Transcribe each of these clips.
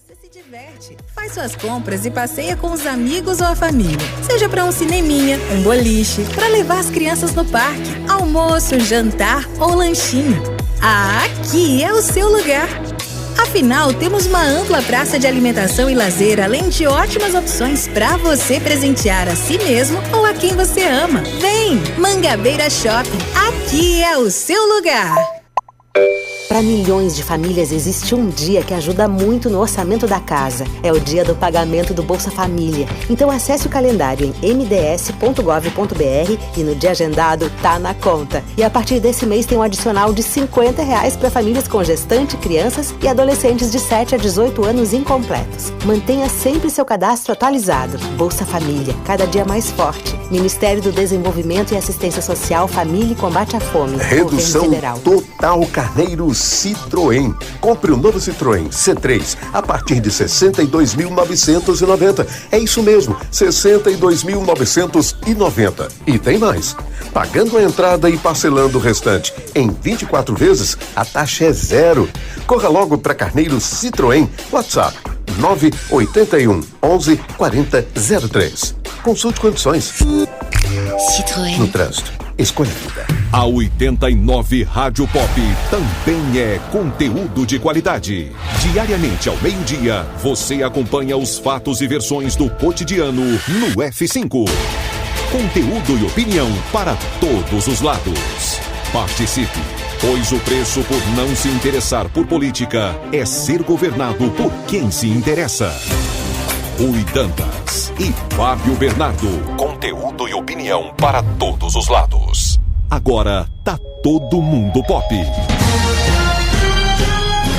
Você se diverte, faz suas compras e passeia com os amigos ou a família. Seja para um cineminha, um boliche, para levar as crianças no parque, almoço, jantar ou lanchinho. Aqui é o seu lugar. Afinal, temos uma ampla praça de alimentação e lazer, além de ótimas opções para você presentear a si mesmo ou a quem você ama. Vem, Mangabeira Shopping. Aqui é o seu lugar. Para milhões de famílias existe um dia que ajuda muito no orçamento da casa. É o dia do pagamento do Bolsa Família. Então acesse o calendário em mds.gov.br e no dia agendado tá na conta. E a partir desse mês tem um adicional de R$50 para famílias com gestante, crianças e adolescentes de 7 a 18 anos incompletos. Mantenha sempre seu cadastro atualizado. Bolsa Família, cada dia mais forte. Ministério do Desenvolvimento e Assistência Social, Família e Combate à Fome. Redução total Carneiro Citroën. Compre o novo Citroën C3 a partir de 62.990. É isso mesmo, 62.990. E tem mais. Pagando a entrada e parcelando o restante em 24 vezes, a taxa é zero. Corra logo para Carneiro Citroën. WhatsApp 981 11 40 03. Consulte condições. Citroën. No trânsito, escolha a vida. A 89 Rádio Pop também é conteúdo de qualidade. Diariamente ao meio-dia, você acompanha os fatos e versões do cotidiano no F5. Conteúdo e opinião para todos os lados. Participe, pois o preço por não se interessar por política é ser governado por quem se interessa. Rui Dantas e Fábio Bernardo. Conteúdo e opinião para todos os lados. Agora tá todo mundo pop.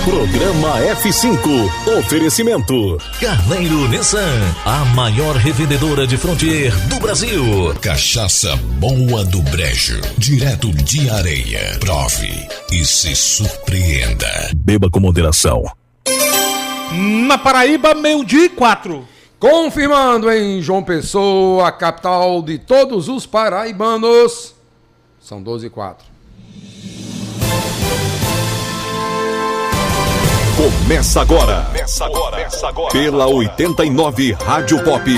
Programa F5. Oferecimento Carneiro Nissan, a maior revendedora de Frontier do Brasil. Cachaça boa do Brejo, direto de Areia. Prove e se surpreenda. Beba com moderação. Na Paraíba, 12:04. Confirmando em João Pessoa, a capital de todos os paraibanos. São 12:04. Começa agora. Pela 89 Rádio Pop.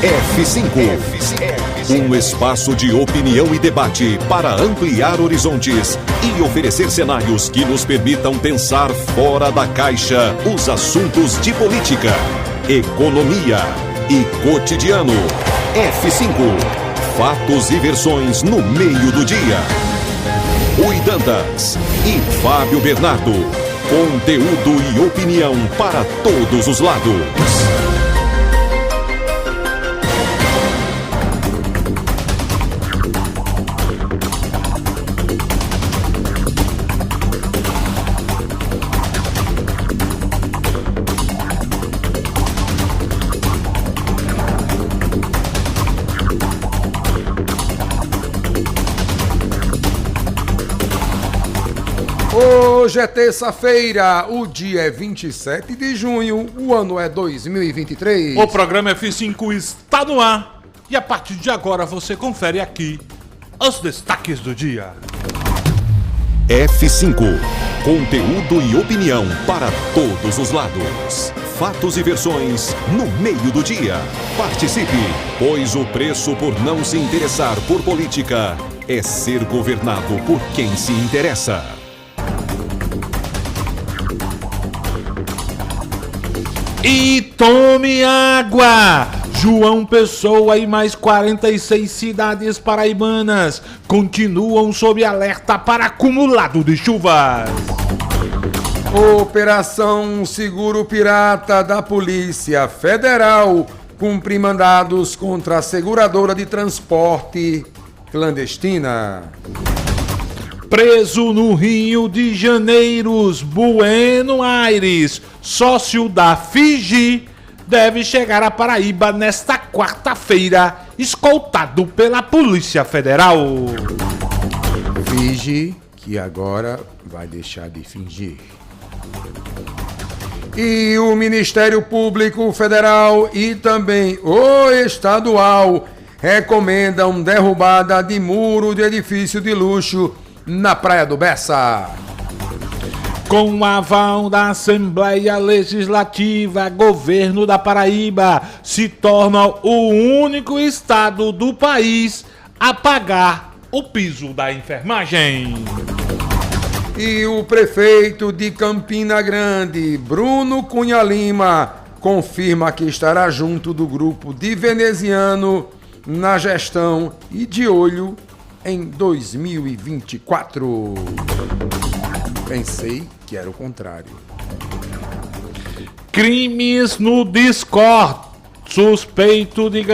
F5. Um espaço de opinião e debate para ampliar horizontes e oferecer cenários que nos permitam pensar fora da caixa os assuntos de política, economia e cotidiano. F5. Fatos e versões no meio do dia. Rui Dantas e Fábio Bernardo. Conteúdo e opinião para todos os lados. Hoje é terça-feira, o dia é 27 de junho, o ano é 2023. O programa F5 está no ar e a partir de agora você confere aqui os destaques do dia. F5. Conteúdo e opinião para todos os lados. Fatos e versões no meio do dia. Participe, pois o preço por não se interessar por política é ser governado por quem se interessa. E tome água! João Pessoa e mais 46 cidades paraibanas continuam sob alerta para acumulado de chuvas. Operação Seguro Pirata da Polícia Federal cumpre mandados contra a seguradora de transporte clandestina. Preso no Rio de Janeiro, Buenos Aires, sócio da Fiji, deve chegar à Paraíba nesta quarta-feira, escoltado pela Polícia Federal. Fiji, que agora vai deixar de fingir. E o Ministério Público Federal e também o Estadual recomendam derrubada de muro de edifício de luxo na Praia do Bessa. Com o aval da Assembleia Legislativa, governo da Paraíba se torna o único estado do país a pagar o piso da enfermagem. E o prefeito de Campina Grande, Bruno Cunha Lima, confirma que estará junto do grupo de veneziano na gestão e de olho em 2024. Pensei que era o contrário. Crimes no Discord. Suspeito diz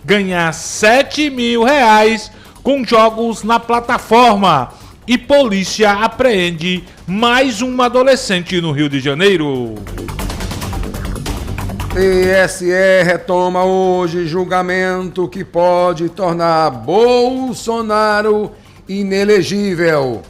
ganhar R$7.000 com jogos na plataforma. E polícia apreende mais um adolescente no Rio de Janeiro. TSE retoma hoje julgamento que pode tornar Bolsonaro inelegível.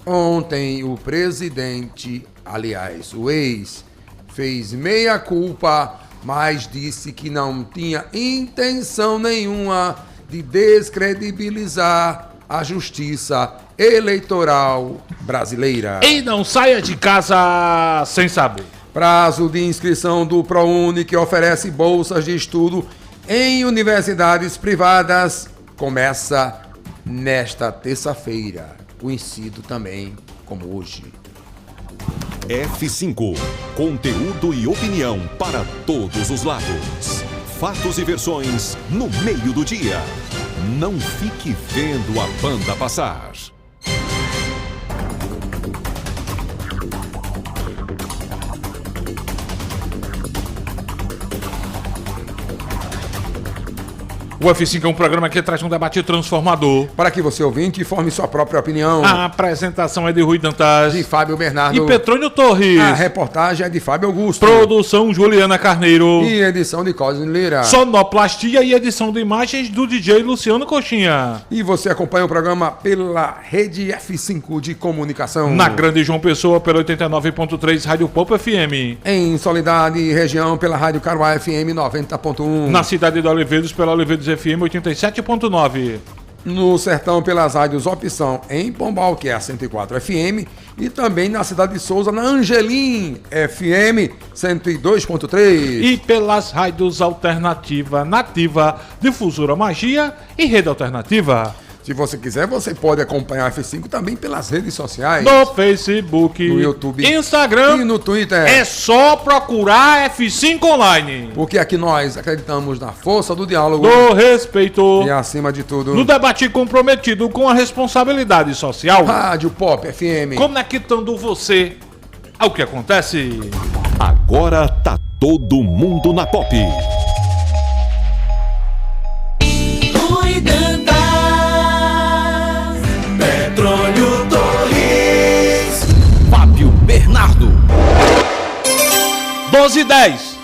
Ontem o presidente, aliás, o ex, fez meia-culpa, mas disse que não tinha intenção nenhuma de descredibilizar a justiça eleitoral brasileira. E não saia de casa sem saber. Prazo de inscrição do ProUni, que oferece bolsas de estudo em universidades privadas, começa nesta terça-feira. Conhecido também como hoje. F5. Conteúdo e opinião para todos os lados. Fatos e versões no meio do dia. Não fique vendo a banda passar. O F5 é um programa que traz um debate transformador. Para que você, ouvinte, forme sua própria opinião. A apresentação é de Rui Dantas. De Fábio Bernardo. E Petrônio Torres. A reportagem é de Fábio Augusto. Produção Juliana Carneiro. E edição de Cosme Lira. Sonoplastia e edição de imagens do DJ Luciano Coxinha. E você acompanha o programa pela rede F5 de comunicação. Na Grande João Pessoa, pela 89.3 Rádio Pop FM. Em Soledade e região, pela Rádio Caruá FM 90.1. Na cidade de Oliveiros, pela Oliveiros FM 87.9. No Sertão, pelas rádios Opção em Pombal, que é a 104 FM, e também na cidade de Souza, na Angelim FM 102.3. E pelas rádios Alternativa Nativa, Difusora Magia e Rede Alternativa. Se você quiser, você pode acompanhar a F5 também pelas redes sociais. No Facebook, no YouTube, Instagram e no Twitter. É só procurar F5 Online. Porque aqui nós acreditamos na força do diálogo, do respeito e, acima de tudo, no debate comprometido com a responsabilidade social. Rádio Pop FM. Conectando você ao que acontece. Agora tá todo mundo na Pop. Petrônio Torres, Fábio Bernardo. 12:10.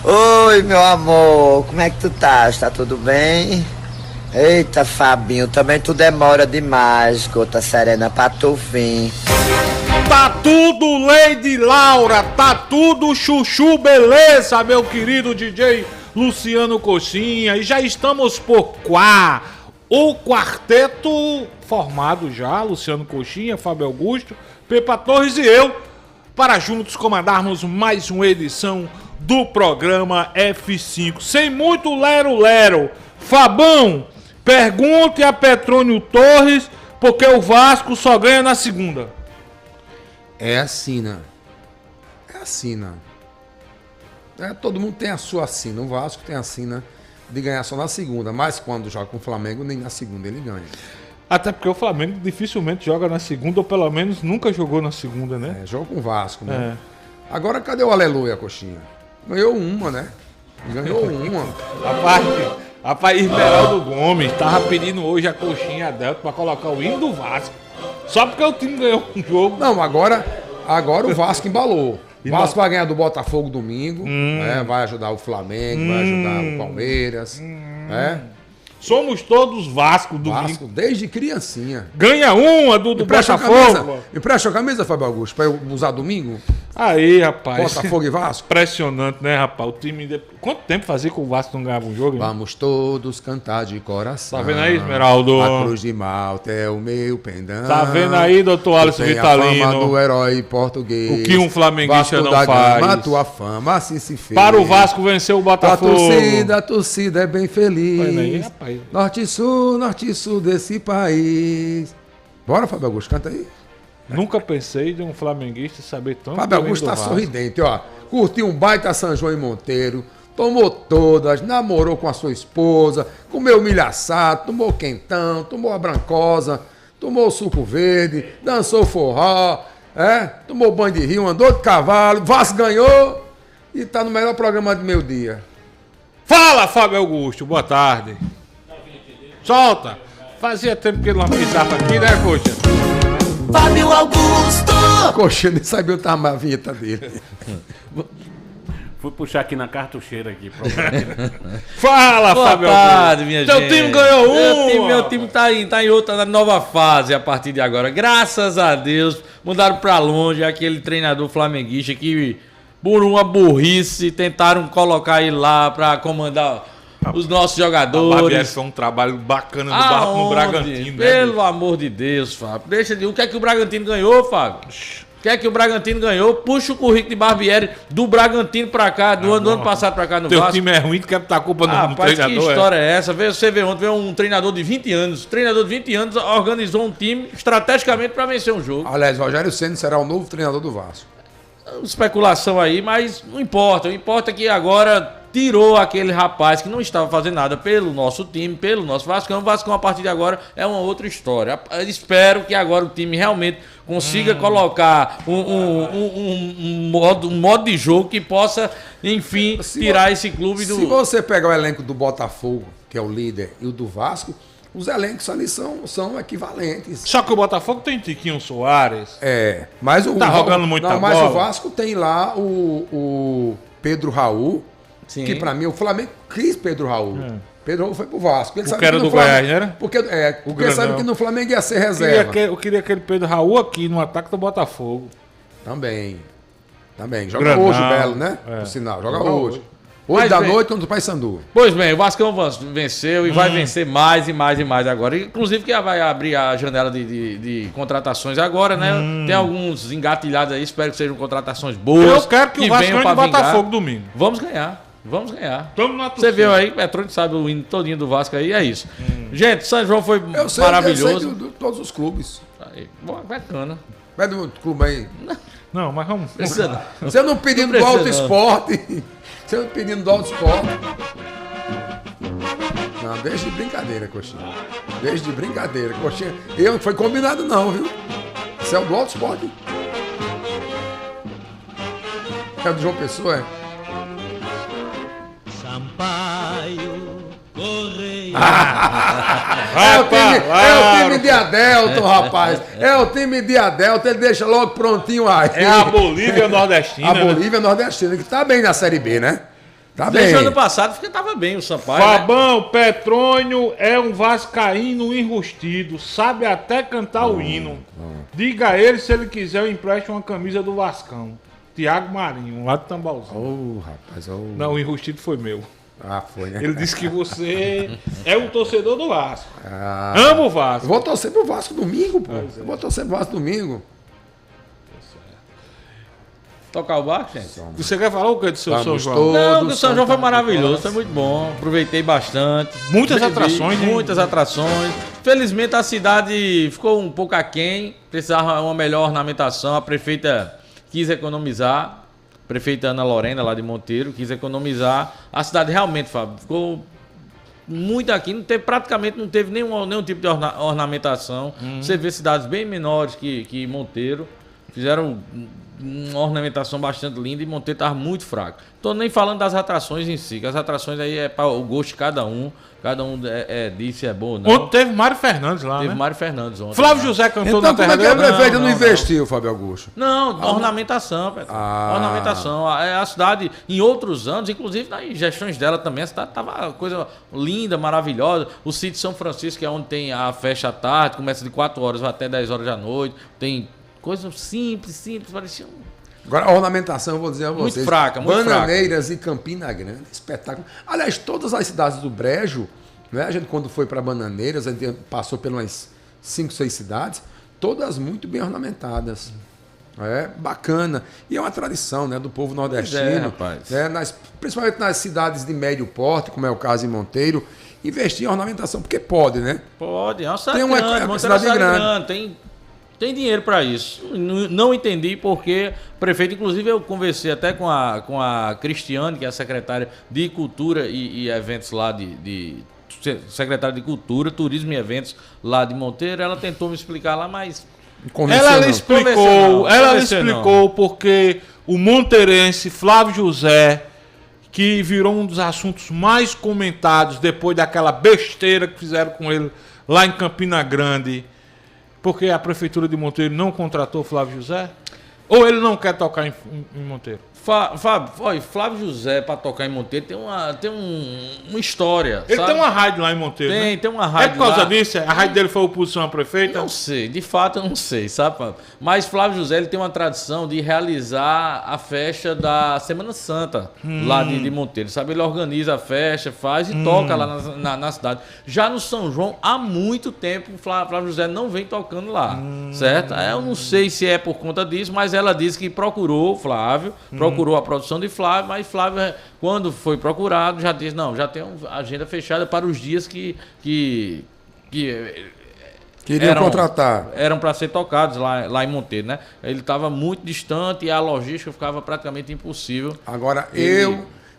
Oi, meu amor, como é que tu tá? Tá tudo bem? Eita, Fabinho, também tu demora demais, gota serena, pra tu vir. Tá tudo Lady Laura, tá tudo chuchu beleza, meu querido DJ Luciano Coxinha. E já estamos por quá. O quarteto formado já, Luciano Coxinha, Fábio Augusto, Pepa Torres e eu, para juntos comandarmos mais uma edição do programa F5. Sem muito lero-lero. Fabão, pergunte a Petrônio Torres porque o Vasco só ganha na segunda. É a sina. É a sina. Todo mundo tem a sua sina. O Vasco tem a sina de ganhar só na segunda. Mas quando joga com o Flamengo, nem na segunda ele ganha. Até porque o Flamengo dificilmente joga na segunda, ou pelo menos nunca jogou na segunda, né? Joga com o Vasco, né? Agora cadê o Aleluia, Coxinha? Ganhou uma, né? Ganhou uma. Rapaz, Esmeraldo Gomes tava pedindo hoje a Coxinha Delta pra colocar o hino do Vasco. Só porque o time ganhou um jogo. Não, agora o Vasco embalou. O Vasco vai ganhar do Botafogo domingo, vai ajudar o Flamengo, vai ajudar o Palmeiras. Somos todos Vasco domingo. Vasco desde criancinha. Ganha uma do Botafogo. Empresta a camisa, Fábio Augusto, pra eu usar domingo? Aí, rapaz. Botafogo e Vasco? Impressionante, né, rapaz? O time. Quanto tempo fazia que o Vasco não ganhava um jogo? Vamos todos cantar de coração. Tá vendo aí, Esmeraldo? A cruz de Malta é o meu pendão. Tá vendo aí, doutor Alisson Vitalino? A fama do herói português. O que um flamenguista Vasco não da faz. Gama, a tua fama assim se fez. Para o Vasco vencer o Botafogo. A torcida é bem feliz. Aí, rapaz. Norte e sul desse país. Bora, Fábio Augusto, canta aí. Nunca pensei de um flamenguista saber tanto. Fábio Augusto tá sorridente, ó. Curtiu um baita São João em Monteiro, tomou todas, namorou com a sua esposa, comeu milho assado, tomou quentão, tomou a brancosa, tomou o suco verde, dançou forró, tomou banho de rio, andou de cavalo, Vasco ganhou e tá no melhor programa de meio-dia. Fala, Fábio Augusto, boa tarde. Solta. Fazia tempo que ele não pisava aqui, né, coxa? Fábio Augusto! Coxa, nem sabia onde tava a vinheta dele. Fui puxar aqui na cartucheira aqui. Fala, boa Fábio tarde, Augusto. minha Teu gente. time ganhou um! Meu time tá em outra nova fase a partir de agora. Graças a Deus, mudaram pra longe aquele treinador flamenguista que, por uma burrice, tentaram colocar ele lá pra comandar os nossos jogadores. Barbieri foi um trabalho bacana no Bragantino. Pelo amor de Deus, Fábio. O que é que o Bragantino ganhou, Fábio? O que é que o Bragantino ganhou? Puxa o currículo de Barbieri do Bragantino pra cá, do ano passado pra cá no Vasco. Teu time é ruim, tu quer botar a culpa no treinador? Que história é essa? Você vê ontem, um treinador de 20 anos. O treinador de 20 anos organizou um time estrategicamente pra vencer um jogo. Aliás, Rogério Ceni será o novo treinador do Vasco. Especulação aí, mas não importa. O importa é que agora tirou aquele rapaz que não estava fazendo nada pelo nosso time, pelo nosso Vascão. O Vascão, a partir de agora, é uma outra história. Eu espero que agora o time realmente consiga colocar um modo de jogo que possa, enfim, tirar esse clube do... Se você pegar o elenco do Botafogo, que é o líder, e o do Vasco, os elencos ali são equivalentes. Só que o Botafogo tem Tiquinho Soares. Mas o... Tá jogando muita bola. Mas o Vasco tem lá o Pedro Raul. Sim. Que pra mim, o Flamengo quis Pedro Raul. Pedro Raul foi pro Vasco. Ele sabe que era do Goiás, era? Porque sabe que no Flamengo ia ser reserva. Eu queria aquele Pedro Raul aqui no ataque do Botafogo. Também. Joga hoje o Belo, né? Por sinal, joga hoje. Hoje da noite contra o Paysandu. Pois bem, o Vascão venceu e vai vencer mais e mais e mais agora. Inclusive que vai abrir a janela de contratações agora, né? Tem alguns engatilhados aí, espero que sejam contratações boas. Eu quero que o Vasco ganhe o Botafogo domingo. Vamos ganhar. Tamo na torcida. Você viu aí, Petrônio sabe o hino todinho do Vasco aí, é isso. Gente, São João foi maravilhoso. Eu sei de todos os clubes. Aí, bacana. Vai do clube aí. Não, mas vamos. Você não pedindo do Alto Esporte. Você não pedindo do Alto Esporte. Não, deixa de brincadeira, Coxinha. Deixa de brincadeira, Coxinha. Não foi combinado não, viu? Isso é o do Alto Esporte. É do João Pessoa, Sampaio, Correia. É o time de Adelton, rapaz. É o time de Adelton, ele deixa logo prontinho aí. É a Bolívia Nordestina. A Bolívia Nordestina, que tá bem na Série B, né? Tá bem. Desde o ano passado porque tava bem o Sampaio. Fabão, né? Petrônio é um vascaíno enrustido, sabe até cantar o hino. Diga a ele se ele quiser eu empresto uma camisa do Vascão. Tiago Marinho, lá de Tambalzinho. Rapaz, Não, o enrustido foi meu. Foi, né? Ele disse que você é um torcedor do Vasco. Amo o Vasco. Eu vou torcer pro Vasco domingo, pô. Eu vou torcer pro Vasco domingo. Tocar o barco, gente? Você quer falar o que do seu São João? Não, o São João foi maravilhoso, foi muito bom. Aproveitei bastante. Muitas atrações, né? Muitas atrações. Felizmente a cidade ficou um pouco aquém, precisava uma melhor ornamentação. A prefeita quis economizar. Prefeita Ana Lorena, lá de Monteiro, quis economizar. A cidade realmente, Fábio, ficou muito aqui. Praticamente não teve nenhum tipo de ornamentação. Você vê cidades bem menores que Monteiro. Fizeram uma ornamentação bastante linda e Monteiro estava muito fraco. Estou nem falando das atrações em si, que as atrações aí é para o gosto de cada um diz se é bom ou não. Ontem teve Mário Fernandes lá, Teve Mário Fernandes ontem. Flávio José cantou então, na terra dele. Então como é que a prefeita não investiu, não. Fábio Augusto? Não, ornamentação, Pedro. Ornamentação. A cidade, em outros anos, inclusive nas gestões dela também, a cidade estava uma coisa linda, maravilhosa. O sítio São Francisco, que é onde tem a festa à tarde, começa de 4 horas até 10 horas da noite, tem coisa simples, parecia Agora, a ornamentação, eu vou dizer a vocês. Muito fraca. Bananeiras e Campina Grande, espetáculo. Aliás, todas as cidades do Brejo, né? A gente, quando foi para Bananeiras, a gente passou por umas 5, 6 cidades, todas muito bem ornamentadas. É bacana. E é uma tradição, né, do povo nordestino. Rapaz. Principalmente nas cidades de médio porte, como é o caso em Monteiro, investir em ornamentação, porque pode, né? Pode, é uma cidade Tem grande, uma cidade grande. Tem dinheiro para isso. Não entendi porque o prefeito, inclusive eu conversei até com a Cristiane, que é a secretária de Cultura e Eventos lá secretária de Cultura, Turismo e Eventos lá de Monteiro. Ela tentou me explicar lá, mas ela explicou porque o monteirense Flávio José, que virou um dos assuntos mais comentados depois daquela besteira que fizeram com ele lá em Campina Grande, porque a prefeitura de Monteiro não contratou Flávio José? Ou ele não quer tocar em Monteiro? Flávio José, para tocar em Monteiro, tem uma história. Ele tem uma rádio lá em Monteiro. Tem uma rádio. É por causa disso? A rádio dele foi oposição à prefeita? Não sei, de fato eu não sei, sabe? Mas Flávio José ele tem uma tradição de realizar a festa da Semana Santa lá de Monteiro, sabe? Ele organiza a festa, faz e toca lá na cidade. Já no São João, há muito tempo, Flávio José não vem tocando lá, certo? Eu não sei se é por conta disso, mas ela disse que procurou Flávio, procurou a produção de Flávio, mas Flávio, quando foi procurado, já disse, não, já tem uma agenda fechada para os dias que queriam contratar. Eram para ser tocados lá em Monteiro, né? Ele estava muito distante e a logística ficava praticamente impossível. Agora,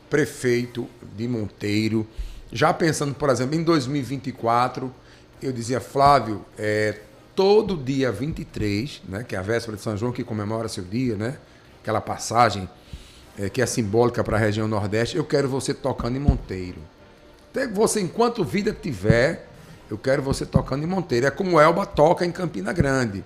prefeito de Monteiro, já pensando, por exemplo, em 2024, eu dizia, Flávio, todo dia 23, né, que é a véspera de São João, que comemora seu dia, né? Aquela passagem que é simbólica para a região Nordeste, eu quero você tocando em Monteiro. Até você, enquanto vida tiver, eu quero você tocando em Monteiro. É como Elba toca em Campina Grande,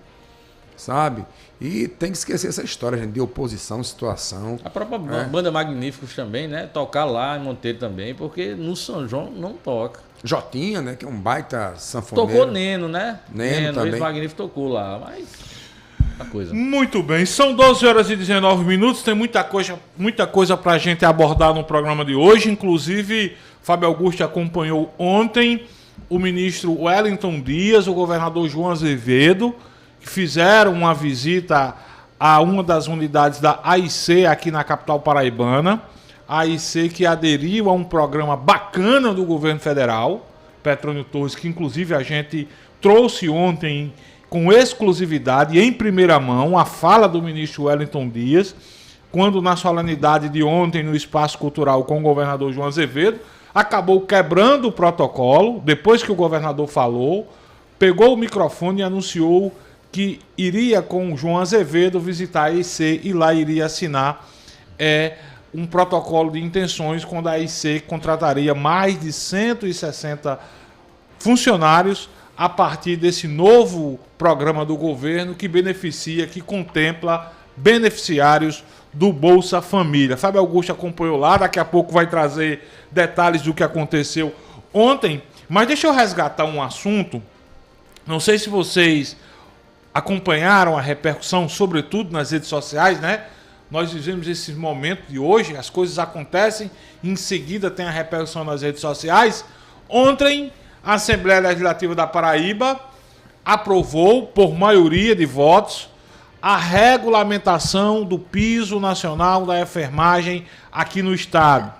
sabe? E tem que esquecer essa história, gente, de oposição, situação. A própria banda Magníficos também, né? Tocar lá em Monteiro também, porque no São João não toca. Jotinha, né? Que é um baita sanfoneiro. Tocou Neno, né? Neno também. Magnífico tocou lá, mas... Coisa. Muito bem, são 12 horas e 19 minutos, tem muita coisa pra gente abordar no programa de hoje, inclusive Fábio Augusto acompanhou ontem o ministro Wellington Dias, o governador João Azevedo, que fizeram uma visita a uma das unidades da AIC aqui na capital paraibana, a AIC que aderiu a um programa bacana do governo federal, Petrônio Torres, que inclusive a gente trouxe ontem com exclusividade e em primeira mão a fala do ministro Wellington Dias, quando na solenidade de ontem no Espaço Cultural com o governador João Azevedo, acabou quebrando o protocolo, depois que o governador falou, pegou o microfone e anunciou que iria com o João Azevedo visitar a AIC e lá iria assinar um protocolo de intenções quando a AIC contrataria mais de 160 funcionários a partir desse novo programa do governo que beneficia, que contempla beneficiários do Bolsa Família. Fábio Augusto acompanhou lá, daqui a pouco vai trazer detalhes do que aconteceu ontem, mas deixa eu resgatar um assunto. Não sei se vocês acompanharam a repercussão, sobretudo nas redes sociais, né? Nós vivemos esse momento de hoje, as coisas acontecem, em seguida tem a repercussão nas redes sociais. Ontem, a Assembleia Legislativa da Paraíba aprovou, por maioria de votos, a regulamentação do piso nacional da enfermagem aqui no estado.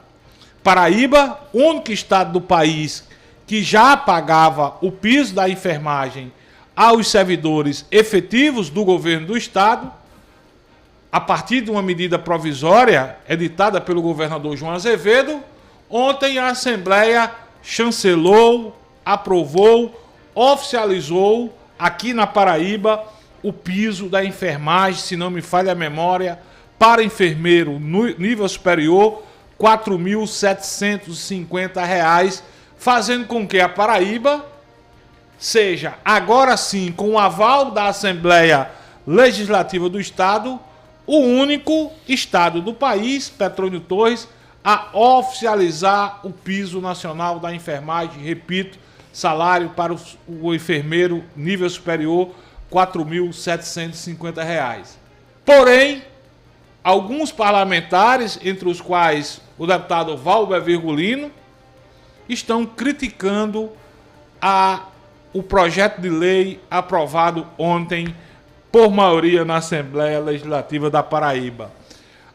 Paraíba, único estado do país que já pagava o piso da enfermagem aos servidores efetivos do governo do estado, a partir de uma medida provisória editada pelo governador João Azevedo. Ontem a Assembleia chancelou, aprovou, oficializou aqui na Paraíba o piso da enfermagem, se não me falha a memória, para enfermeiro no nível superior, R$ 4.750, fazendo com que a Paraíba seja, agora sim, com o aval da Assembleia Legislativa do Estado, o único estado do país, Petrônio Torres, a oficializar o piso nacional da enfermagem. Repito, salário para o enfermeiro nível superior, R$ 4.750. Porém, alguns parlamentares, entre os quais o deputado Valber Virgulino, estão criticando o projeto de lei aprovado ontem por maioria na Assembleia Legislativa da Paraíba.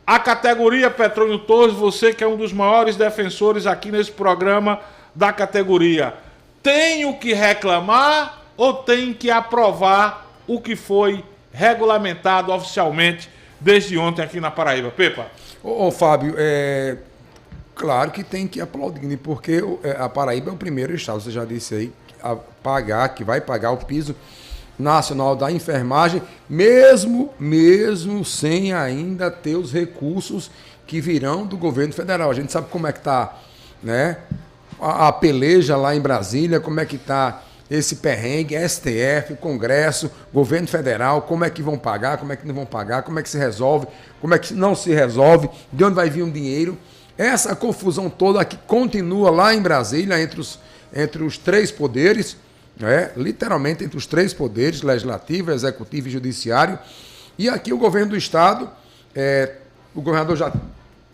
A categoria Petrônio Torres, você que é um dos maiores defensores aqui nesse programa da categoria, tem o que reclamar ou tem que aprovar o que foi regulamentado oficialmente desde ontem aqui na Paraíba? Pepa. Ô Fábio, claro que tem que aplaudir, porque a Paraíba é o primeiro estado, você já disse aí, que vai pagar o piso nacional da enfermagem, mesmo sem ainda ter os recursos que virão do governo federal. A gente sabe como é que está, né? A peleja lá em Brasília, como é que está esse perrengue, STF, Congresso, governo federal, como é que vão pagar, como é que não vão pagar, como é que se resolve, como é que não se resolve, de onde vai vir o dinheiro. Essa confusão toda que continua lá em Brasília entre os três poderes, literalmente entre os três poderes, legislativo, executivo e judiciário. E aqui o governo do estado, o governador já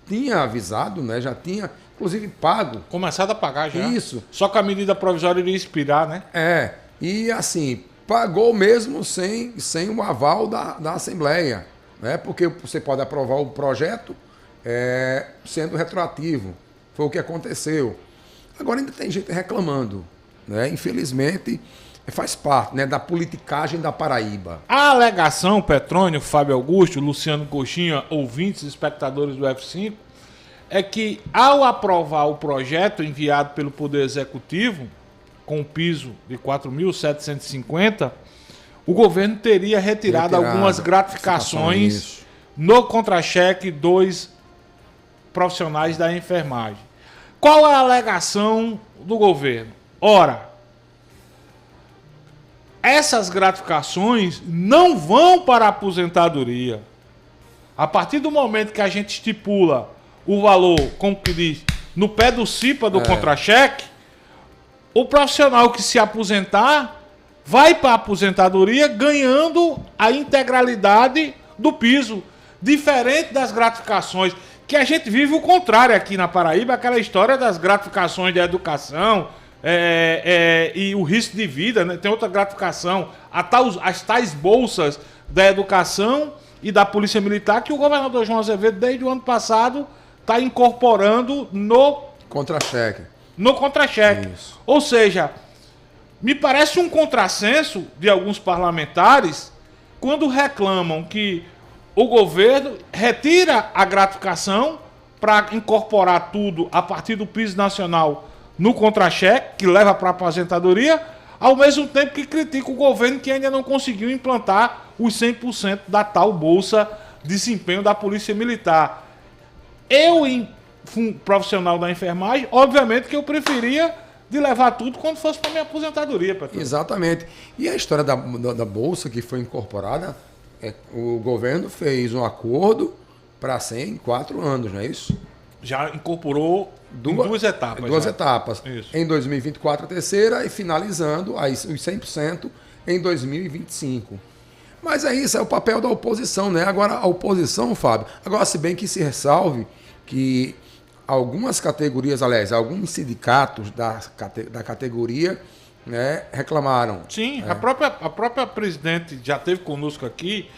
tinha avisado, né, já tinha, inclusive, pago. Começado a pagar já. Isso. Só que a medida provisória iria expirar, né? E assim, pagou mesmo sem o aval da Assembleia, né? Porque você pode aprovar o projeto sendo retroativo. Foi o que aconteceu. Agora ainda tem gente reclamando, né? Infelizmente, faz parte, né, da politicagem da Paraíba. A alegação, Petrônio, Fábio Augusto, Luciano Coxinha, ouvintes e espectadores do F5, é que ao aprovar o projeto enviado pelo Poder Executivo, com um piso de 4.750, o governo teria retirado algumas gratificações no contra-cheque dos profissionais da enfermagem. Qual a alegação do governo? Ora, essas gratificações não vão para a aposentadoria. A partir do momento que a gente estipula o valor, como que diz, no pé do CIPA do contra-cheque, o profissional que se aposentar vai para a aposentadoria ganhando a integralidade do piso, diferente das gratificações, que a gente vive o contrário aqui na Paraíba, aquela história das gratificações de educação e o risco de vida, né? Tem outra gratificação, as tais bolsas da educação e da Polícia Militar, que o governador João Azevedo, desde o ano passado, está incorporando no contra-cheque. Isso. Ou seja, me parece um contrassenso de alguns parlamentares quando reclamam que o governo retira a gratificação para incorporar tudo a partir do piso nacional no contra-cheque, que leva para a aposentadoria, ao mesmo tempo que critica o governo que ainda não conseguiu implantar os 100% da tal bolsa de desempenho da Polícia Militar. Eu, profissional da enfermagem, obviamente que eu preferia de levar tudo quando fosse para minha aposentadoria. Exatamente. E a história da bolsa que foi incorporada, o governo fez um acordo para ser em 4 anos, não é isso? Já incorporou em 2 etapas. 2 etapas. Isso. Em 2024 a terceira e finalizando aí os 100% em 2025. Mas é isso, é o papel da oposição, né? Agora, a oposição, Fábio, agora se bem que se ressalve que algumas categorias, aliás, alguns sindicatos da categoria, né, reclamaram. Sim, a própria presidente já esteve conosco aqui,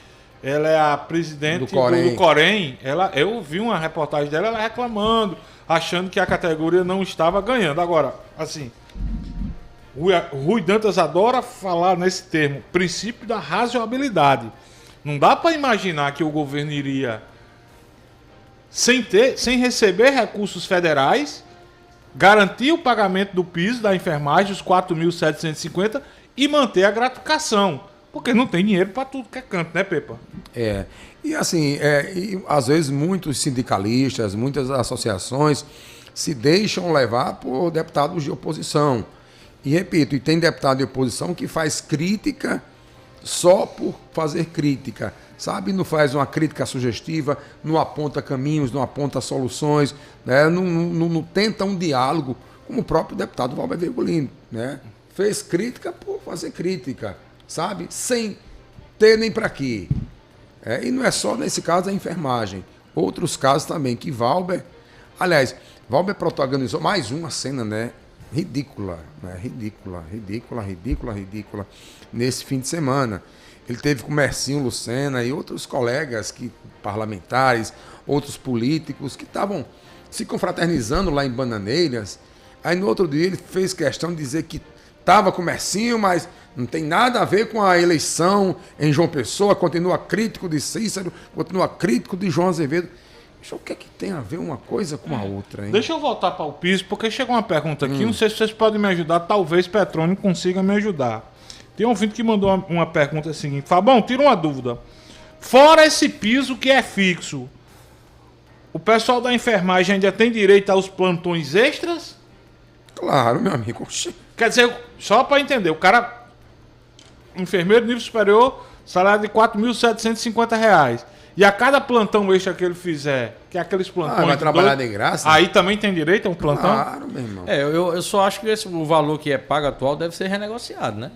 ela é a presidente do Corém. Eu vi uma reportagem dela, ela reclamando, achando que a categoria não estava ganhando. Agora, assim, Rui Dantas adora falar nesse termo, princípio da razoabilidade. Não dá para imaginar que o governo iria, sem receber recursos federais, garantir o pagamento do piso da enfermagem, os 4.750, e manter a gratificação. Porque não tem dinheiro para tudo que é canto, né, Pepa? E assim, e às vezes muitos sindicalistas, muitas associações se deixam levar por deputados de oposição. E repito, tem deputado de oposição que faz crítica só por fazer crítica, sabe? Não faz uma crítica sugestiva, não aponta caminhos, não aponta soluções, né? Não tenta um diálogo, como o próprio deputado Valber Virgulino, né? Fez crítica por fazer crítica, sabe? Sem ter nem para quê. E não é só nesse caso da enfermagem. Outros casos também, que Valber protagonizou mais uma cena, né? Ridícula, né? Ridícula, nesse fim de semana. Ele teve com o Mercinho Lucena e outros colegas parlamentares, outros políticos que estavam se confraternizando lá em Bananeiras. Aí no outro dia ele fez questão de dizer que estava com o Mercinho, mas não tem nada a ver com a eleição em João Pessoa, continua crítico de Cícero, continua crítico de João Azevedo. O que é que tem a ver uma coisa com a outra, hein? Deixa eu voltar para o piso, porque chegou uma pergunta aqui, não sei se vocês podem me ajudar, talvez Petrônio consiga me ajudar. Tem um ouvinte que mandou uma pergunta seguinte: Fabão, tira uma dúvida. Fora esse piso que é fixo, o pessoal da enfermagem ainda tem direito aos plantões extras? Claro, meu amigo. Quer dizer, só para entender, o cara, enfermeiro nível superior, salário de R$ 4.750. E a cada plantão extra que ele fizer, que é aqueles plantões... vai trabalhar de graça? Aí também tem direito a um plantão? Claro, meu irmão. Eu só acho que o valor que é pago atual deve ser renegociado, né?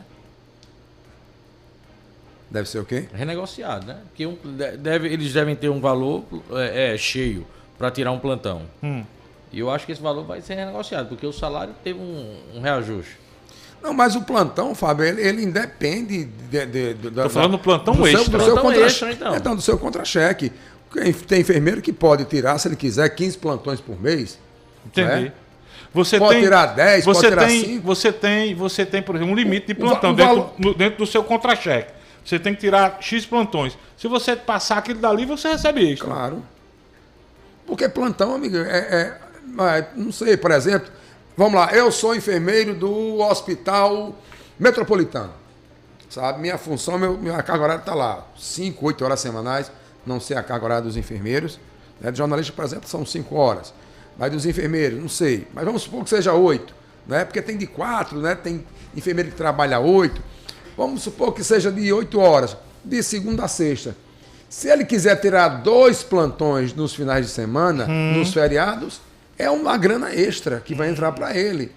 Deve ser o quê? Renegociado, né? Porque eles devem ter um valor cheio para tirar um plantão. E eu acho que esse valor vai ser renegociado, porque o salário teve um reajuste. Não, mas o plantão, Fábio, ele independe... Estou falando do plantão extra. Então, do seu contra-cheque. Tem enfermeiro que pode tirar, se ele quiser, 15 plantões por mês. Entendi. Né? Pode tirar 10, pode tirar 5. Você tem, por exemplo, um limite de plantão dentro do seu contra-cheque. Você tem que tirar X plantões. Se você passar aquilo dali, você recebe extra. Claro. Porque plantão, amigo, não sei, por exemplo... Vamos lá, eu sou enfermeiro do Hospital Metropolitano. Sabe, minha função, minha carga horária está lá. 5, 8 horas semanais, não sei a carga horária dos enfermeiros. Né? De jornalista, por exemplo, são 5 horas. Mas dos enfermeiros, não sei. Mas vamos supor que seja 8. Né? Porque tem de 4, né? Tem enfermeiro que trabalha 8. Vamos supor que seja de 8 horas, de segunda a sexta. Se ele quiser tirar 2 plantões nos finais de semana, nos feriados... É uma grana extra que vai entrar para ele.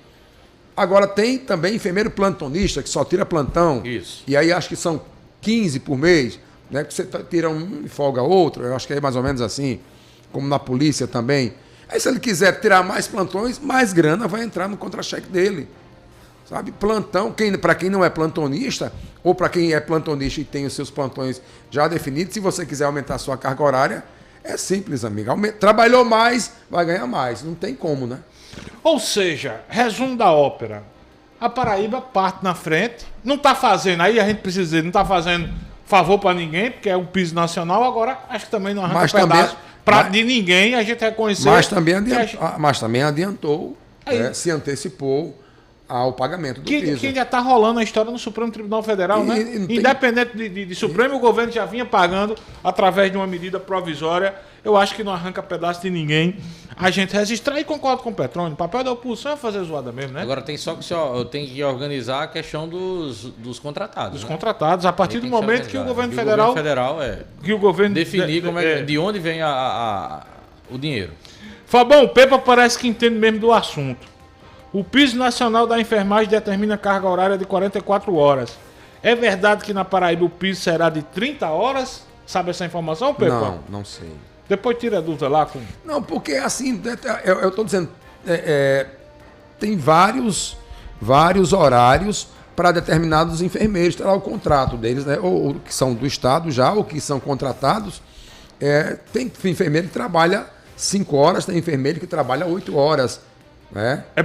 Agora tem também enfermeiro plantonista, que só tira plantão. Isso. E aí acho que são 15 por mês, né? Que você tira um e folga outro. Eu acho que é mais ou menos assim, como na polícia também. Aí se ele quiser tirar mais plantões, mais grana vai entrar no contra-cheque dele. Sabe? Plantão, para quem não é plantonista, ou para quem é plantonista e tem os seus plantões já definidos, se você quiser aumentar a sua carga horária, é simples, amigo. Trabalhou mais, vai ganhar mais. Não tem como, né? Ou seja, resumo da ópera. A Paraíba parte na frente. Não está fazendo, aí a gente precisa dizer, não está fazendo favor para ninguém, porque é um piso nacional. Agora, acho que também não arranca pedaço de ninguém. A gente reconhecer... Mas também adiantou, se antecipou ao pagamento do piso. Que ainda está rolando a história no Supremo Tribunal Federal, né? Independente de Supremo, o governo já vinha pagando através de uma medida provisória. Eu acho que não arranca pedaço de ninguém. A gente registrar e concordo com o Petrônio. O papel da oposição é fazer zoada mesmo, né? Agora tem que organizar a questão dos contratados. Dos né? contratados, a partir do momento que o governo federal... que o governo definir de onde vem o dinheiro. Fabão, o Pepa parece que entende mesmo do assunto. O piso nacional da enfermagem determina carga horária de 44 horas. É verdade que na Paraíba o piso será de 30 horas? Sabe essa informação, Pepa? Não sei. Depois tira a dúvida lá. Não, porque assim, eu estou dizendo, tem vários horários para determinados enfermeiros. Tem lá o contrato deles, né? Ou que são do Estado já, ou que são contratados. Tem enfermeiro que trabalha 5 horas, tem enfermeiro que trabalha 8 horas.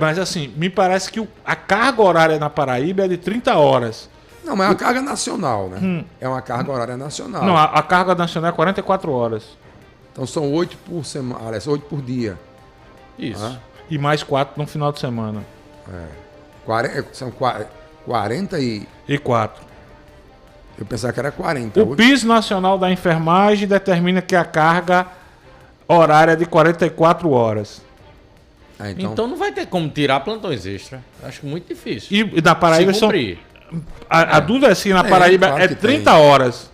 Mas assim, me parece que a carga horária na Paraíba é de 30 horas. Não, mas é uma carga nacional, né? É uma carga horária nacional. Não, a carga nacional é 44 horas. Então são 8 por semana, 8 por dia. Isso. E mais 4 no final de semana. São 40 e 4. Eu pensava que era 40. O piso nacional da enfermagem determina que a carga horária é de 44 horas. Então não vai ter como tirar plantões extra. Acho muito difícil. E na Paraíba são... A dúvida é se na Paraíba claro é 30 horas.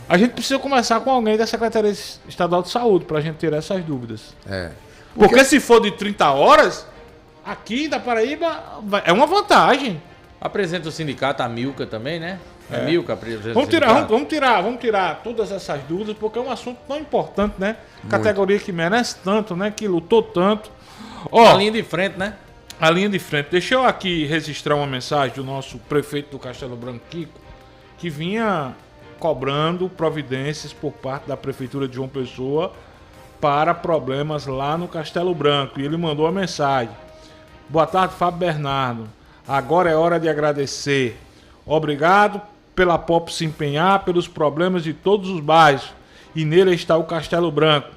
A gente precisa conversar com alguém da Secretaria Estadual de Saúde para a gente tirar essas dúvidas. Porque se for de 30 horas, aqui da Paraíba é uma vantagem. Apresenta o sindicato, a Milca também, né? Milka, Vamos tirar todas essas dúvidas, porque é um assunto tão importante, né? Categoria que merece tanto, né? Que lutou tanto. A linha de frente, né? A linha de frente. Deixa eu aqui registrar uma mensagem do nosso prefeito do Castelo Branco, Kiko, que vinha cobrando providências por parte da Prefeitura de João Pessoa para problemas lá no Castelo Branco. E ele mandou uma mensagem. Boa tarde, Fábio Bernardo. Agora é hora de agradecer. Obrigado pela POP se empenhar pelos problemas de todos os bairros. E nele está o Castelo Branco.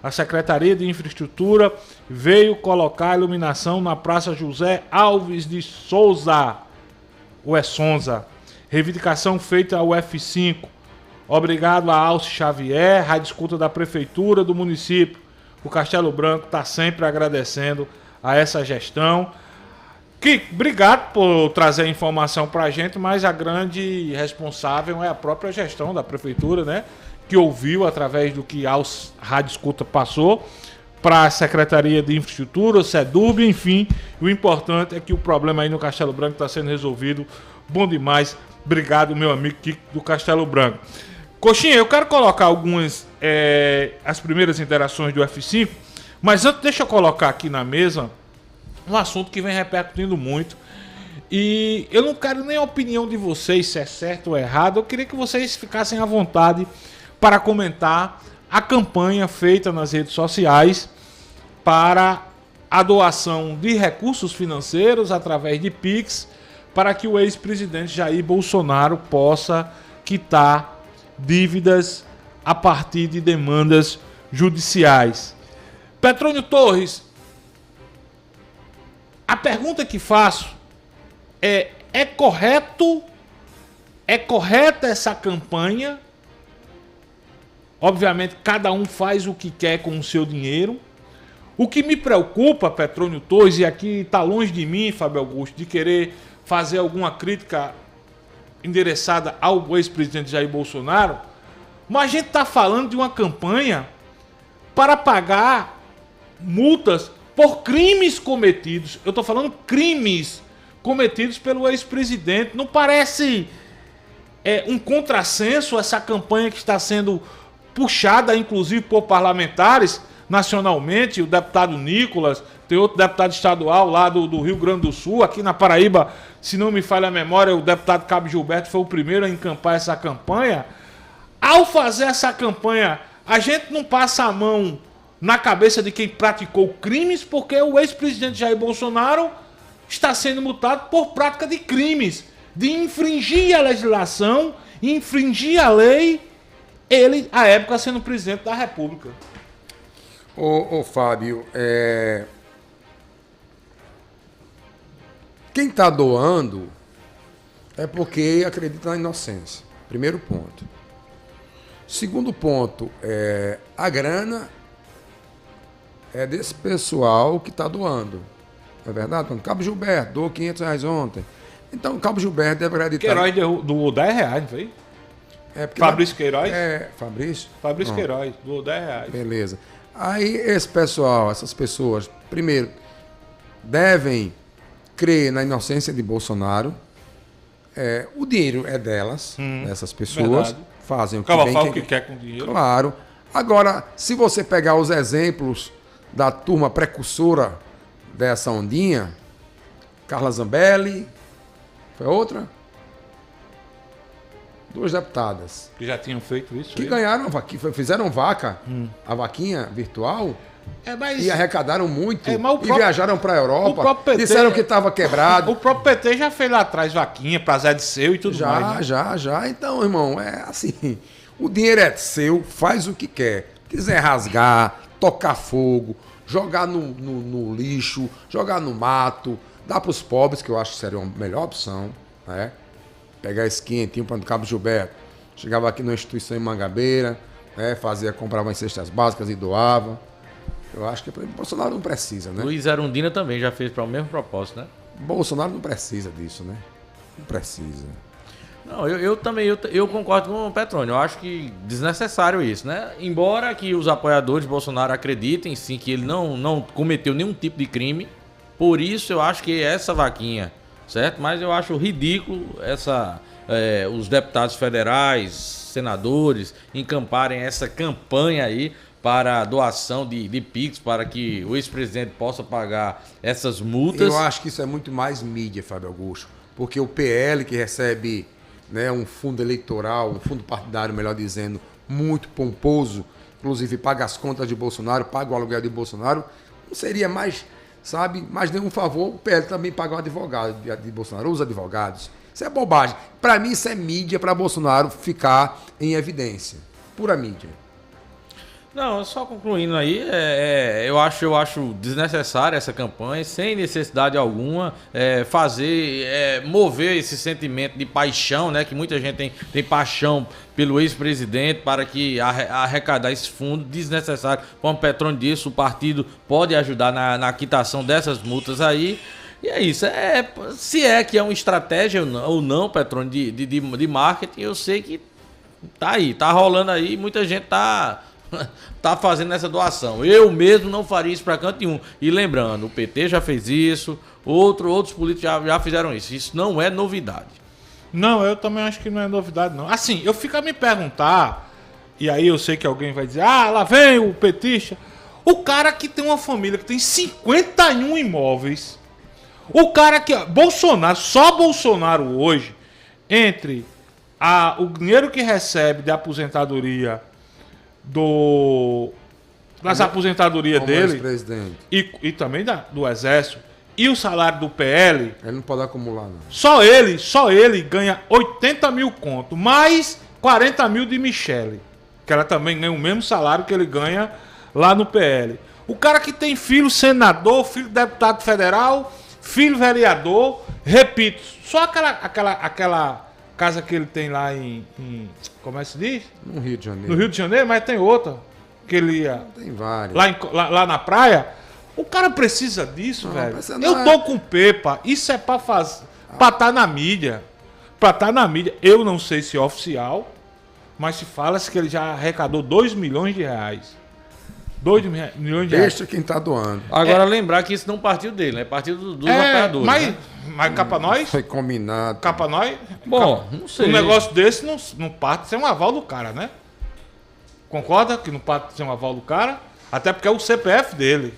A Secretaria de Infraestrutura veio colocar iluminação na Praça José Alves de Souza. Sonza. Reivindicação feita ao F5. Obrigado a Alce Xavier, rádio escuta da Prefeitura do município. O Castelo Branco está sempre agradecendo a essa gestão. Que obrigado por trazer a informação para a gente, mas a grande responsável é a própria gestão da Prefeitura, né? Que ouviu através do que a rádio escuta passou para a Secretaria de Infraestrutura, o SEDUB, enfim. O importante é que o problema aí no Castelo Branco está sendo resolvido. Bom demais. Obrigado, meu amigo Kiko do Castelo Branco. Coxinha, eu quero colocar algumas as primeiras interações do F5, mas antes deixa eu colocar aqui na mesa um assunto que vem repercutindo muito. E eu não quero nem a opinião de vocês se é certo ou errado. Eu queria que vocês ficassem à vontade para comentar a campanha feita nas redes sociais para a doação de recursos financeiros através de Pix para que o ex-presidente Jair Bolsonaro possa quitar dívidas a partir de demandas judiciais. Petrônio Torres, a pergunta que faço é correta essa campanha? Obviamente, cada um faz o que quer com o seu dinheiro. O que me preocupa, Petrônio Torres, e aqui está longe de mim, Fábio Augusto, de querer fazer alguma crítica endereçada ao ex-presidente Jair Bolsonaro, mas a gente está falando de uma campanha para pagar multas por crimes cometidos. Eu estou falando crimes cometidos pelo ex-presidente. Não parece um contrassenso essa campanha que está sendo puxada, inclusive, por parlamentares nacionalmente? O deputado Nicolas, tem outro deputado estadual lá do Rio Grande do Sul, aqui na Paraíba, se não me falha a memória, o deputado Cabo Gilberto foi o primeiro a encampar essa campanha. Ao fazer essa campanha, a gente não passa a mão na cabeça de quem praticou crimes, porque o ex-presidente Jair Bolsonaro está sendo multado por prática de crimes, de infringir a legislação, infringir a lei, ele, à época, sendo presidente da República. Ô Fábio, quem está doando é porque acredita na inocência. Primeiro ponto. Segundo ponto, a grana é desse pessoal que está doando. Não é verdade? Então, Cabo Gilberto doou R$500 ontem. Então, o Cabo Gilberto deve acreditar... Queiroz doou R$10, não foi? Fabrício Queiroz? Fabrício? Fabrício Queiroz, doou R$10. Beleza. Aí, esse pessoal, essas pessoas, primeiro, devem crer na inocência de Bolsonaro. O dinheiro é delas, dessas pessoas. Verdade. Fazem o que bem, faz o que quer com o dinheiro. Claro. Agora, se você pegar os exemplos da turma precursora dessa ondinha, Carla Zambelli, foi outra? 2 deputadas. Que já tinham feito isso. Que ganharam, fizeram vaca, a vaquinha virtual, e arrecadaram muito, e viajaram para a Europa, disseram que estava quebrado. O próprio PT já fez lá atrás vaquinha para Zé de Seu e tudo mais. Né? Já. Então, irmão, é assim, o dinheiro é seu, faz o que quer. Quiser rasgar, tocar fogo, jogar no lixo, jogar no mato, dar para os pobres, que eu acho que seria uma melhor opção, né? Pegar esse quentinho para o Cabo Gilberto. Chegava aqui numa instituição em Mangabeira, né? Comprava em cestas básicas e doava. Eu acho que Bolsonaro não precisa, né? Luiz Arundina também já fez para o mesmo propósito, né? Bolsonaro não precisa disso, né? Não precisa. Não, eu também concordo com o Petrônio. Eu acho que desnecessário isso, né? Embora que os apoiadores de Bolsonaro acreditem sim que ele não cometeu nenhum tipo de crime. Por isso eu acho que essa vaquinha, certo? Mas eu acho ridículo os deputados federais, senadores, encamparem essa campanha aí para doação de Pix, para que o ex-presidente possa pagar essas multas. Eu acho que isso é muito mais mídia, Fábio Augusto, porque o PL, que recebe, né, um fundo eleitoral, um fundo partidário, melhor dizendo, muito pomposo, inclusive paga as contas de Bolsonaro, paga o aluguel de Bolsonaro, não seria mais, mais nenhum favor. O PL também paga um advogado de Bolsonaro, os advogados. Isso é bobagem. Para mim, isso é mídia para Bolsonaro ficar em evidência. Pura mídia. Não, só concluindo aí, eu acho desnecessária essa campanha, sem necessidade alguma, mover esse sentimento de paixão, né, que muita gente tem paixão pelo ex-presidente para que arrecadar esse fundo desnecessário. Como o Petrone disse, o partido pode ajudar na quitação dessas multas aí. E é isso, se é que é uma estratégia ou não, Petrone, de marketing, eu sei que tá aí, tá rolando aí, muita gente tá fazendo essa doação. Eu mesmo não faria isso para canto nenhum. E lembrando, o PT já fez isso, outros políticos já fizeram isso. Isso não é novidade. Não, eu também acho que não é novidade, não. Assim, eu fico a me perguntar, e aí eu sei que alguém vai dizer, lá vem o petista. O cara que tem uma família que tem 51 imóveis, o cara que... Bolsonaro, só Bolsonaro hoje, entre o dinheiro que recebe de aposentadoria das aposentadorias dele e também do Exército e o salário do PL, ele não pode acumular, não. Só ele ganha 80 mil conto, mais 40 mil de Michele, que ela também ganha o mesmo salário que ele ganha lá no PL. O cara que tem filho senador, filho deputado federal, filho vereador, repito, só aquela casa que ele tem lá em como é que se diz? No Rio de Janeiro. No Rio de Janeiro, mas tem outra que ele ia... Tem várias. Lá na praia. O cara precisa disso, velho. Eu tô com pepa. Isso é pra fazer... Pra estar na mídia. Pra estar na mídia. Eu não sei se é oficial, mas se fala-se que ele já arrecadou 2 milhões de reais. 2 milhões de reais. Deixa quem tá doando. Agora lembrar que isso não partiu dele, né? Partiu dos apoiadores. Mas cá pra nós? Foi combinado. Cá pra nós? Bom, não sei. Um negócio desse não parte sem um aval do cara, né? Concorda que não parte sem um aval do cara? Até porque é o CPF dele.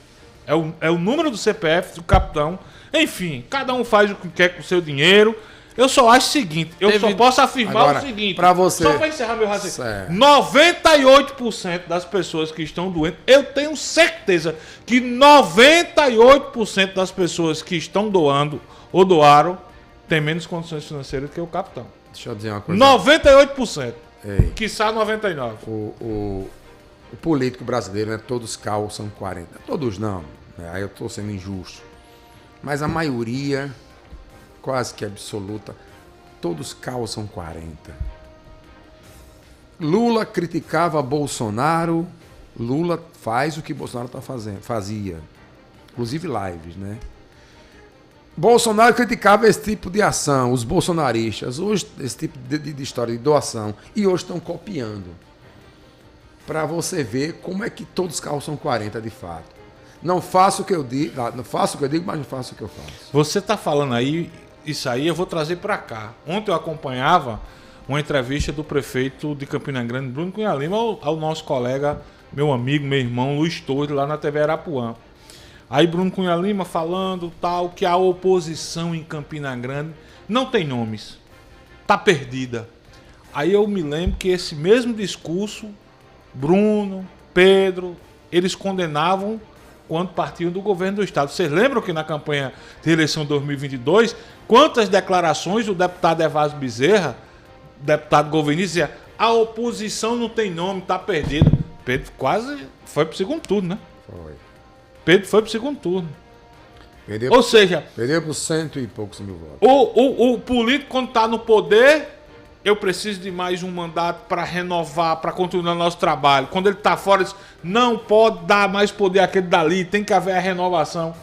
É o número do CPF do capitão. Enfim, cada um faz o que quer com o seu dinheiro. Eu só acho o seguinte, só posso afirmar agora, o seguinte, pra você... só para encerrar meu raciocínio, 98% das pessoas que estão doentes, eu tenho certeza que 98% das pessoas que estão doando ou doaram tem menos condições financeiras do que o capitão. Deixa eu dizer uma coisa. 98%. Quiçá 99%. O político brasileiro, né, todos calçam 40. Todos não, né, aí eu estou sendo injusto. Mas a maioria... quase que absoluta, todos calçam 40. Lula criticava Bolsonaro, Lula faz o que Bolsonaro fazia, inclusive lives, né? Bolsonaro criticava esse tipo de ação, os bolsonaristas, hoje esse tipo de história de doação, e hoje estão copiando, para você ver como é que todos calçam 40 de fato. Não faço o que eu digo, mas não faço o que eu faço. Você está falando aí, isso aí eu vou trazer para cá. Ontem eu acompanhava uma entrevista do prefeito de Campina Grande, Bruno Cunha Lima, ao nosso colega, meu amigo, meu irmão, Luiz Torres, lá na TV Arapuã. Aí Bruno Cunha Lima falando tal, que a oposição em Campina Grande não tem nomes. Tá perdida. Aí eu me lembro que esse mesmo discurso, Bruno, Pedro, eles condenavam quando partiam do governo do estado. Vocês lembram que na campanha de eleição 2022, quantas declarações o deputado Evásio Bezerra, deputado governista, dizia: a oposição não tem nome, tá perdida. Pedro quase foi pro segundo turno, né? Foi. Pedro foi pro segundo turno. Perdeu por 100 e poucos mil votos. O político, quando tá no poder, eu preciso de mais um mandato para renovar, para continuar nosso trabalho. Quando ele tá fora, diz, não pode dar mais poder àquele dali, tem que haver a renovação.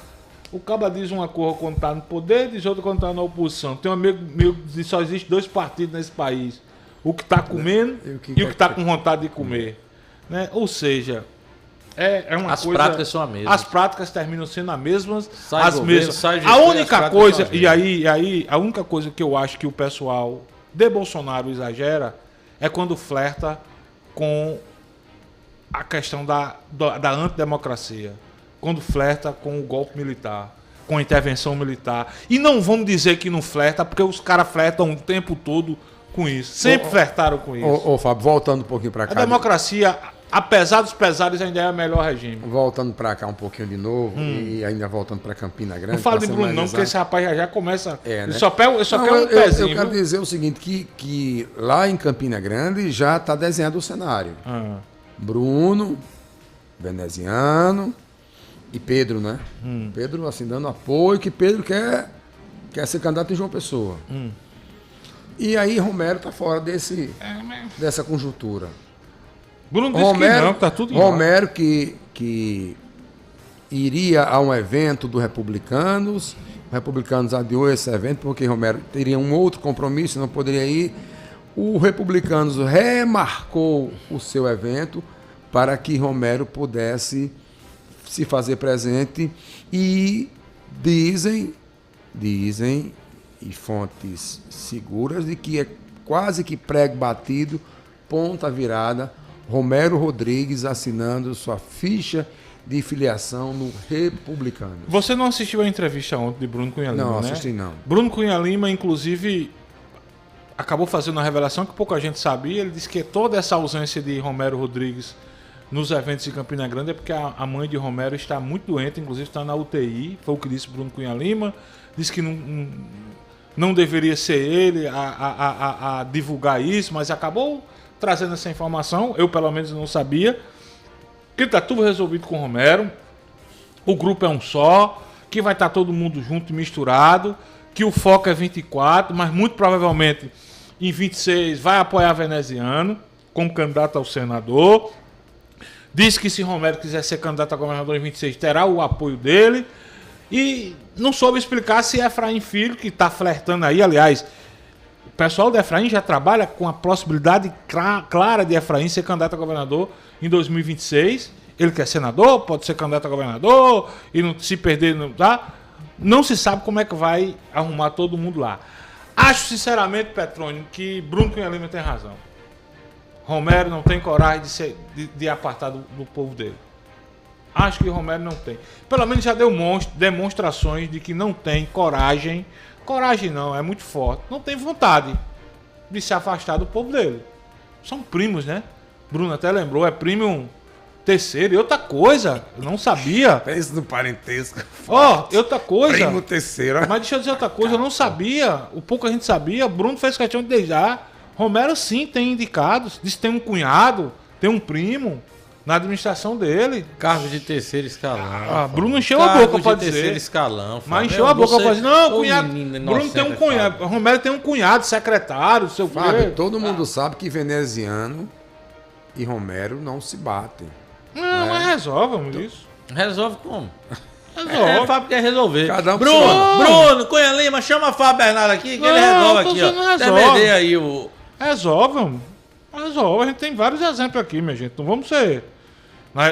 O caba diz uma coisa quando tá no poder, diz outra quando tá na oposição. Tem um amigo meu que diz que só existe 2 partidos nesse país. O que tá comendo e o que tá com vontade de comer. Né? Ou seja, é uma as coisa... As práticas são as mesmas. As práticas terminam sendo as mesmas. Sai as governo, mesmas. sai A única coisa, e a única coisa que eu acho que o pessoal de Bolsonaro exagera é quando flerta com a questão da antidemocracia, quando flerta com o golpe militar, com a intervenção militar. E não vamos dizer que não flerta, porque os caras flertam o tempo todo com isso. Sempre flertaram com isso. Ô, Fábio, voltando um pouquinho para cá. A democracia, apesar dos pesares, ainda é o melhor regime. Voltando para cá um pouquinho de novo, e ainda voltando para Campina Grande. Não fala de Bruno não, porque esse rapaz já começa... né? Eu só quero um pezinho. Eu quero dizer o seguinte, que lá em Campina Grande já está desenhado o cenário. Bruno, veneziano e Pedro, né? Pedro, assim, dando apoio, que Pedro quer ser candidato em João Pessoa. E aí Romero está fora dessa conjuntura. Bruno disse que não, que tá tudo igual. Romero que iria a um evento do Republicanos. O Republicanos adiou esse evento porque Romero teria um outro compromisso, não poderia ir. O Republicanos remarcou o seu evento para que Romero pudesse se fazer presente e dizem, e fontes seguras, de que é quase que prego batido, ponta virada, Romero Rodrigues assinando sua ficha de filiação no Republicano. Você não assistiu a entrevista ontem de Bruno Cunha Lima, Não, né? assisti não. Bruno Cunha Lima, inclusive, acabou fazendo uma revelação que pouca gente sabia. Ele disse que toda essa ausência de Romero Rodrigues nos eventos de Campina Grande é porque a mãe de Romero está muito doente, inclusive está na UTI. Foi o que disse Bruno Cunha Lima. Disse que não deveria ser ele a divulgar isso, mas acabou trazendo essa informação. Eu, pelo menos, não sabia. Que está tudo resolvido com o Romero. O grupo é um só. Que vai estar todo mundo junto e misturado. Que o foco é 24, mas muito provavelmente em 26 vai apoiar veneziano como candidato ao senador. Diz que se Romero quiser ser candidato a governador em 26, terá o apoio dele. E não soube explicar se Efraim Filho, que está flertando aí, aliás, o pessoal de Efraim já trabalha com a possibilidade clara de Efraim ser candidato a governador em 2026. Ele quer senador, pode ser candidato a governador, e não se perder, não, tá? Não se sabe como é que vai arrumar todo mundo lá. Acho, sinceramente, Petrônio, que Bruno Cunha Lima tem razão. Romero não tem coragem de apartar do povo dele. Acho que Romero não tem. Pelo menos já deu demonstrações de que não tem coragem. Coragem não, é muito forte. Não tem vontade de se afastar do povo dele. São primos, né? Bruno até lembrou, é primo terceiro. E outra coisa, eu não sabia. Pensa no parentesco. Outra coisa. Primo terceiro. Mas deixa eu dizer outra coisa, eu não sabia. O pouco a gente sabia, Bruno fez questão de deixar. Romero sim tem indicados. Diz que tem um cunhado, tem um primo na administração dele. Cargo de terceiro escalão. Bruno encheu a boca pra dizer. Terceiro escalão. Mas encheu a boca pra dizer. Não, cunhado. Bruno tem um cunhado. Romero tem um cunhado, secretário, seu Fábio, todo mundo sabe que veneziano e Romero não se batem. Não, mas resolve isso. Resolve como? Resolve. Fábio quer resolver. Cada um Bruno, Cunha Lima, chama Fábio Bernardo aqui que ele resolve aqui, ó. Resolve. Aí o... Resolve. A gente tem vários exemplos aqui, minha gente. Não vamos ser...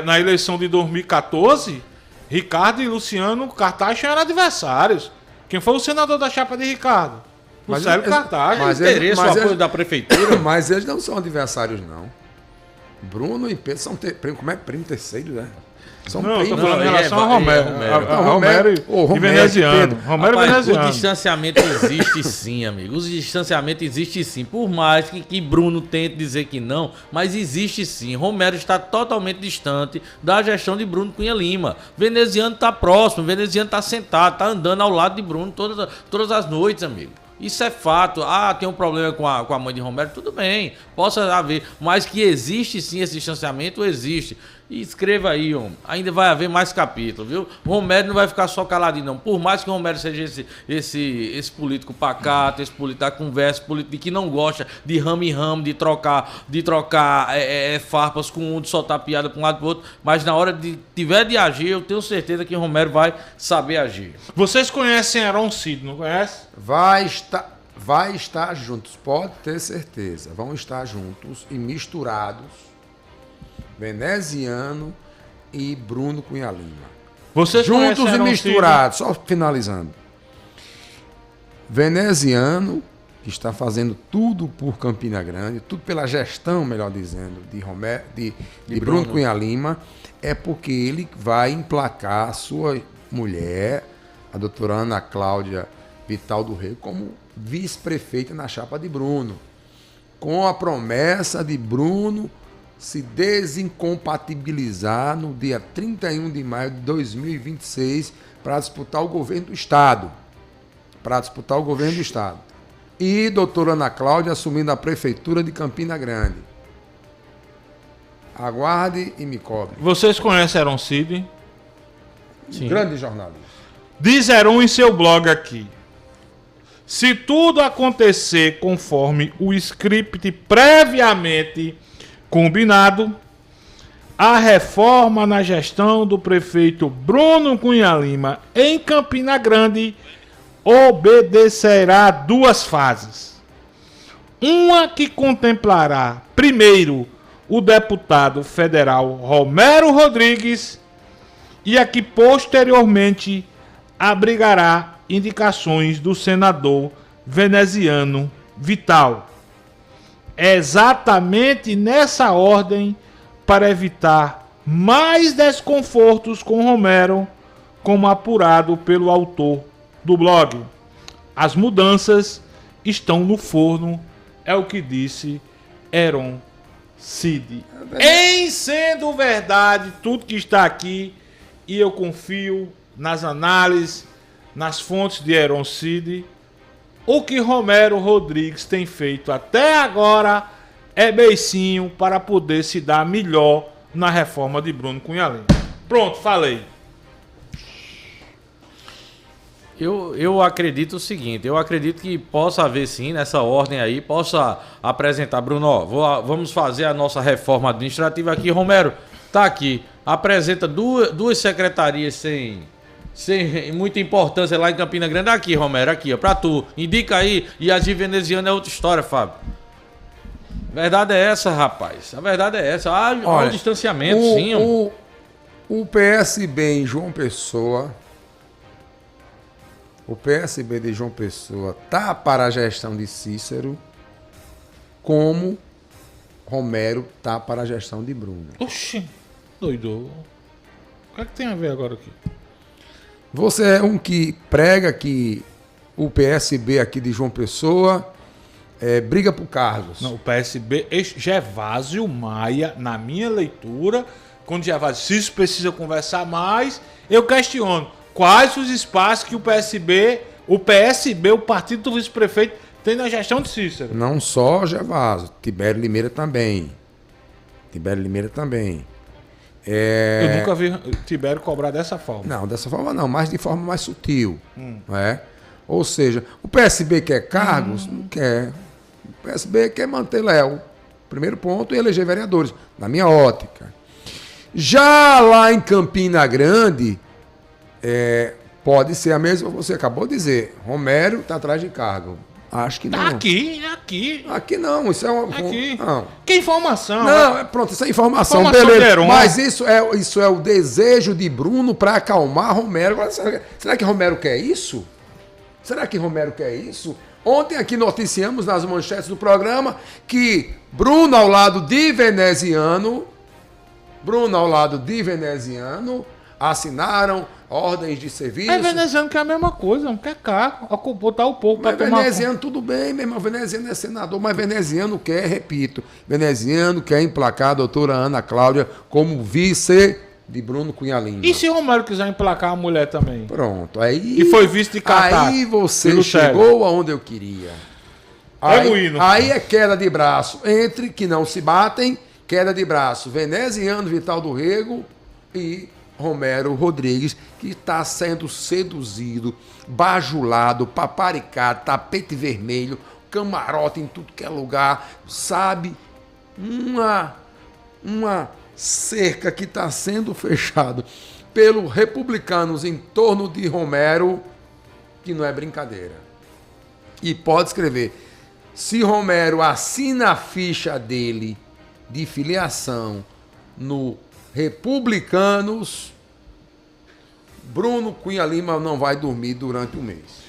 Na eleição de 2014, Ricardo e Luciano Cartacho eram adversários. Quem foi o senador da chapa de Ricardo? O Célio Cartacho. Mas o apoio da prefeitura. Mas eles não são adversários, não. Bruno e Pedro são primo terceiro, né? São primos. Estou falando em relação a Romero. Romero e veneziano. Romero e veneziano. O distanciamento existe sim, amigo. O distanciamento existe sim. Por mais que Bruno tente dizer que não, mas existe sim. Romero está totalmente distante da gestão de Bruno Cunha Lima. Veneziano está próximo, veneziano está sentado, está andando ao lado de Bruno todas as noites, amigo. Isso é fato. Tem um problema com a mãe de Romero, tudo bem, possa haver. Mas que existe sim esse distanciamento, existe. E escreva aí, homem. Ainda vai haver mais capítulo, viu? Romero não vai ficar só caladinho, não. Por mais que o Romero seja esse político pacato, esse político da conversa, político que não gosta de ramo, de trocar farpas com um, de soltar piada para um lado para o outro. Mas na hora de tiver de agir, eu tenho certeza que o Romero vai saber agir. Vocês conhecem Aron Cid, não conhece? Vai estar juntos, pode ter certeza. Vão estar juntos e misturados. Veneziano e Bruno Cunha Lima. Vocês juntos e misturados, só finalizando. Veneziano que está fazendo tudo por Campina Grande, tudo pela gestão, melhor dizendo, de Bruno Cunha Lima, é porque ele vai emplacar a sua mulher, a doutora Ana Cláudia Vital do Rego, como vice-prefeita na chapa de Bruno, com a promessa de Bruno se desincompatibilizar no dia 31 de maio de 2026 para disputar o governo do Estado. E doutora Ana Cláudia assumindo a prefeitura de Campina Grande. Aguarde e me cobre. Vocês conhecem Heron Cid? Sim. Grande jornalista. Diz Heron em seu blog aqui: se tudo acontecer conforme o script previamente combinado, a reforma na gestão do prefeito Bruno Cunha Lima em Campina Grande obedecerá duas fases. Uma que contemplará, primeiro, o deputado federal Romero Rodrigues e a que posteriormente abrigará indicações do senador veneziano Vital. Exatamente nessa ordem, para evitar mais desconfortos com Romero, como apurado pelo autor do blog. As mudanças estão no forno, é o que disse Heron Cid. Em sendo verdade tudo que está aqui, e eu confio nas análises, nas fontes de Heron Cid, o que Romero Rodrigues tem feito até agora é beicinho para poder se dar melhor na reforma de Bruno Cunha Lima. Pronto, falei. Eu acredito o seguinte, eu acredito que possa haver sim, nessa ordem aí, possa apresentar, Bruno, ó, vamos fazer a nossa reforma administrativa aqui, Romero, tá aqui, apresenta duas secretarias sem muita importância lá em Campina Grande, aqui, Romero, aqui, ó, pra tu, indica aí, e a de veneziana é outra história, Fábio. A verdade é essa, rapaz, a verdade é essa, há um distanciamento, sim. O PSB em João Pessoa... O PSB de João Pessoa tá para a gestão de Cícero, como Romero tá para a gestão de Bruno. Oxi, doido. O que é que tem a ver agora aqui? Você é um que prega que o PSB aqui de João Pessoa briga por cargos. Não, o PSB, Gervásio Maia, na minha leitura, quando Gervásio Cícero precisa conversar mais, eu questiono. Quais os espaços que o PSB, o Partido do Vice-Prefeito, tem na gestão de Cícero? Não só Gervásio, Tibério Limeira também. Eu nunca vi Tibério cobrar dessa forma. Não, dessa forma não, mas de forma mais sutil. Não é? Ou seja, o PSB quer cargos? Não quer. O PSB quer manter Léo, primeiro ponto, e eleger vereadores, na minha ótica. Já lá em Campina Grande... pode ser a mesma, você acabou de dizer. Romero está atrás de cargo. Acho que não. Aqui não, isso é uma... Aqui. Não. Que informação? Não, pronto, isso é informação beleza. Mas isso é o desejo de Bruno para acalmar Romero. Agora, será que Romero quer isso? Ontem aqui noticiamos nas manchetes do programa que Bruno ao lado de Veneziano assinaram ordens de serviço. Mas veneziano quer a mesma coisa, não quer cargo. Botar o povo para tomar... Veneziano, tudo bem, meu irmão. Veneziano é senador, mas veneziano quer emplacar a doutora Ana Cláudia como vice de Bruno Cunha Lima. E se Romero quiser emplacar a mulher também? Pronto, aí... E foi vice de Catar. Aí você chegou aonde eu queria. Aí é queda de braço entre que não se batem, queda de braço veneziano Vital do Rego e Romero Rodrigues, que está sendo seduzido, bajulado, paparicado, tapete vermelho, camarote em tudo que é lugar, sabe? Uma cerca que está sendo fechada pelos republicanos em torno de Romero, que não é brincadeira. E pode escrever, se Romero assina a ficha dele de filiação no Republicanos, Bruno Cunha Lima não vai dormir durante o mês.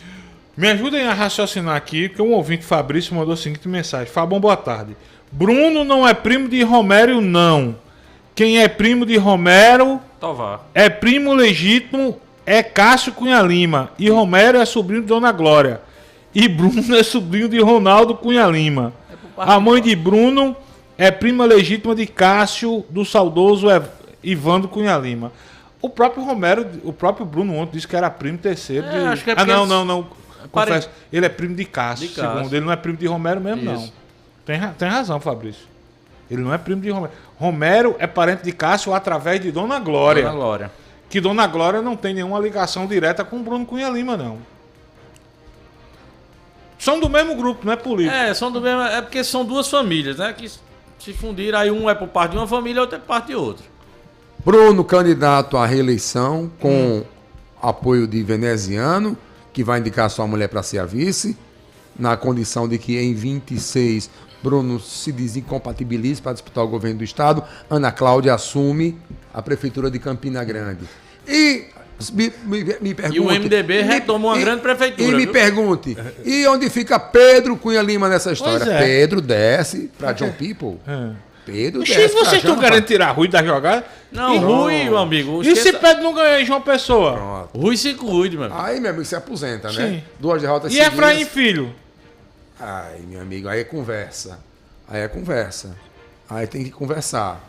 Me ajudem a raciocinar aqui, porque um ouvinte, Fabrício, mandou a seguinte mensagem. Fabão, boa tarde. Bruno não é primo de Romero, não. Quem é primo de Romero Tovar. é primo legítimo, é Cássio Cunha Lima. E Romero é sobrinho de Dona Glória. E Bruno é sobrinho de Ronaldo Cunha Lima. A mãe de Bruno é prima legítima de Cássio, do saudoso Ivandro Cunha Lima. O próprio Romero, o próprio Bruno ontem disse que era primo terceiro. Acho que é não. Confesso, ele é primo de Cássio, segundo. Ele não é primo de Romero mesmo, Isso. não. Tem razão, Fabrício. Ele não é primo de Romero. Romero é parente de Cássio através de Dona Glória. Dona Glória. Que Dona Glória não tem nenhuma ligação direta com Bruno Cunha Lima, não. São do mesmo grupo, não é político. São do mesmo. É porque são duas famílias, né? Que se fundiram, aí um é por parte de uma família, outro é por parte de outra. Bruno, candidato à reeleição, com apoio de veneziano, que vai indicar sua mulher para ser a vice, na condição de que em 26 Bruno se desincompatibilize para disputar o governo do estado. Ana Cláudia assume a prefeitura de Campina Grande. E me pergunte... E o MDB retoma uma grande prefeitura. E me pergunte, e onde fica Pedro Cunha Lima nessa história? Pois é. Pedro desce para John People. Pedro Oxi, desce pra vocês estão John querendo tirar Rui da jogada? Não, Rui, meu amigo. E se Pedro não ganhar em João Pessoa? Pronto. Rui se cuide, meu amigo. Aí, meu amigo, se aposenta, Sim. né? 2 derrotas E seguidas. Efraim Filho? Ai, meu amigo, aí é conversa. Aí tem que conversar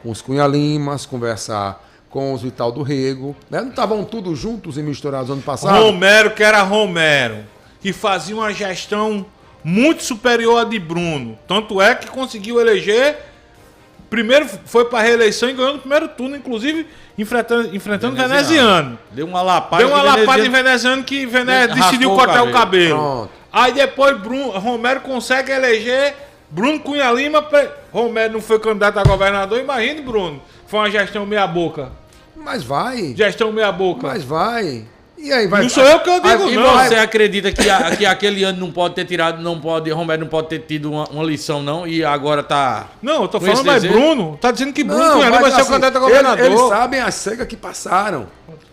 com os Cunha Limas, conversar com os Vital do Rego. Né? Não estavam todos juntos e misturados ano passado? Romero, que era Romero, que fazia uma gestão muito superior à de Bruno. Tanto é que conseguiu eleger. Primeiro foi para a reeleição e ganhou no primeiro turno, inclusive enfrentando o veneziano. Deu uma lapada em veneziano que decidiu cortar o cabelo. Pronto. Aí depois Romero consegue eleger Bruno Cunha Lima. Romero não foi candidato a governador, imagine, Bruno. Foi uma gestão meia-boca. Mas vai. Gestão meia-boca. Mas vai. E aí vai. Não sou eu que eu digo, E não. você acredita que aquele ano não pode ter tirado, Romero não pode ter tido uma lição, não? E agora tá. Não, eu tô com falando, esse mas desejo? Bruno tá dizendo que Bruno Não, Cunha Lima mas vai ser o assim, candidato a governador. Eles sabem as cegas que passaram.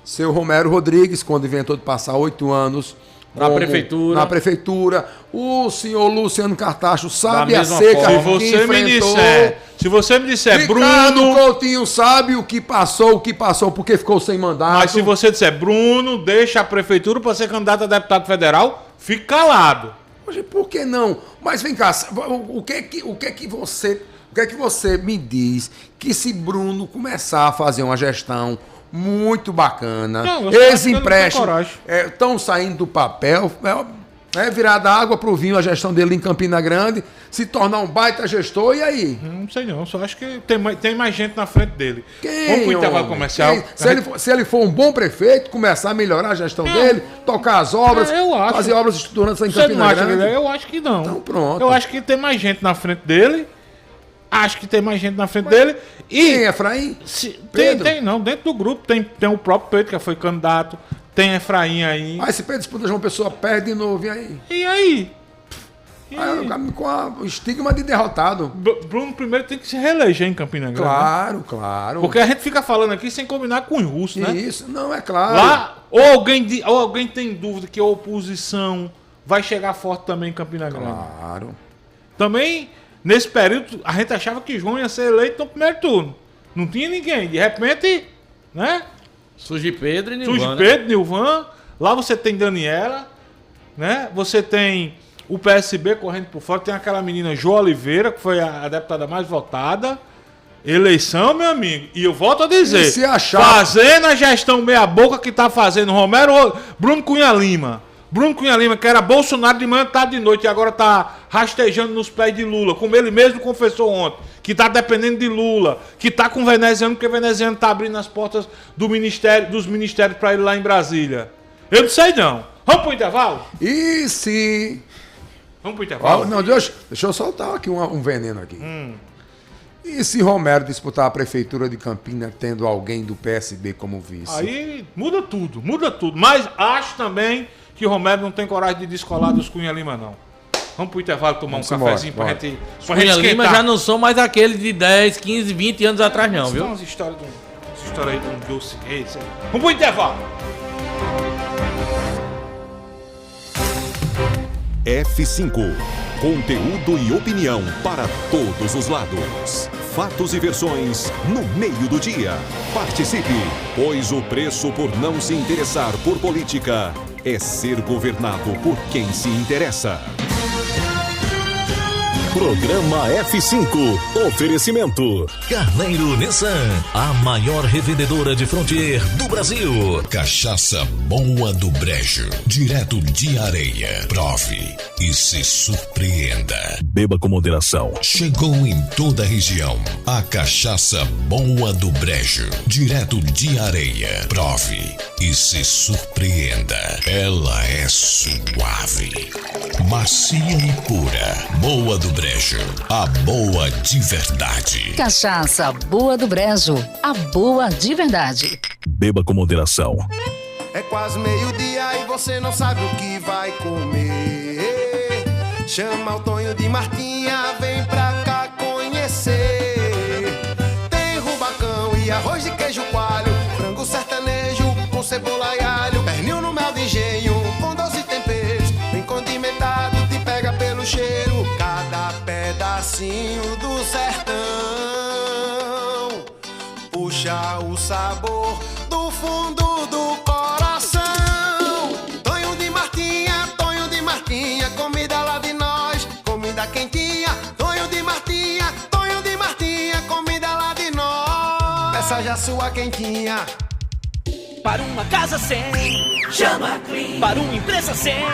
Seu Romero Rodrigues, quando inventou de passar 8 anos Na prefeitura. O senhor Luciano Cartacho sabe Da a mesma seca forma. que enfrentou. Se você me disser, Ricardo Bruno... Coutinho sabe o que passou, porque ficou sem mandato. Mas se você disser, Bruno, deixa a prefeitura para ser candidato a deputado federal, fique calado. Poxa, por que não? Mas vem cá, o que é que você me diz que se Bruno começar a fazer uma gestão muito bacana, esses empréstimos estão saindo do papel, virar da água pro vinho a gestão dele em Campina Grande, se tornar um baita gestor, e aí? Não sei não, só acho que tem mais gente na frente dele. Quem, Vamos pro intervalo homem? comercial. Se ele for um bom prefeito, começar a melhorar a gestão dele, tocar as obras, fazer obras estruturantes em Você Campina não acha, Grande. Guilherme? Eu acho que não. Então pronto. Eu acho que tem mais gente na frente dele. E quem, Efraim? Tem não. Dentro do grupo tem o próprio Pedro, que foi candidato. Tem Efraim aí. Mas se Pedro disputa João Pessoa, perde de novo, e aí? E aí? Com o estigma de derrotado. Bruno primeiro tem que se reeleger em Campina Grande. Claro, né? claro. Porque a gente fica falando aqui sem combinar com os russos, né? Isso, não, é claro. Lá, ou alguém tem dúvida que a oposição vai chegar forte também em Campina Grande. Claro. Também, nesse período, a gente achava que João ia ser eleito no primeiro turno. Não tinha ninguém. De repente, né? Surge Pedro e Nilvan. Lá você tem Daniela, né? Você tem o PSB correndo por fora. Tem aquela menina Jo Oliveira, que foi a deputada mais votada. Eleição, meu amigo. E eu volto a dizer, fazendo a gestão meia-boca que tá fazendo Bruno Cunha Lima. Bruno Cunha Lima, que era Bolsonaro de manhã, tarde de noite, e agora tá rastejando nos pés de Lula, como ele mesmo confessou ontem, que tá dependendo de Lula, que tá com o veneziano, porque o veneziano tá abrindo as portas dos ministérios para ele lá em Brasília. Eu não sei não. Vamos pro intervalo? E se... Vamos pro intervalo? Não, deixa eu soltar aqui um veneno aqui. E se Romero disputar a prefeitura de Campina tendo alguém do PSB como vice? Aí muda tudo. Mas acho também que Romero não tem coragem de descolar dos Cunha Lima, não. Vamos pro intervalo tomar um cafezinho pra gente Cunha Lima já não são mais aqueles de 10, 15, 20 anos atrás, não, viu? Essa história aí de um doce. Vamos pro intervalo. F5. Conteúdo e opinião para todos os lados. Fatos e versões no meio do dia. Participe, pois o preço por não se interessar por política é ser governado por quem se interessa. Programa F5. Oferecimento. Carneiro Nissan, a maior revendedora de Frontier do Brasil. Cachaça Boa do Brejo, direto de Areia. Prove e se surpreenda. Beba com moderação. Chegou em toda a região a Cachaça Boa do Brejo, direto de Areia. Prove e se surpreenda. Ela é suave, macia e pura. Boa do Brejo, a boa de verdade. Cachaça Boa do Brejo, a boa de verdade. Beba com moderação. É quase meio-dia e você não sabe o que vai comer. Chama o Tonho de Martinha, vem pra cá conhecer. Tem rubacão e arroz de queijo coalho, frango sertanejo com cebola e alho, pernil no mel de engenho com doce temperos, bem condimentado, te pega pelo cheiro. Cada pedacinho do sertão puxa o sabor do fundo do coração. Tonho de Martinha, comida lá de nós, comida quentinha. Tonho de Martinha, comida lá de nós. Peça já sua quentinha. Para uma casa sem, chama Clean. Para uma empresa sem,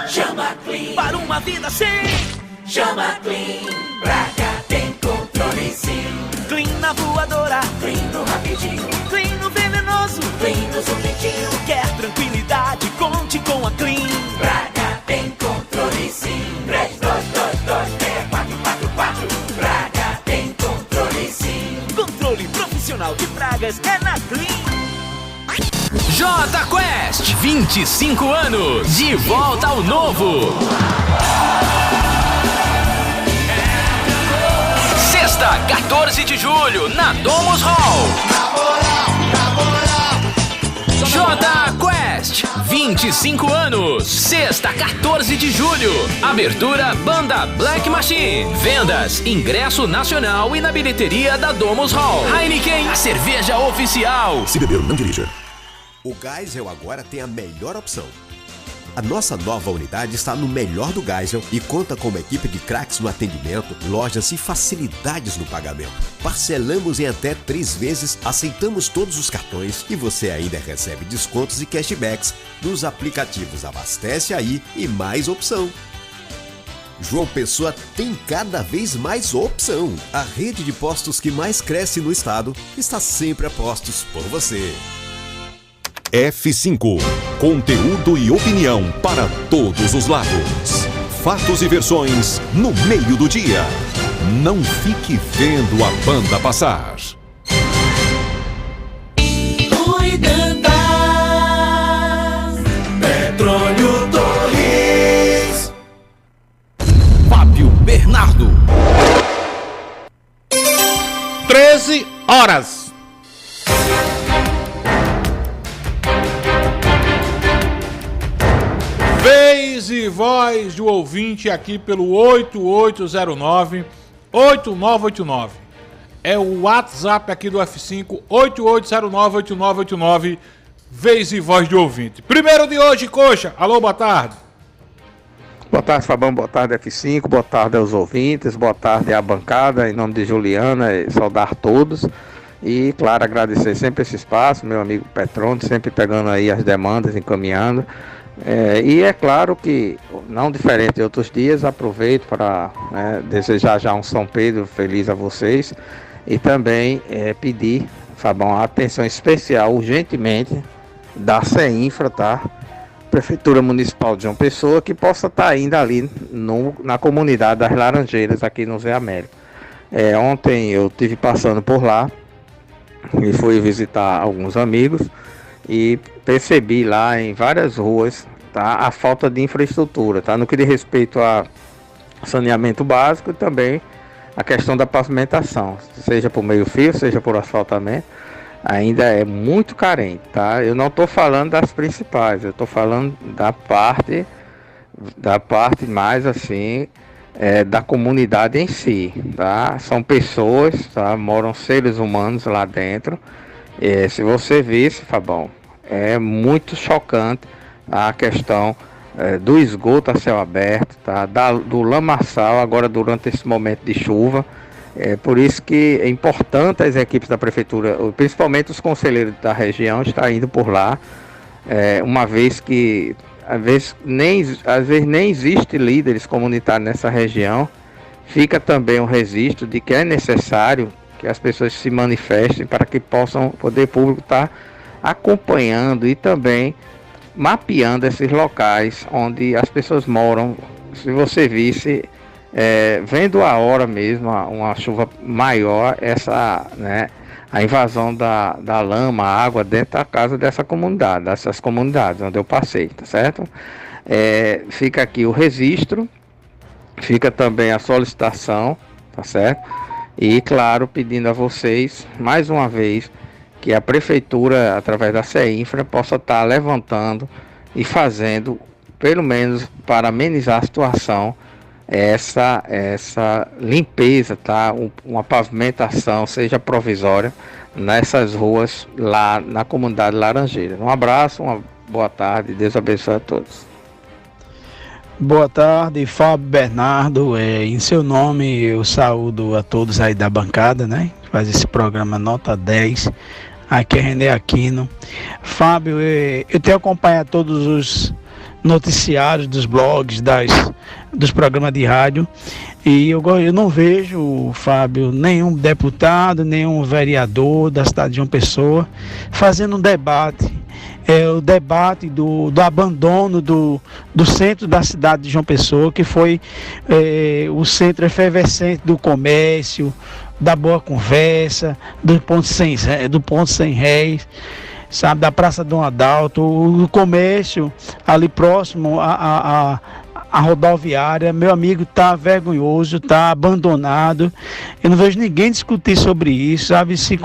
chama Clean. Para uma vida sem, chama Clean. Pra cá tem controle sim. Clean na voadora, Clean no rapidinho, Clean no venenoso, Clean no zumbidinho. Quer tranquilidade, conte com a Clean. Pra cá tem controle sim. 32226444. Pra cá tem controle sim. Controle profissional de pragas é na Clean. J Quest, 25 anos, de volta ao novo. Sexta, 14 de julho, na Domus Hall. J Quest, 25 anos, sexta, 14 de julho. Abertura Banda Black Machine. Vendas, ingresso nacional e na bilheteria da Domus Hall. Heineken, a cerveja oficial. Se beber, não dirija. O Geisel agora tem a melhor opção. A nossa nova unidade está no melhor do Geisel e conta com uma equipe de craques no atendimento, lojas e facilidades no pagamento. Parcelamos em até 3 vezes, aceitamos todos os cartões e você ainda recebe descontos e cashbacks nos aplicativos Abastece Aí e Mais Opção. João Pessoa tem cada vez mais opção. A rede de postos que mais cresce no estado está sempre a postos por você. F5. Conteúdo e opinião para todos os lados. Fatos e versões no meio do dia. Não fique vendo a banda passar. Cuidando. Petróleo Torres. Fábio Bernardo. 13 horas. Vez e voz do ouvinte aqui pelo 8809-8989. É o WhatsApp aqui do F5, 8809-8989. Vez e voz do ouvinte. Primeiro de hoje, Coxa. Alô, boa tarde. Boa tarde, Fabão. Boa tarde, F5. Boa tarde aos ouvintes. Boa tarde à bancada. Em nome de Juliana, saudar todos. E, claro, agradecer sempre esse espaço, meu amigo Petrone, sempre pegando aí as demandas, encaminhando. E é claro que, não diferente de outros dias, aproveito para desejar já um São Pedro feliz a vocês e também pedir, Fabão, a atenção especial, urgentemente, da CEINFRA, tá? Prefeitura Municipal de João Pessoa, que possa estar ainda ali na comunidade das Laranjeiras, aqui no Zé Américo. Ontem eu estive passando por lá e fui visitar alguns amigos e percebi lá em várias ruas, tá, a falta de infraestrutura, tá, no que diz respeito a saneamento básico e também a questão da pavimentação, seja por meio-fio, seja por asfaltamento, ainda é muito carente, tá? Eu não estou falando das principais, eu estou falando da parte da parte mais assim da comunidade em si, tá? São pessoas, tá? Moram seres humanos lá dentro. Se você visse, Fabão, é muito chocante a questão do esgoto a céu aberto, tá? Do lamaçal agora durante esse momento de chuva. Por isso que é importante as equipes da prefeitura, principalmente os conselheiros da região, estar indo por lá, uma vez que às vezes nem existe líderes comunitários nessa região. Fica também o registro de que é necessário que as pessoas se manifestem para que possam, o poder público estar acompanhando e também mapeando esses locais onde as pessoas moram. Se você visse, vendo a hora mesmo, uma chuva maior, a invasão da lama, a água dentro da casa dessas comunidades onde eu passei, tá certo? Fica aqui o registro, fica também a solicitação, tá certo? E claro, pedindo a vocês, mais uma vez, que a prefeitura, através da CEINFRA, possa estar levantando e fazendo, pelo menos para amenizar a situação, essa limpeza, tá? Uma pavimentação, seja provisória, nessas ruas lá na comunidade Laranjeira. Um abraço, uma boa tarde, Deus abençoe a todos. Boa tarde, Fábio Bernardo. Em seu nome eu saúdo a todos aí da bancada, né? Faz esse programa Nota 10. Aqui é René Aquino. Fábio, eu tenho acompanhado todos os noticiários dos blogs, dos programas de rádio, e eu não vejo, Fábio, nenhum deputado, nenhum vereador da cidade de João Pessoa fazendo um debate. O debate do abandono do centro da cidade de João Pessoa, que foi o centro efervescente do comércio, da boa conversa, do ponto sem réis, sabe, da Praça Dom Adalto, o comércio ali próximo a rodoviária. Meu amigo, está vergonhoso, está abandonado. Eu não vejo ninguém discutir sobre isso, sabe? Se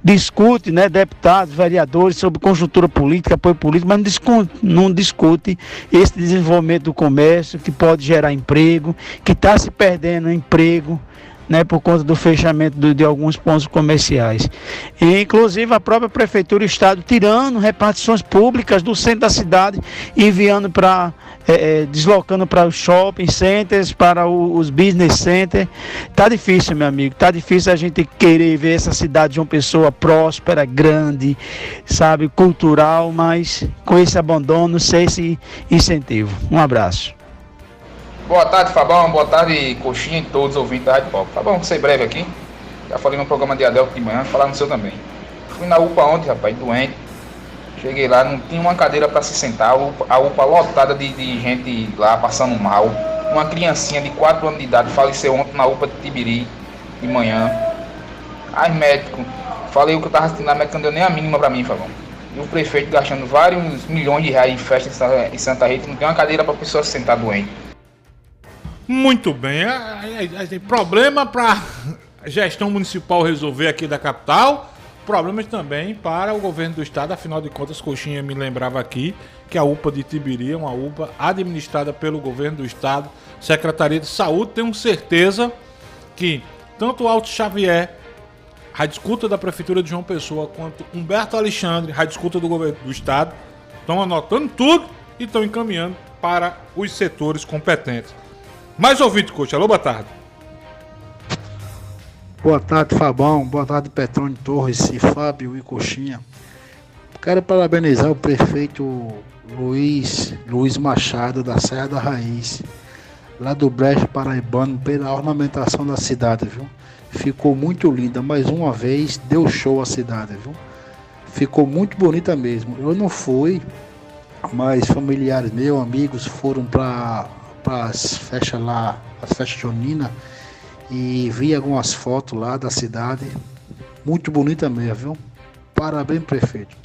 discute, né, deputados, vereadores, sobre conjuntura política, apoio político, mas não discute esse desenvolvimento do comércio, que pode gerar emprego, que está se perdendo emprego, né, por conta do fechamento de alguns pontos comerciais. E, inclusive, a própria prefeitura e o estado tirando repartições públicas do centro da cidade e enviando deslocando para os shopping centers, para os business centers. Tá difícil, meu amigo, tá difícil a gente querer ver essa cidade de uma pessoa próspera, grande, sabe, cultural, mas com esse abandono, sem esse incentivo. Um abraço. Boa tarde, Fabão. Boa tarde, Coxinha e todos os ouvintes da Rádio Pop. Fabão, vou ser breve aqui. Já falei no programa de Adelto de manhã, vou falar no seu também. Fui na UPA ontem, rapaz, doente. Cheguei lá, não tinha uma cadeira para se sentar. A UPA lotada de gente lá passando mal. Uma criancinha de 4 anos de idade faleceu ontem na UPA de Tibiri, de manhã. Aí, médico, falei o que eu tava assistindo na médica, não deu nem a mínima para mim, Fabão. E o prefeito gastando vários milhões de reais em festa em Santa Rita, não tem uma cadeira para a pessoa se sentar doente. Muito bem, problema para a gestão municipal resolver aqui da capital, problemas também para o governo do estado. Afinal de contas, Coxinha me lembrava aqui que a UPA de Tibiri é uma UPA administrada pelo governo do estado, Secretaria de Saúde. Tenho certeza que tanto Alto Xavier, Rádio Escuta da Prefeitura de João Pessoa, quanto Humberto Alexandre, Rádio Escuta do governo do estado, estão anotando tudo e estão encaminhando para os setores competentes. Mais ouvinte, coach. Alô, boa tarde. Boa tarde, Fabão. Boa tarde, Petrônio Torres e Fábio e Coxinha. Quero parabenizar o prefeito Luiz Machado, da Serra da Raiz, lá do Brejo Paraibano, pela ornamentação da cidade, viu? Ficou muito linda. Mais uma vez, deu show a cidade, viu? Ficou muito bonita mesmo. Eu não fui, mas familiares meus, amigos, foram para as festas lá, as festas juninas, e vi algumas fotos lá da cidade, muito bonita mesmo, viu? Parabéns, prefeito.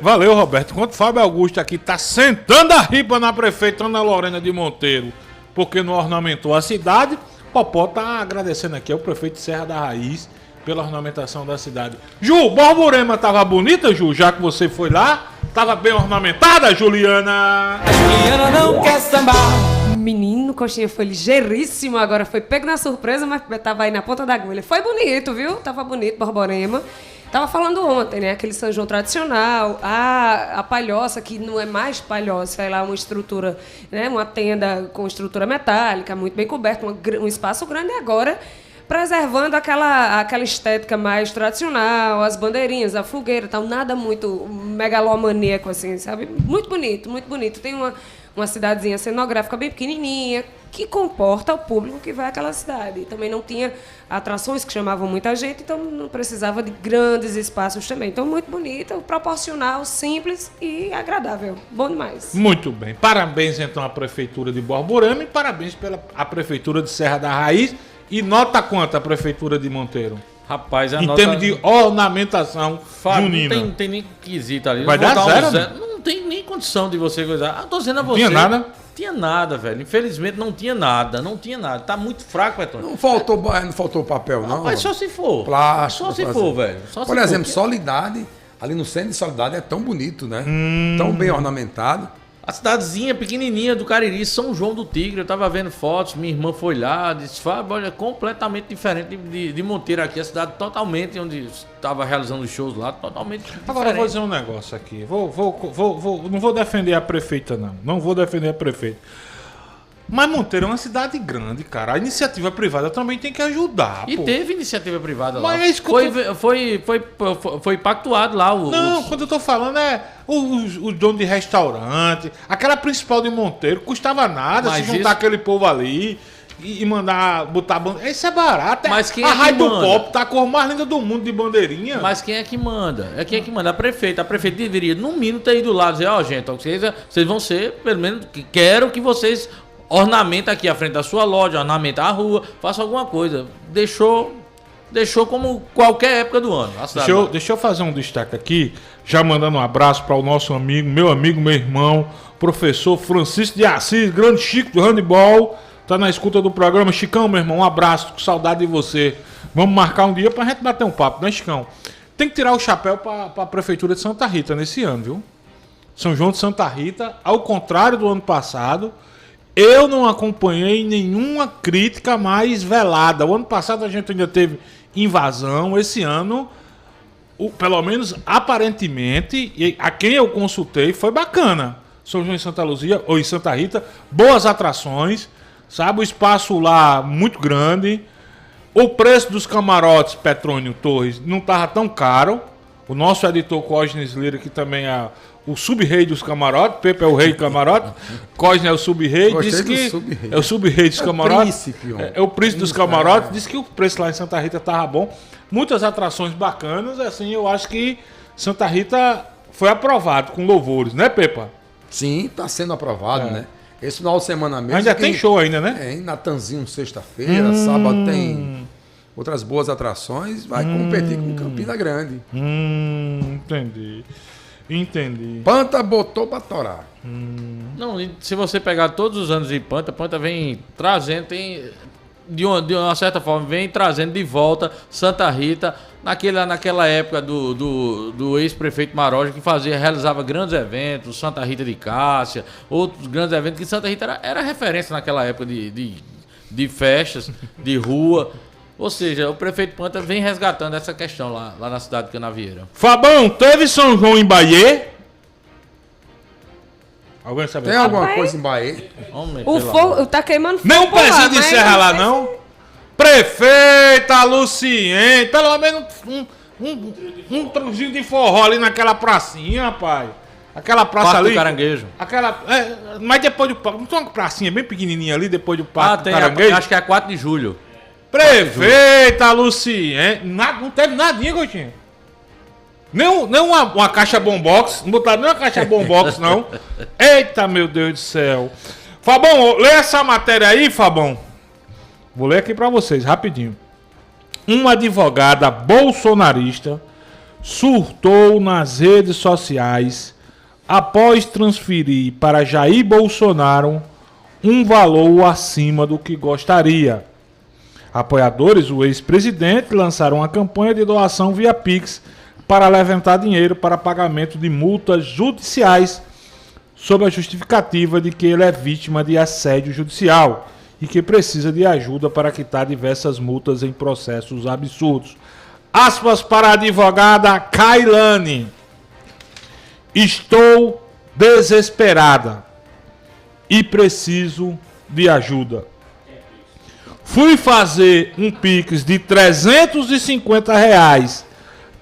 Valeu, Roberto. Enquanto o Fábio Augusto aqui tá sentando a ripa na prefeita Ana Lorena de Monteiro, porque não ornamentou a cidade, Popó tá agradecendo aqui ao prefeito de Serra da Raiz pela ornamentação da cidade. Ju, Borborema tava bonita, Ju, já que você foi lá? Tava bem ornamentada, Juliana? Juliana não quer sambar. Menino, Coxinha foi ligeiríssimo, agora foi pego na surpresa, mas tava aí na ponta da agulha. Foi bonito, viu? Tava bonito, Borborema. Tava falando ontem, né? Aquele São João tradicional, a palhoça, que não é mais palhoça, é lá uma estrutura, né? Uma tenda com estrutura metálica, muito bem coberta, um espaço grande agora, preservando aquela estética mais tradicional, as bandeirinhas, a fogueira, tal, nada muito megalomaníaco, assim, sabe? Muito bonito, muito bonito. Tem uma cidadezinha cenográfica bem pequenininha, que comporta o público que vai àquela cidade. E também não tinha atrações que chamavam muita gente, então não precisava de grandes espaços também. Então, muito bonita, proporcional, simples e agradável. Bom demais. Muito bem. Parabéns, então, à Prefeitura de Borborema e parabéns à Prefeitura de Serra da Raiz. E nota quanto a Prefeitura de Monteiro? Rapaz, a em nota... termos de ornamentação junina. Não tem nem quesito ali. Vai dar zero, né? Não tem nem condição de você coisar. Tô dizendo a você. Tinha nada? Tinha nada, velho. Infelizmente não tinha nada. Não tinha nada. Tá muito fraco, Petônio. Não faltou papel, não. Mas só se for. Plástico. Só se for, velho. Só Por se exemplo, for. Solidade. Ali no centro de Solidade é tão bonito, né? Tão bem ornamentado. A cidadezinha pequenininha do Cariri, São João do Tigre, eu tava vendo fotos, minha irmã foi lá, disse, Fábio, olha, completamente diferente de Monteiro aqui, a cidade totalmente, onde estava realizando os shows lá, totalmente diferente. Agora eu vou dizer um negócio aqui, não vou defender a prefeita não vou defender a prefeita. Mas Monteiro é uma cidade grande, cara. A iniciativa privada também tem que ajudar. E pô. teve iniciativa privada mas lá. É isso que foi pactuado lá. Não, quando eu tô falando é o dono de restaurante, aquela principal de Monteiro, custava nada se juntar aquele povo ali e mandar botar bandeira. Isso é barato. Mas quem a Raio do manda? Pop tá a cor mais linda do mundo de bandeirinha. Mas quem é que manda? Quem é que manda? A prefeita. A prefeita deveria, no mínimo, ter ido lá e dizer, gente, vocês vão ser, pelo menos, quero que vocês ornamenta aqui a frente da sua loja, ornamenta a rua, faça alguma coisa. Deixou como qualquer época do ano. Deixa eu fazer um destaque aqui, já mandando um abraço para o nosso amigo, meu irmão, professor Francisco de Assis, grande Chico do handebol, tá na escuta do programa. Chicão, meu irmão, um abraço, com saudade de você. Vamos marcar um dia pra gente bater um papo, né, Chicão? Tem que tirar o chapéu pra Prefeitura de Santa Rita nesse ano, viu? São João de Santa Rita, ao contrário do ano passado, eu não acompanhei nenhuma crítica mais velada. O ano passado a gente ainda teve invasão. Esse ano, pelo menos aparentemente, e a quem eu consultei, foi bacana. São João em Santa Luzia, ou em Santa Rita, boas atrações, sabe? O espaço lá muito grande. O preço dos camarotes, Petrônio Torres, não estava tão caro. O nosso editor Cosnes Lira, que também é o sub-rei dos camarotes, Pepe é o rei do camarote, Cosne é o sub-rei, disse que é o sub-rei dos camarotes, é o príncipe dos camarotes, disse que o preço lá em Santa Rita estava bom, muitas atrações bacanas, assim, eu acho que Santa Rita foi aprovado com louvores, né, Pepa? Sim, está sendo aprovado, né? Esse final de semana mesmo. Ainda tem show ainda, né? É, em Natanzinho, sexta-feira, sábado tem outras boas atrações, vai competir com Campina Grande. Entendi. Panta botou pra torar. Não, se você pegar todos os anos de Panta vem trazendo, de uma certa forma, vem trazendo de volta Santa Rita, naquela época do ex-prefeito Maroja, que realizava grandes eventos, Santa Rita de Cássia, outros grandes eventos, que Santa Rita era referência naquela época de festas, de rua. Ou seja, o prefeito Panta vem resgatando essa questão lá na cidade de Canavieira. Fabão, teve São João em Bahia? Alguém sabe? Tem alguma coisa em Bahia? O fogo tá queimando fogo. Nem um pezinho de serra lá, não? Prefeita Luciene, pelo menos um trozinho de forró ali naquela pracinha, rapaz. Aquela praça Parque ali. do Caranguejo. Mas depois do parque. Não tem uma pracinha bem pequenininha ali, depois do Parque do Caranguejo? Acho que é a 4 de julho. Prefeita Luciene. Não teve nadinha, Gotinho. Nem uma caixa bombox. Não botaram nem uma caixa bombox, não. Eita, meu Deus do céu. Fabão, lê essa matéria aí, Fabão. Vou ler aqui pra vocês, rapidinho. Uma advogada bolsonarista surtou nas redes sociais após transferir para Jair Bolsonaro um valor acima do que gostaria. Apoiadores do ex-presidente lançaram uma campanha de doação via Pix para levantar dinheiro para pagamento de multas judiciais sob a justificativa de que ele é vítima de assédio judicial e que precisa de ajuda para quitar diversas multas em processos absurdos. Aspas para a advogada Kailane. Estou desesperada e preciso de ajuda. Fui fazer um Pix de R$350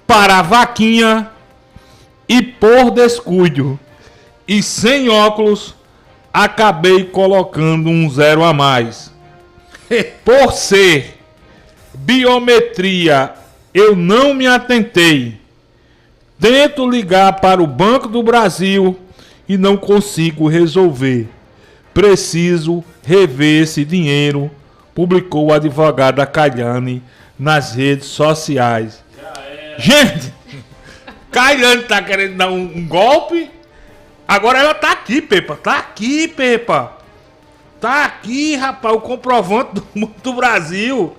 para a vaquinha e por descuido e sem óculos acabei colocando um 0 a mais. Por ser biometria, eu não me atentei. Tento ligar para o Banco do Brasil e não consigo resolver. Preciso rever esse dinheiro, publicou a advogada Kailane nas redes sociais. Gente, Kailane tá querendo dar um golpe. Agora ela tá aqui, Pepa. Tá aqui, Pepa. Tá aqui, rapaz, o comprovante do Banco do Brasil.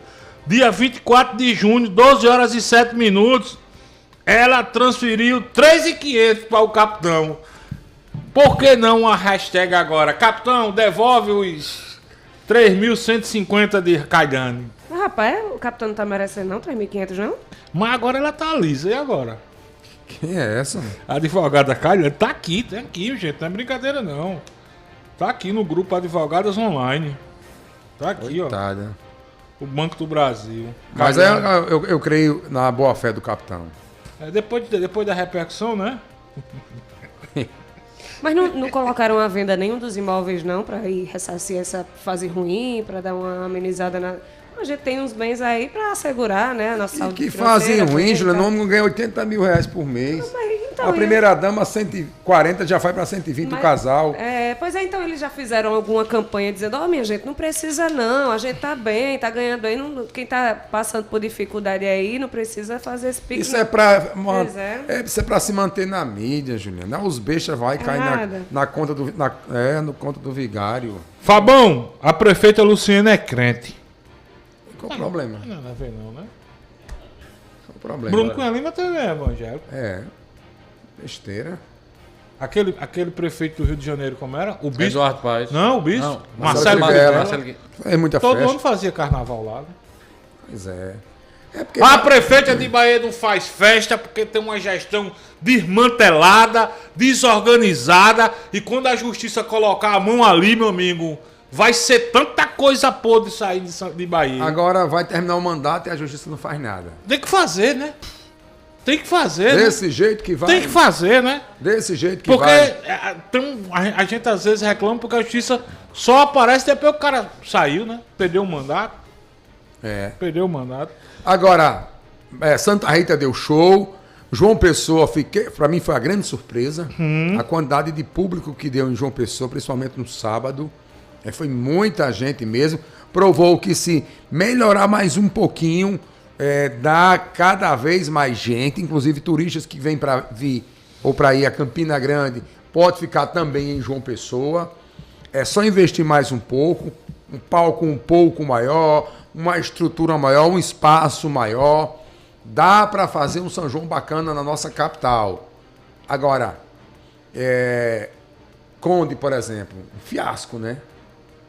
Dia 24 de junho, 12 horas e 7 minutos. Ela transferiu 3.500 para o capitão. Por que não a hashtag agora? Capitão, devolve os 3.150 de Kailane. Rapaz, o capitão não tá merecendo não, 3.500 não? Mas agora ela tá lisa, e agora? Quem é essa? A advogada Kailane tá aqui, gente, não é brincadeira não. Tá aqui no grupo Advogadas Online. Tá aqui, Coitada. Ó. O Banco do Brasil. Mas eu creio na boa fé do capitão. Depois da repercussão, né? Mas não colocaram à venda nenhum dos imóveis, não, para ir ressarcir essa fase ruim, para dar uma amenizada na... A gente tem uns bens aí para assegurar, né? A nossa saúde que fazem ruim, Juliano, o homem ganha 80 mil reais por mês. Então, a primeira dama, 140, já vai para 120 o casal. Pois é, então eles já fizeram alguma campanha dizendo, minha gente, não precisa não, a gente tá bem, tá ganhando bem, quem tá passando por dificuldade aí não precisa fazer esse pique. Isso é para isso é para se manter na mídia, Juliana. Os bestas vai cair na conta do no conta do vigário. Fabão, a prefeita Luciana é crente. Qual o problema? Não, não é ver não, né? Qual o problema? Bruno Cunha Lima também é evangélico. Besteira. Aquele prefeito do Rio de Janeiro, como era? O bispo? Eduardo Paes. Não, o bispo. Não, Marcelo Crivella. É muita Todo festa. ano fazia carnaval lá. Né? Pois é. A prefeita de Bahia não faz festa porque tem uma gestão desmantelada, desorganizada, e quando a justiça colocar a mão ali, meu amigo, vai ser tanta coisa podre sair de Bahia. Agora vai terminar o mandato e a justiça não faz nada. Tem que fazer, né? Tem que fazer, Desse jeito que vai. Tem que fazer, né? Desse jeito que porque vai. A gente às vezes reclama porque a justiça só aparece depois que o cara saiu, né? Perdeu o mandato. Perdeu o mandato. Agora, Santa Rita deu show. João Pessoa, pra mim foi a grande surpresa. A quantidade de público que deu em João Pessoa, principalmente no sábado. Foi muita gente mesmo. Provou que se melhorar mais um pouquinho, dá cada vez mais gente, inclusive turistas que vêm para vir ou para ir a Campina Grande, pode ficar também em João Pessoa. É só investir mais um pouco, um palco um pouco maior, uma estrutura maior, um espaço maior. Dá para fazer um São João bacana na nossa capital. Agora, Conde, por exemplo, um fiasco, né?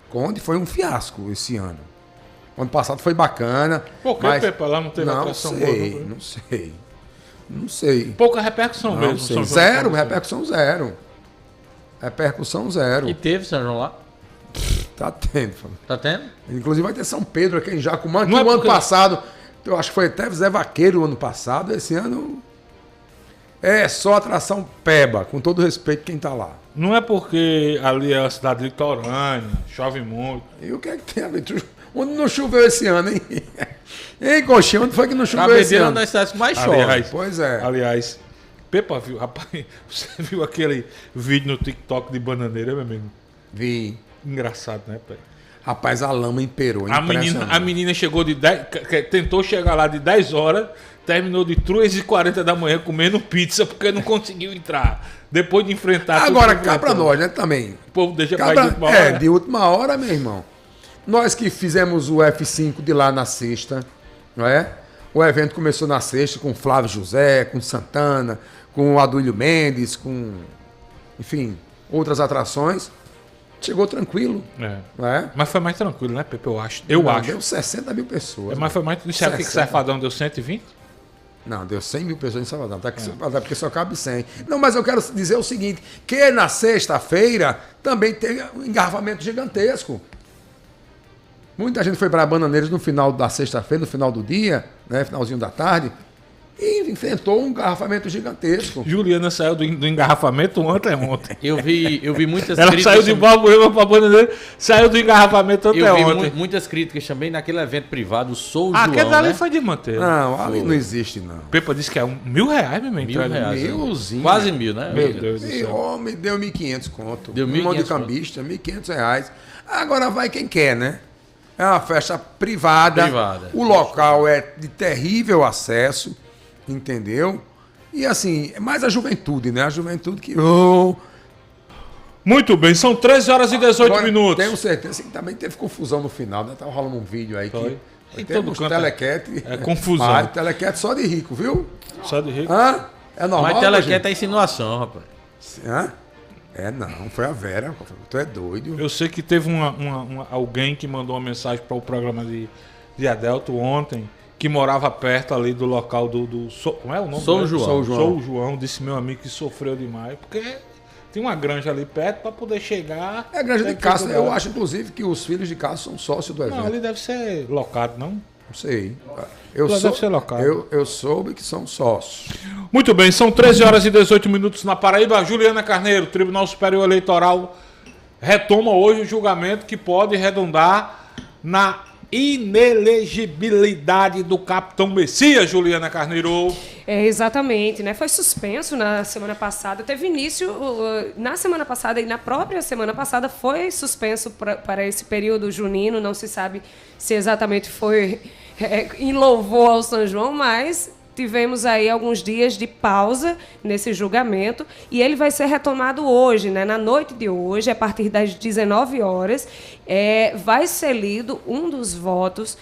Conde foi um fiasco esse ano. O ano passado foi bacana. Por que, Pepa, lá não teve atração boa? Não sei. Pouca repercussão mesmo. Sei. Zero, repercussão zero. Repercussão zero. E teve São João lá? Tá tendo. Tá tendo? Inclusive vai ter São Pedro aqui em Jacumã, que o ano passado, eu acho que foi até Zé Vaqueiro o ano passado, esse ano é só atração peba, com todo respeito quem tá lá. Não é porque ali é a cidade litorânea, chove muito. E o que é que tem ali? Onde não choveu esse ano, hein? Hein, Coxinha? Onde foi que não choveu esse ano? É uma das cidades que mais chove. Pois é. Aliás, Pepa, viu, rapaz, você viu aquele vídeo no TikTok de bananeira, meu amigo? Vi. Engraçado, né, pai? Rapaz, a lama imperou. A menina chegou de 10, tentou chegar lá de 10 horas, terminou de 3h40 da manhã comendo pizza porque não conseguiu entrar. Depois de enfrentar... Agora, cá pra nós, né, também. O povo deixa pra ir de última hora. De última hora, meu irmão. Nós que fizemos o F5 de lá na sexta, não é? O evento começou na sexta com Flávio José, com Santana, com Adúlio Mendes, com, enfim, outras atrações. Chegou tranquilo. Não é? Mas foi mais tranquilo, né, Pepe? Eu acho. Deu 60 mil pessoas. Mas foi mais. Sabe o que Safadão deu 120? Não, deu 100 mil pessoas em Salvador. Porque só cabe 100. Não, mas eu quero dizer o seguinte: que na sexta-feira também teve um engarrafamento gigantesco. Muita gente foi para Bananeiras no final da sexta-feira, no final do dia, né, finalzinho da tarde, e enfrentou um engarrafamento gigantesco. Juliana saiu do engarrafamento ontem. Eu vi muitas Ela críticas. saiu de Balbuena para Bananeiras, saiu do engarrafamento ontem. Eu vi muitas críticas também naquele evento privado, o Sou João. Aquele ali né? foi de manter. Não, ali não existe, não. Pepa disse que é R$1.000, meu irmão. Milzinho. Quase 1.000, né? Meu Deus do céu. Homem, deu 1.500 conto. Deu um monte de 1.500 cambista, R$1.500. Agora vai quem quer, né? É uma festa privada. O local é de terrível acesso, entendeu? E assim, é mais a juventude, né? A juventude que... Muito bem, são 13 horas e 18 minutos. Tenho certeza que também teve confusão no final, né? Tava rolando um vídeo aí que... Em Tem todo uns canto telequete. é confusão. Telequete só de rico, viu? Só de rico. Hã? É normal, Mas telequete é insinuação, rapaz. Hã? Não, foi a Vera. Tu é doido. Eu sei que teve alguém que mandou uma mensagem para o programa de Adelto ontem, que morava perto ali do local como é o nome? Sou João. Sou João, disse meu amigo que sofreu demais, porque tem uma granja ali perto para poder chegar. É a granja de Cássio. Eu acho, inclusive, que os filhos de Cássio são sócios do evento. Não, ali deve ser locado, não? Não sei. Deve ser locado. Eu soube que são sócios. Muito bem, são 13 horas e 18 minutos na Paraíba. Juliana Carneiro, Tribunal Superior Eleitoral retoma hoje o julgamento que pode redundar na inelegibilidade do capitão Messias, Juliana Carneiro. Exatamente, né? Foi suspenso na semana passada, teve início na semana passada e na própria semana passada foi suspenso para esse período junino, não se sabe se exatamente foi em louvor ao São João, mas tivemos aí alguns dias de pausa nesse julgamento e ele vai ser retomado hoje, né? Na noite de hoje, a partir das 19 horas, vai ser lido um dos votos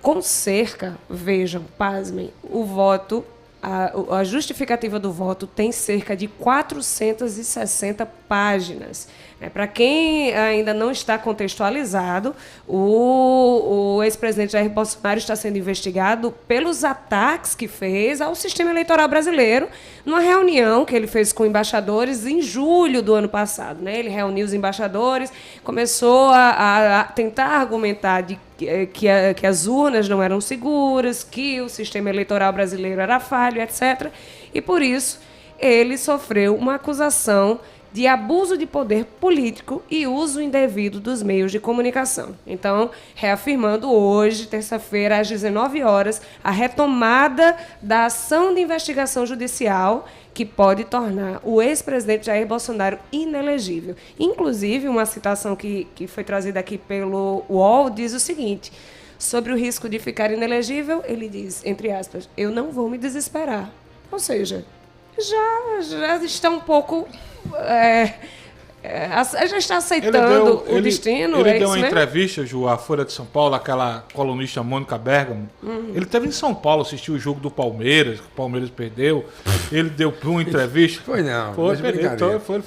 com cerca, vejam, pasmem, o voto, a justificativa do voto tem cerca de 460 páginas. Para quem ainda não está contextualizado, o ex-presidente Jair Bolsonaro está sendo investigado pelos ataques que fez ao sistema eleitoral brasileiro numa reunião que ele fez com embaixadores em julho do ano passado, né? Ele reuniu os embaixadores, começou a tentar argumentar que as urnas não eram seguras, que o sistema eleitoral brasileiro era falho, etc. E, por isso, ele sofreu uma acusação de abuso de poder político e uso indevido dos meios de comunicação. Então, reafirmando hoje, terça-feira, às 19 horas, a retomada da ação de investigação judicial que pode tornar o ex-presidente Jair Bolsonaro inelegível. Inclusive, uma citação que foi trazida aqui pelo UOL diz o seguinte: sobre o risco de ficar inelegível, ele diz, entre aspas, eu não vou me desesperar. Ou seja, já está um pouco... já está aceitando o destino. Ele deu uma entrevista, Ju, à Folha de São Paulo, aquela colunista Mônica Bergamo. Ele esteve em São Paulo, assistiu o jogo do Palmeiras, que o Palmeiras perdeu. Ele deu uma entrevista. Foi não. Foi.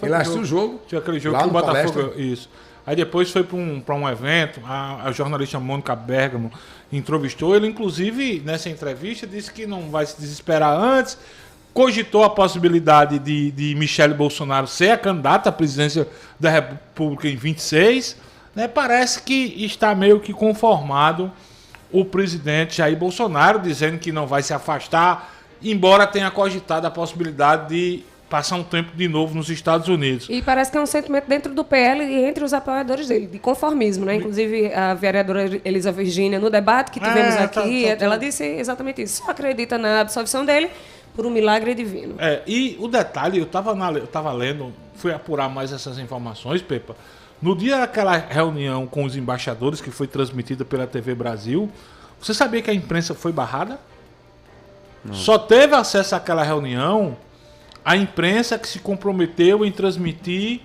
Ele assistiu o jogo. Tinha aquele jogo lá que o no Botafogo. Palestra. Isso. Aí depois foi para um evento, a jornalista Mônica Bergamo entrevistou. Ele, inclusive, nessa entrevista, disse que não vai se desesperar antes. Cogitou a possibilidade de Michele Bolsonaro ser a candidata à presidência da República em 26. Né? Parece que está meio que conformado o presidente Jair Bolsonaro, dizendo que não vai se afastar, embora tenha cogitado a possibilidade de passar um tempo de novo nos Estados Unidos. E parece que é um sentimento dentro do PL e entre os apoiadores dele, de conformismo, né? Inclusive, a vereadora Elisa Virgínia, no debate que tivemos aqui, ela disse exatamente isso. Só acredita na absolvição dele por um milagre divino. E o detalhe, eu estava lendo, fui apurar mais essas informações, Pepa. No dia daquela reunião com os embaixadores, que foi transmitida pela TV Brasil, você sabia que a imprensa foi barrada? Não. Só teve acesso àquela reunião a imprensa que se comprometeu em transmitir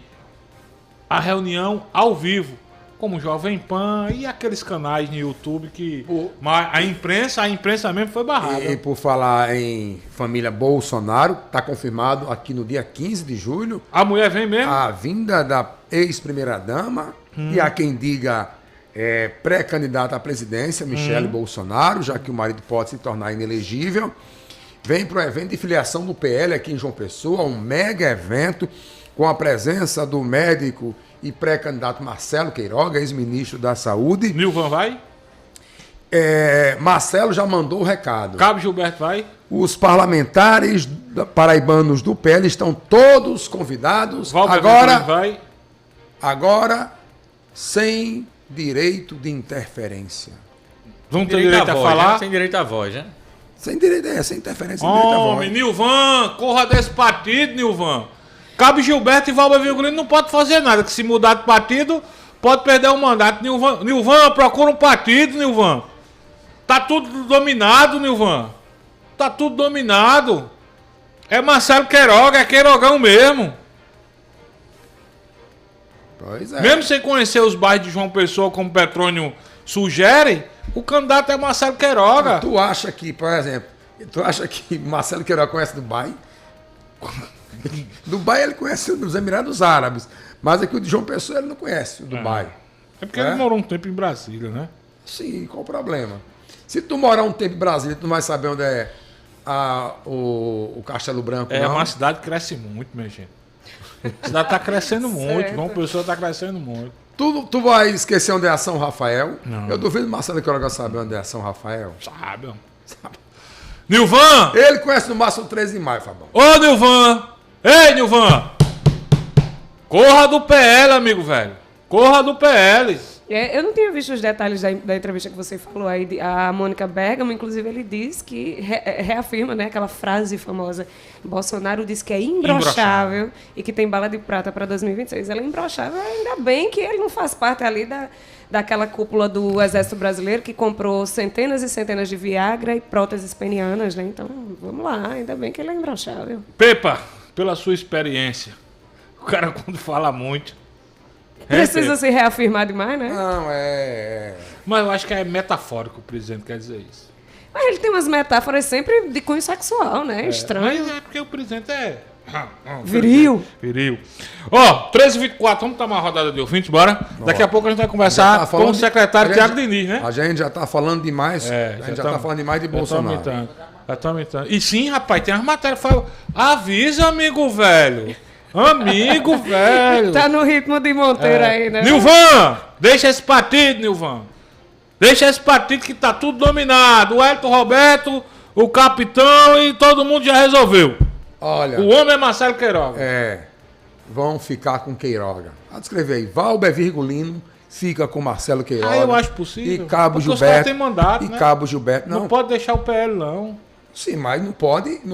a reunião ao vivo. como Jovem Pan e aqueles canais no YouTube que... Mas a imprensa mesmo foi barrada. E por falar em família Bolsonaro, tá confirmado aqui no dia 15 de julho. A mulher vem mesmo? A vinda da ex-primeira-dama e há quem diga pré-candidata à presidência, Michele Bolsonaro, já que o marido pode se tornar inelegível. Vem para o evento de filiação do PL aqui em João Pessoa, um mega evento com a presença do médico e pré-candidato Marcelo Queiroga, ex-ministro da Saúde. Nilvan vai? Marcelo já mandou o recado. Cabo Gilberto vai? Os parlamentares paraibanos do PL estão todos convidados. Agora, sem direito de interferência. Vão ter direito a falar? Né? Sem direito à voz, né? Sem direito, sem interferência, sem direito à voz. Homem, Nilvan, corra desse partido, Nilvan. Cabo Gilberto e Valber Virgulino não pode fazer nada, que se mudar de partido, pode perder o mandato. Nilvan, procura um partido, Nilvan. Tá tudo dominado, Nilvan. Tá tudo dominado. É Marcelo Queiroga, é Queirogão mesmo. Pois é. Mesmo sem conhecer os bairros de João Pessoa, como Petrônio sugere, o candidato é Marcelo Queiroga. Tu acha que, por exemplo, Marcelo Queiroga conhece Dubai? Dubai ele conhece os Emirados Árabes, mas aqui o de João Pessoa ele não conhece o Dubai. É porque ele morou um tempo em Brasília, né? Sim, qual o problema? Se tu morar um tempo em Brasília, tu não vai saber onde é o Castelo Branco, não? É uma cidade que cresce muito, minha gente. A cidade tá crescendo muito, João Pessoa tá crescendo muito. Tu vai esquecer onde é a São Rafael? Não. Eu duvido Marcelo Queiroga saber onde é a São Rafael. Sabe. Nilvan! Ele conhece no máximo 13 de maio, Fabão. Ô, Nilvan! Ei, Nilvan! Corra do PL, amigo velho. Corra do PL. Eu não tinha visto os detalhes da entrevista que você falou aí. A Mônica Bergamo, inclusive, ele diz que reafirma, né, aquela frase famosa. Bolsonaro disse que é imbrochável e que tem bala de prata para 2026. Ela é imbrochável, ainda bem que ele não faz parte ali daquela cúpula do Exército Brasileiro que comprou centenas e centenas de Viagra e próteses penianas, né? Então, vamos lá, ainda bem que ele é imbrochável. Pepa, pela sua experiência, o cara quando fala muito... Precisa se reafirmar demais, né? Não, Mas eu acho que é metafórico o presidente quer dizer isso. Mas ele tem umas metáforas sempre de cunho sexual, né? Estranho. Mas é porque o presidente é... Viril. Ó, 13h24, vamos tomar uma rodada de ouvintes, bora? Daqui a pouco a gente vai conversar com o secretário Tiago Diniz, né? A gente já tá falando demais. A gente já tá falando demais de Bolsonaro. Já tá aumentando. E sim, rapaz, tem as matérias. Avisa, amigo velho. Amigo velho. Tá no ritmo de Monteiro aí, né? Nilvan, deixa esse partido, Nilvan. Deixa esse partido que tá tudo dominado. O Hélio Roberto, o capitão e todo mundo já resolveu. Olha. O homem é Marcelo Queiroga. Vão ficar com Queiroga. Vou descrever aí. Valber Virgulino fica com Marcelo Queiroga. Eu acho possível. E Cabo porque Gilberto. Os caras têm mandato, né? Cabo Gilberto. Não pode deixar o PL, não. Sim, mas não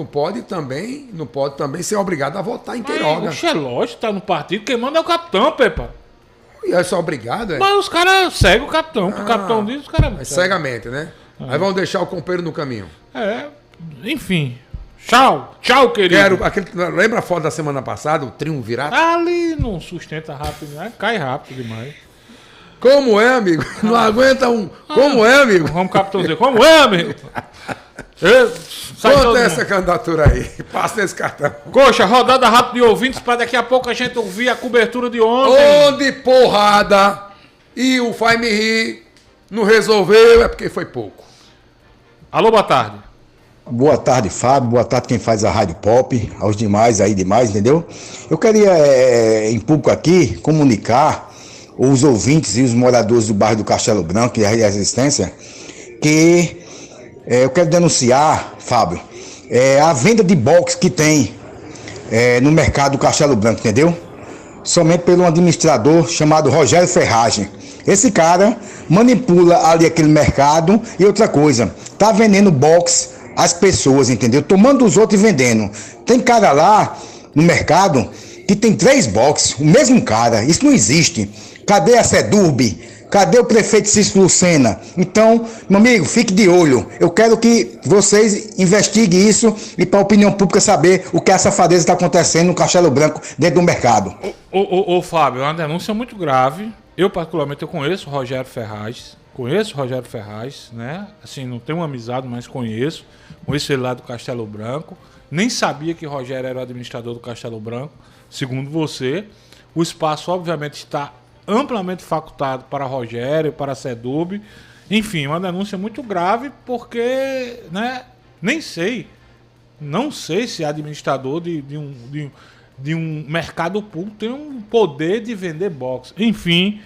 pode também ser obrigado a votar em Queiroga. O Xelote tá no partido, quem manda é o capitão, Pepa. E é só obrigado, é? Mas os caras seguem o capitão, o capitão diz, os caras... Cegamente, né? Aí vão deixar o companheiro no caminho. Enfim. Tchau, querido. Lembra a foto da semana passada, o triunvirato? Ali não sustenta rápido, né? Cai rápido demais. Como é, amigo? Não aguenta um... Como é, amigo? Vamos, capitão, dizer, como é, amigo? Conta essa candidatura aí. Passa esse cartão. Coxa, rodada rápida de ouvintes para daqui a pouco a gente ouvir a cobertura de ontem. Onde porrada e o Faz Me Rir não resolveu é porque foi pouco. Alô, boa tarde. Boa tarde, Fábio. Boa tarde quem faz a Rádio Pop. Aos demais aí, entendeu? Eu queria, em público aqui, comunicar os ouvintes e os moradores do bairro do Castelo Branco e a Resistência que eu quero denunciar, Fábio, a venda de box que tem no mercado do Castelo Branco, entendeu? Somente pelo administrador chamado Rogério Ferragem. Esse cara manipula ali aquele mercado e outra coisa, tá vendendo box às pessoas, entendeu? Tomando dos outros e vendendo. Tem cara lá no mercado que tem 3 boxes, o mesmo cara, isso não existe. Cadê a Sedurb? Cadê o prefeito Cícero Lucena? Então, meu amigo, fique de olho. Eu quero que vocês investiguem isso e para a opinião pública saber o que a safadeza está acontecendo no Castelo Branco dentro do mercado. Ô, Fábio, é uma denúncia muito grave. Eu particularmente conheço o Rogério Ferraz, né? Assim, não tenho uma amizade, mas conheço ele lá do Castelo Branco. Nem sabia que Rogério era o administrador do Castelo Branco, segundo você. O espaço, obviamente, está amplamente facultado para Rogério, para a SEDUB. Enfim, uma denúncia muito grave, porque, né, não sei se administrador de um mercado público tem um poder de vender box. Enfim,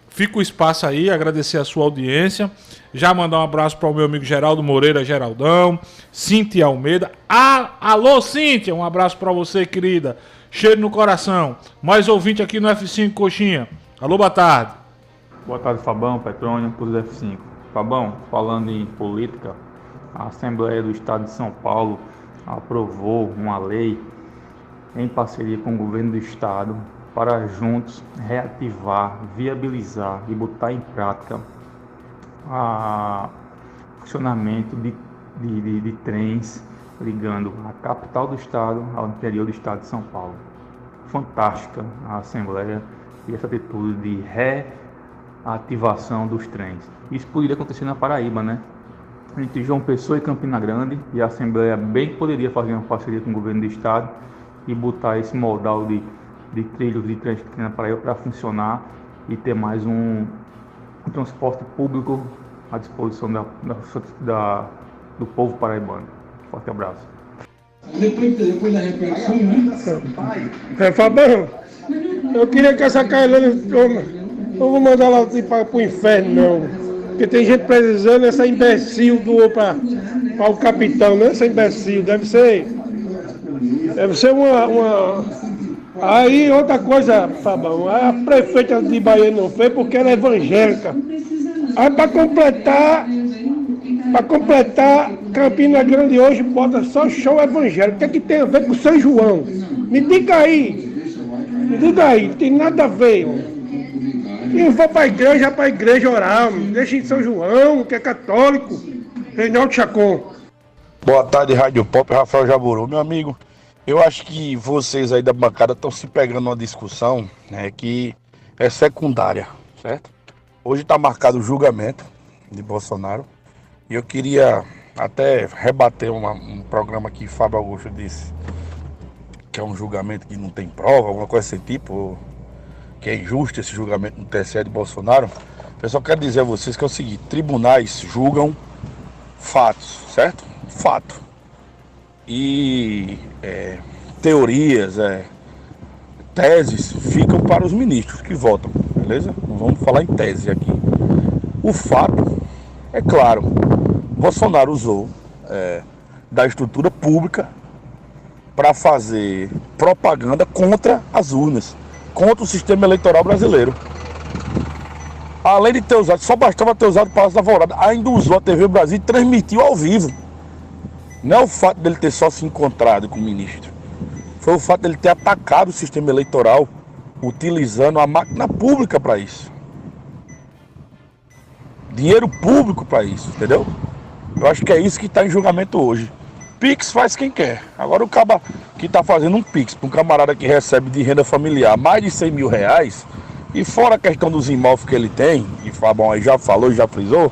fica o espaço aí, agradecer a sua audiência. Já mandar um abraço para o meu amigo Geraldo Moreira, Geraldão, Cíntia Almeida. Alô, Cíntia, um abraço para você, querida. Cheiro no coração. Mais ouvinte aqui no F5 Coxinha. Alô, boa tarde. Boa tarde, Fabão, Petrônio, todos do F5. Fabão, falando em política, a Assembleia do Estado de São Paulo aprovou uma lei em parceria com o governo do Estado para juntos reativar, viabilizar e botar em prática o funcionamento de trens ligando a capital do Estado ao interior do Estado de São Paulo. Fantástica a Assembleia e essa atitude de reativação dos trens. Isso poderia acontecer na Paraíba, né? Entre João Pessoa e Campina Grande, e a Assembleia bem poderia fazer uma parceria com o governo do Estado e botar esse modal de trilhos de trens que tem na Paraíba para funcionar e ter mais um transporte público à disposição do povo paraibano. Forte abraço. Depois da repercussão, né? Fabão, eu queria que essa Cailane, não vou mandar ela para o inferno, não. Porque tem gente precisando, essa imbecil doou para o capitão, né? Essa imbecil, deve ser uma... Aí, outra coisa, Fabão, a prefeita de Bahia não fez porque ela é evangélica. Aí, para completar, Campina Grande hoje bota só show evangélico. O que é que tem a ver com São João? Me diga aí, não tem nada a ver. E eu vou para a igreja orar, deixa em São João, que é católico. Reinaldo Chacon. Boa tarde, Rádio Pop, Rafael Jaburu. Meu amigo, eu acho que vocês aí da bancada estão se pegando numa discussão, né, que é secundária, certo? Hoje está marcado o julgamento de Bolsonaro e eu queria até rebater um programa que Fábio Augusto disse que é um julgamento que não tem prova, alguma coisa desse tipo, que é injusto esse julgamento no TSE de Bolsonaro. Eu só quero dizer a vocês que é o seguinte: tribunais julgam fatos, certo? Fato. E teorias, teses ficam para os ministros que votam, beleza? Não vamos falar em tese aqui. O fato, é claro, Bolsonaro usou da estrutura pública para fazer propaganda contra as urnas, contra o sistema eleitoral brasileiro. Além de ter usado, só bastava ter usado o Palácio da Alvorada, ainda usou a TV Brasil e transmitiu ao vivo. Não é o fato dele ter só se encontrado com o ministro, foi o fato dele ter atacado o sistema eleitoral, utilizando a máquina pública para isso. Dinheiro público para isso, entendeu? Eu acho que é isso que está em julgamento hoje. Pix faz quem quer. Agora o cara que está fazendo um Pix para um camarada que recebe de renda familiar mais de 100 mil reais, e fora a questão dos imóveis que ele tem, e Fabão aí já falou, já frisou,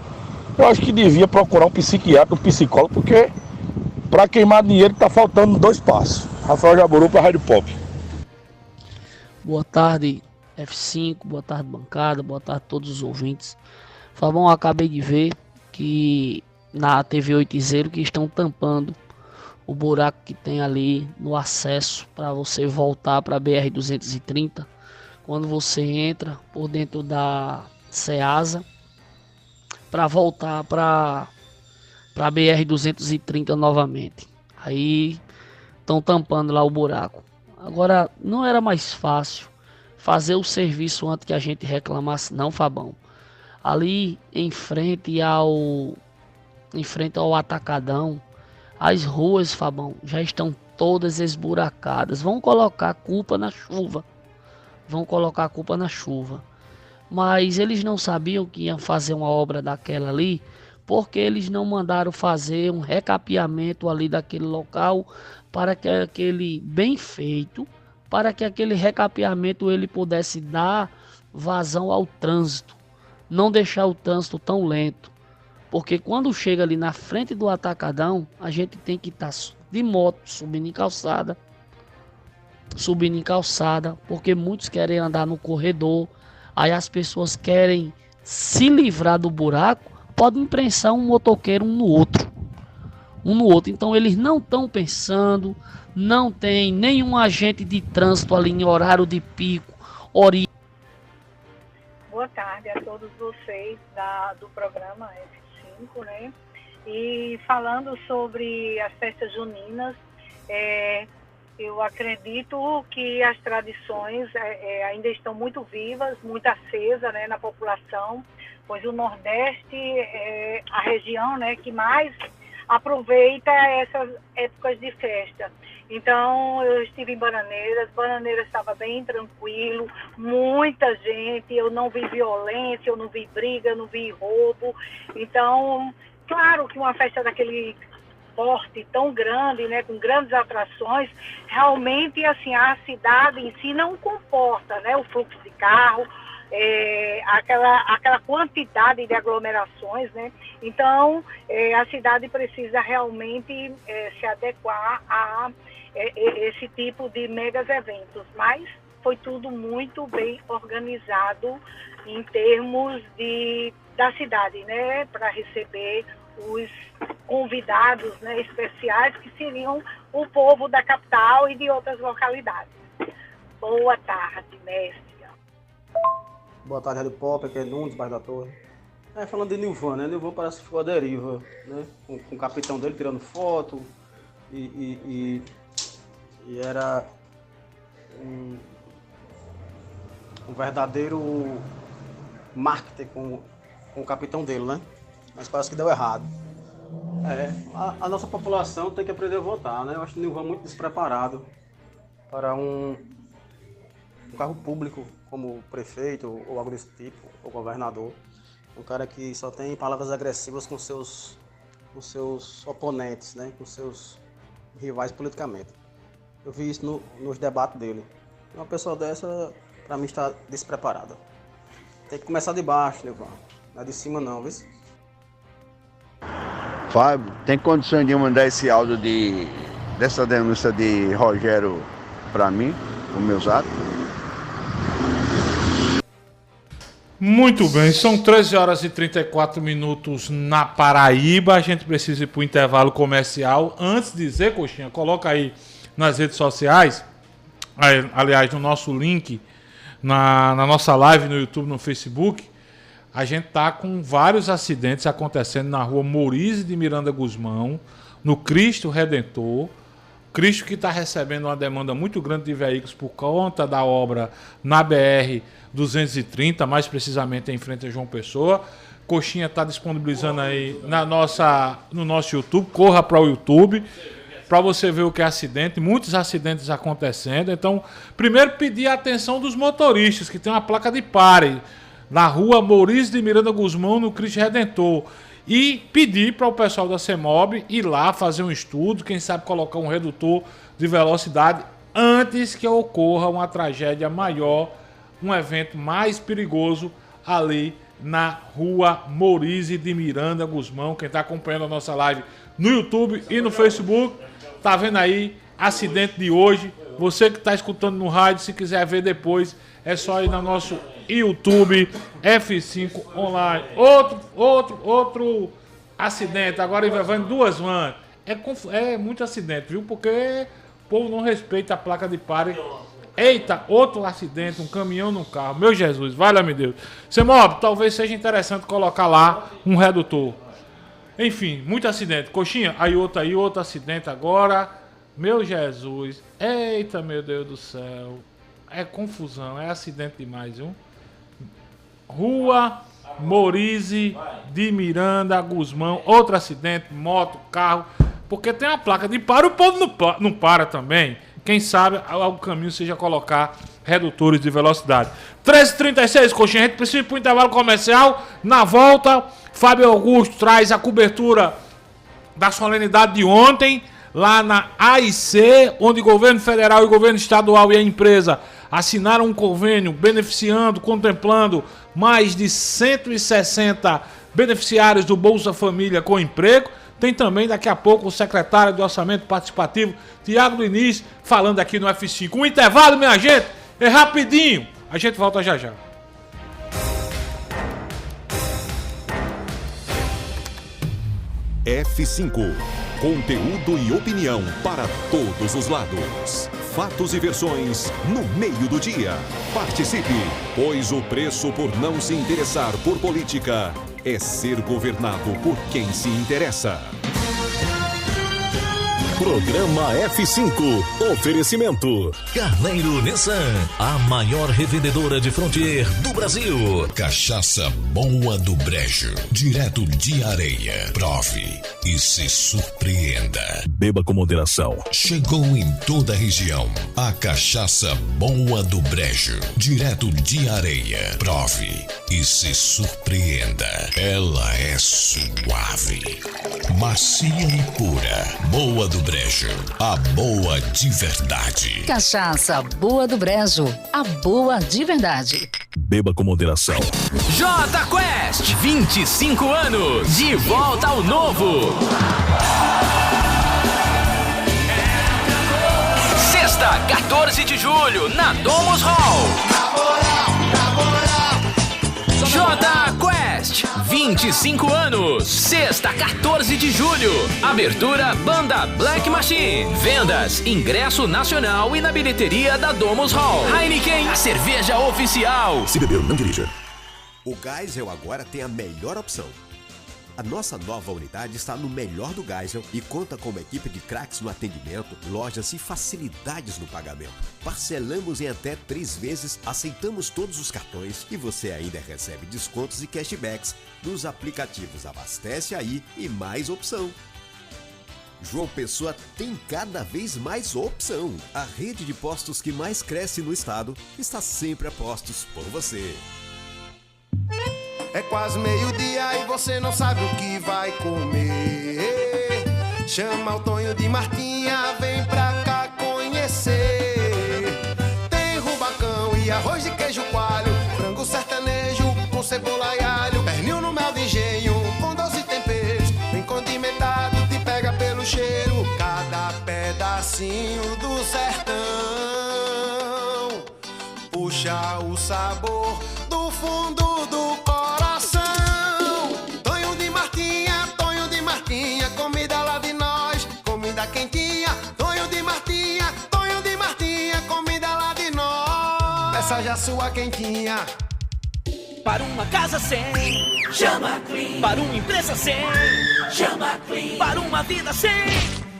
eu acho que devia procurar um psiquiatra, um psicólogo, porque para queimar dinheiro está faltando 2 passos. Rafael Jaburu para a Rádio Pop. Boa tarde, F5, boa tarde, bancada, boa tarde a todos os ouvintes. Fabão, eu acabei de ver que na TV 80 que estão tampando o buraco que tem ali no acesso para você voltar para a BR-230. Quando você entra por dentro da Ceasa para voltar para a BR-230 novamente. Aí estão tampando lá o buraco. Agora, não era mais fácil fazer o serviço antes que a gente reclamasse, não, Fabão? Ali em frente ao Atacadão, as ruas, Fabão, já estão todas esburacadas. Vão colocar a culpa na chuva. Mas eles não sabiam que iam fazer uma obra daquela ali, porque eles não mandaram fazer um recapeamento ali daquele local para que aquele bem feito, para que aquele recapeamento ele pudesse dar vazão ao trânsito, não deixar o trânsito tão lento, porque quando chega ali na frente do atacadão, a gente tem que estar de moto, subindo em calçada, porque muitos querem andar no corredor, aí as pessoas querem se livrar do buraco, podem imprensar um motoqueiro um no outro. Então eles não estão pensando, não tem nenhum agente de trânsito ali em horário de pico, Boa tarde a todos vocês do programa F5, né? E falando sobre as festas juninas, eu acredito que as tradições ainda estão muito vivas, muito acesas, né, na população, pois o Nordeste é a região, né, que mais aproveita essas épocas de festa. Então, eu estive em Bananeiras estava bem tranquilo, muita gente, eu não vi violência, eu não vi briga, eu não vi roubo. Então, claro que uma festa daquele porte tão grande, né, com grandes atrações, realmente, assim, a cidade em si não comporta, né, o fluxo de carro, aquela quantidade de aglomerações, né? Então, a cidade precisa realmente se adequar a esse tipo de megas eventos, mas foi tudo muito bem organizado em termos da cidade, né? Para receber os convidados, né, especiais, que seriam o povo da capital e de outras localidades. Boa tarde, mestre. Boa tarde, Rádio Pop, aqui é Nunes, bairro da Torre. Falando de Nilvan, né? Nilvan parece que ficou à deriva, né? Com o capitão dele tirando foto e era um verdadeiro marketing com o capitão dele, né? Mas parece que deu errado. A nossa população tem que aprender a votar, né? Eu acho o Nilvan muito despreparado para um cargo público, como o prefeito ou algo desse tipo, ou governador. Um cara que só tem palavras agressivas com seus oponentes, né? Com seus rivais politicamente. Eu vi isso nos debates dele. Uma pessoa dessa, para mim, está despreparada. Tem que começar de baixo, Nilvan. Não é de cima não, viu? Fábio, tem condição de mandar esse áudio dessa denúncia de Rogério para mim, com meus atos? Muito bem, são 13 horas e 34 minutos na Paraíba. A gente precisa ir para o intervalo comercial. Antes de dizer, Coxinha, coloca aí nas redes sociais, aliás, no nosso link, na nossa live no YouTube, no Facebook, a gente tá com vários acidentes acontecendo na rua Morize de Miranda Guzmão, no Cristo Redentor. Cristo que está recebendo uma demanda muito grande de veículos por conta da obra na BR-230, mais precisamente em frente a João Pessoa. Coxinha está disponibilizando aí no nosso YouTube. Corra para o YouTube para você ver o que é acidente. Muitos acidentes acontecendo. Então, primeiro pedir a atenção dos motoristas, que tem uma placa de pare na rua Morize de Miranda Guzmão, no Cristo Redentor. E pedir para o pessoal da CEMOB ir lá fazer um estudo, quem sabe colocar um redutor de velocidade antes que ocorra uma tragédia maior, um evento mais perigoso ali na rua Morize de Miranda Guzmão. Quem está acompanhando a nossa live no YouTube e no Facebook, tá vendo aí acidente de hoje. Você que está escutando no rádio, se quiser ver depois, é só ir no nosso YouTube F5 Online. Outro acidente, agora envolvendo duas vans. É muito acidente, viu? Porque o povo não respeita a placa de pare. Eita, outro acidente, um caminhão num carro. Meu Jesus, valha-me Deus. CEMOB, talvez seja interessante colocar lá um redutor. Enfim, muito acidente. Coxinha, outro acidente agora. Meu Jesus. Eita, meu Deus do céu. É confusão, é acidente demais, viu? Rua Morize de Miranda Guzmão. Outro acidente, moto, carro. Porque tem uma placa de para, o povo não para também. Quem sabe o caminho seja colocar redutores de velocidade. 13h36, Coxinha. A gente precisa ir para o intervalo comercial. Na volta, Fábio Augusto traz a cobertura da solenidade de ontem, lá na AIC, onde o governo federal e o governo estadual e a empresa assinaram um convênio beneficiando, contemplando mais de 160 beneficiários do Bolsa Família com emprego. Tem também daqui a pouco o secretário do Orçamento Participativo, Tiago Diniz, falando aqui no F5. Um intervalo, minha gente, é rapidinho. A gente volta já já. F5. Conteúdo e opinião para todos os lados. Fatos e versões no meio do dia. Participe, pois o preço por não se interessar por política é ser governado por quem se interessa. Programa F5. Oferecimento. Carneiro Nissan, a maior revendedora de Frontier do Brasil. Cachaça Boa do Brejo, direto de areia. Prove e se surpreenda. Beba com moderação. Chegou em toda a região a Cachaça Boa do Brejo, direto de areia. Prove e se surpreenda. Ela é suave, macia e pura. Boa do Brejo, a boa de verdade. Cachaça Boa do Brejo, a boa de verdade. Beba com moderação. Jota Quest, 25 anos, de volta ao novo. Sexta, 14 de julho, na Domus Hall. Jota Quest, 25 anos, sexta, 14 de julho. Abertura, banda Black Machine. Vendas, ingresso nacional e na bilheteria da Domus Hall. Heineken, a cerveja oficial. Se beber, não dirija. O Geisel agora tem a melhor opção. A nossa nova unidade está no melhor do Geisel e conta com uma equipe de craques no atendimento, lojas e facilidades no pagamento. Parcelamos em até 3 vezes, aceitamos todos os cartões e você ainda recebe descontos e cashbacks nos aplicativos Abastece Aí e Mais Opção. João Pessoa tem cada vez mais opção. A rede de postos que mais cresce no estado está sempre a postos por você. É quase meio-dia e você não sabe o que vai comer. Chama o Tonho de Martinha, vem pra cá conhecer. Tem rubacão e arroz de queijo coalho, frango sertanejo com cebola e alho, pernil no mel de engenho com doce temperos, bem condimentado, te pega pelo cheiro. Cada pedacinho do sertão puxa o sabor do fundo do coração. Tonho de Martinha, comida lá de nós, comida quentinha. Tonho de Martinha, comida lá de nós. Peça já sua quentinha. Para uma casa sem, chama Clean. Para uma empresa sem, chama Clean. Para uma vida sem,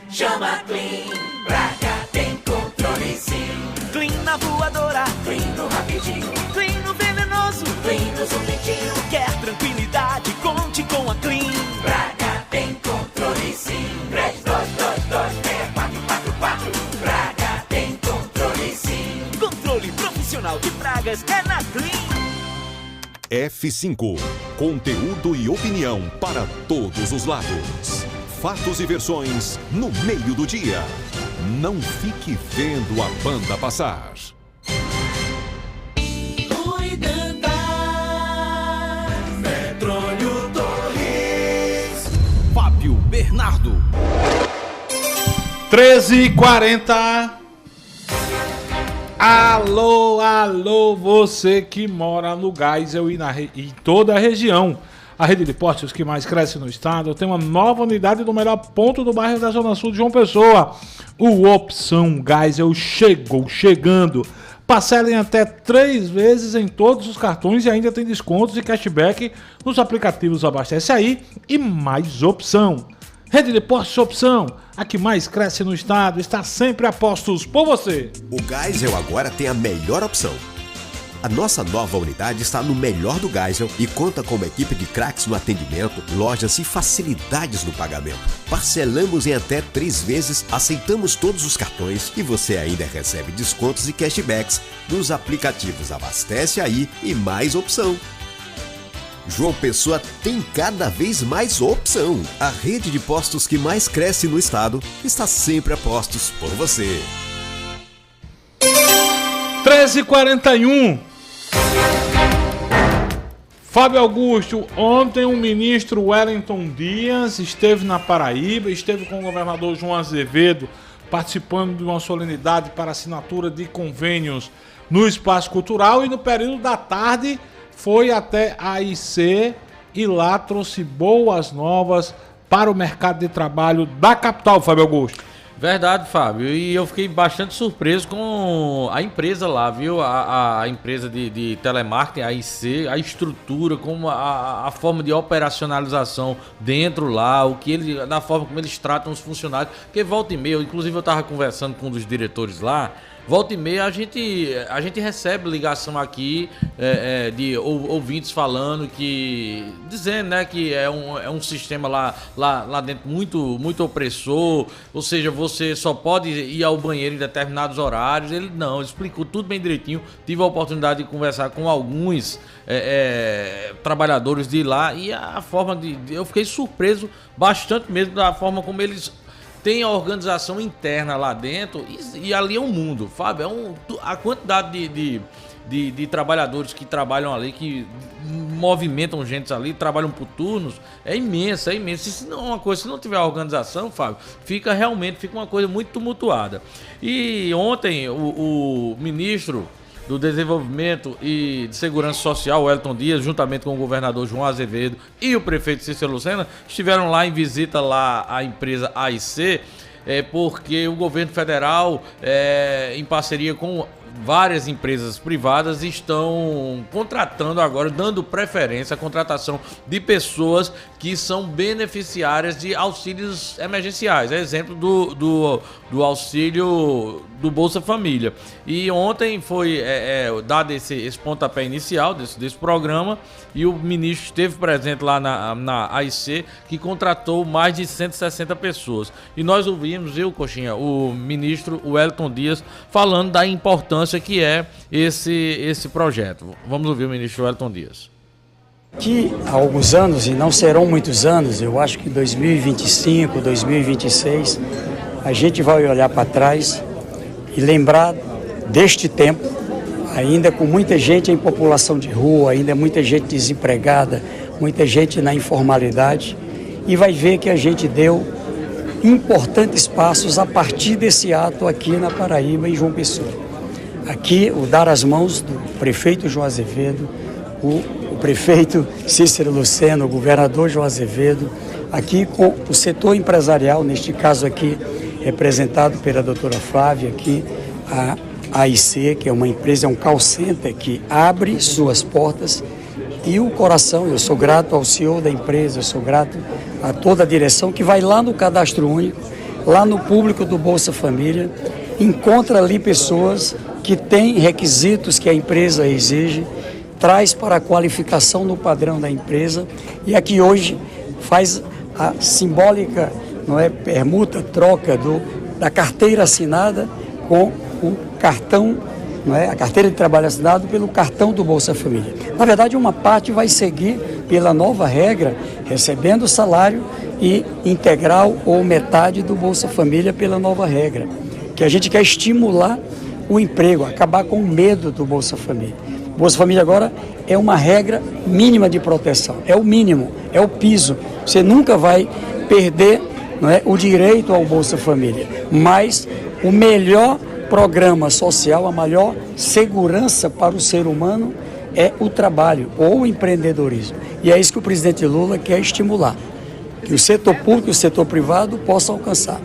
chama Clean. Pra cá tem controle sim. Clean na voadora, Clean no rapidinho, Clean no venenoso, Clean no zumbidinho. Quer tranquilidade, conte com a Clean. Pra cá tem controle sim. 32226444. Pra cá tem controle sim. Controle profissional de pragas é na Clean. F5. Conteúdo e opinião para todos os lados. Fatos e versões no meio do dia. Não fique vendo a banda passar. Petróleo Torres. Fábio Bernardo. 13h40. Alô, alô, você que mora no Geisel e em toda a região. A rede de postos que mais cresce no estado tem uma nova unidade no melhor ponto do bairro da Zona Sul de João Pessoa. O Opção Geisel chegando. Parcela em até 3 vezes em todos os cartões e ainda tem descontos e cashback nos aplicativos Abastece Aí e Mais Opção. Rede de postos Opção, a que mais cresce no estado, está sempre a postos por você. O Geisel agora tem a melhor opção. A nossa nova unidade está no melhor do Geisel e conta com uma equipe de craques no atendimento, lojas e facilidades no pagamento. Parcelamos em até 3 vezes, aceitamos todos os cartões e você ainda recebe descontos e cashbacks nos aplicativos Abastece Aí e Mais Opção. João Pessoa tem cada vez mais opção. A rede de postos que mais cresce no estado está sempre a postos por você. 10h41. Fábio Augusto, ontem o ministro Wellington Dias esteve na Paraíba, esteve com o governador João Azevedo, participando de uma solenidade para assinatura de convênios no Espaço Cultural, e no período da tarde foi até a AIC e lá trouxe boas novas para o mercado de trabalho da capital, Fábio Augusto. Verdade, Fábio, e eu fiquei bastante surpreso com a empresa lá, viu? A empresa de telemarketing, a AIC, a estrutura, como a forma de operacionalização dentro lá, da forma como eles tratam os funcionários, porque volta e meia, inclusive eu estava conversando com um dos diretores lá, volta e meia a gente recebe ligação aqui de ouvintes falando dizendo, né, que é um sistema lá dentro muito opressor, ou seja, você só pode ir ao banheiro em determinados horários. Ele explicou tudo bem direitinho. Tive a oportunidade de conversar com alguns trabalhadores de lá, e a forma eu fiquei surpreso bastante mesmo da forma como eles tem a organização interna lá dentro, e ali é um mundo, Fábio. A quantidade de trabalhadores que trabalham ali, que movimentam gente ali, trabalham por turnos, é imensa. Se não tiver organização, Fábio, fica uma coisa muito tumultuada. E ontem o ministro do Desenvolvimento e de Segurança Social, Wellington Dias, juntamente com o governador João Azevedo e o prefeito Cícero Lucena, estiveram lá em visita lá à empresa AIC, porque o governo federal, em parceria com várias empresas privadas, estão contratando agora, dando preferência à contratação de pessoas que são beneficiárias de auxílios emergenciais. É exemplo do auxílio do Bolsa Família. E ontem foi dado esse pontapé inicial desse programa, e o ministro esteve presente lá na AIC, que contratou mais de 160 pessoas. E nós ouvimos, Coxinha, o ministro Wellington Dias falando da importância que é esse projeto. Vamos ouvir o ministro Wellington Dias. Que há alguns anos, e não serão muitos anos, eu acho que 2025, 2026, a gente vai olhar para trás e lembrar deste tempo, ainda com muita gente em população de rua, ainda muita gente desempregada, muita gente na informalidade, e vai ver que a gente deu importantes passos a partir desse ato aqui na Paraíba, em João Pessoa. Aqui, o dar as mãos do prefeito João Azevedo, o prefeito Cícero Lucena, o governador João Azevedo, aqui com o setor empresarial, neste caso aqui representado pela doutora Flávia, aqui a AIC, que é uma empresa, é um call center que abre suas portas, e o coração, eu sou grato ao CEO da empresa, eu sou grato a toda a direção que vai lá no Cadastro Único, lá no público do Bolsa Família, encontra ali pessoas que têm requisitos que a empresa exige, traz para a qualificação no padrão da empresa, e aqui hoje faz a simbólica, permuta, troca da carteira assinada com o cartão, a carteira de trabalho assinado pelo cartão do Bolsa Família. Na verdade, uma parte vai seguir pela nova regra, recebendo o salário e integral ou metade do Bolsa Família pela nova regra, que a gente quer estimular o emprego, acabar com o medo do Bolsa Família. O Bolsa Família agora é uma regra mínima de proteção, é o mínimo, é o piso. Você nunca vai perder o direito ao Bolsa Família, mas o melhor programa social, a maior segurança para o ser humano é o trabalho ou o empreendedorismo. E é isso que o presidente Lula quer estimular, que o setor público e o setor privado possam alcançar.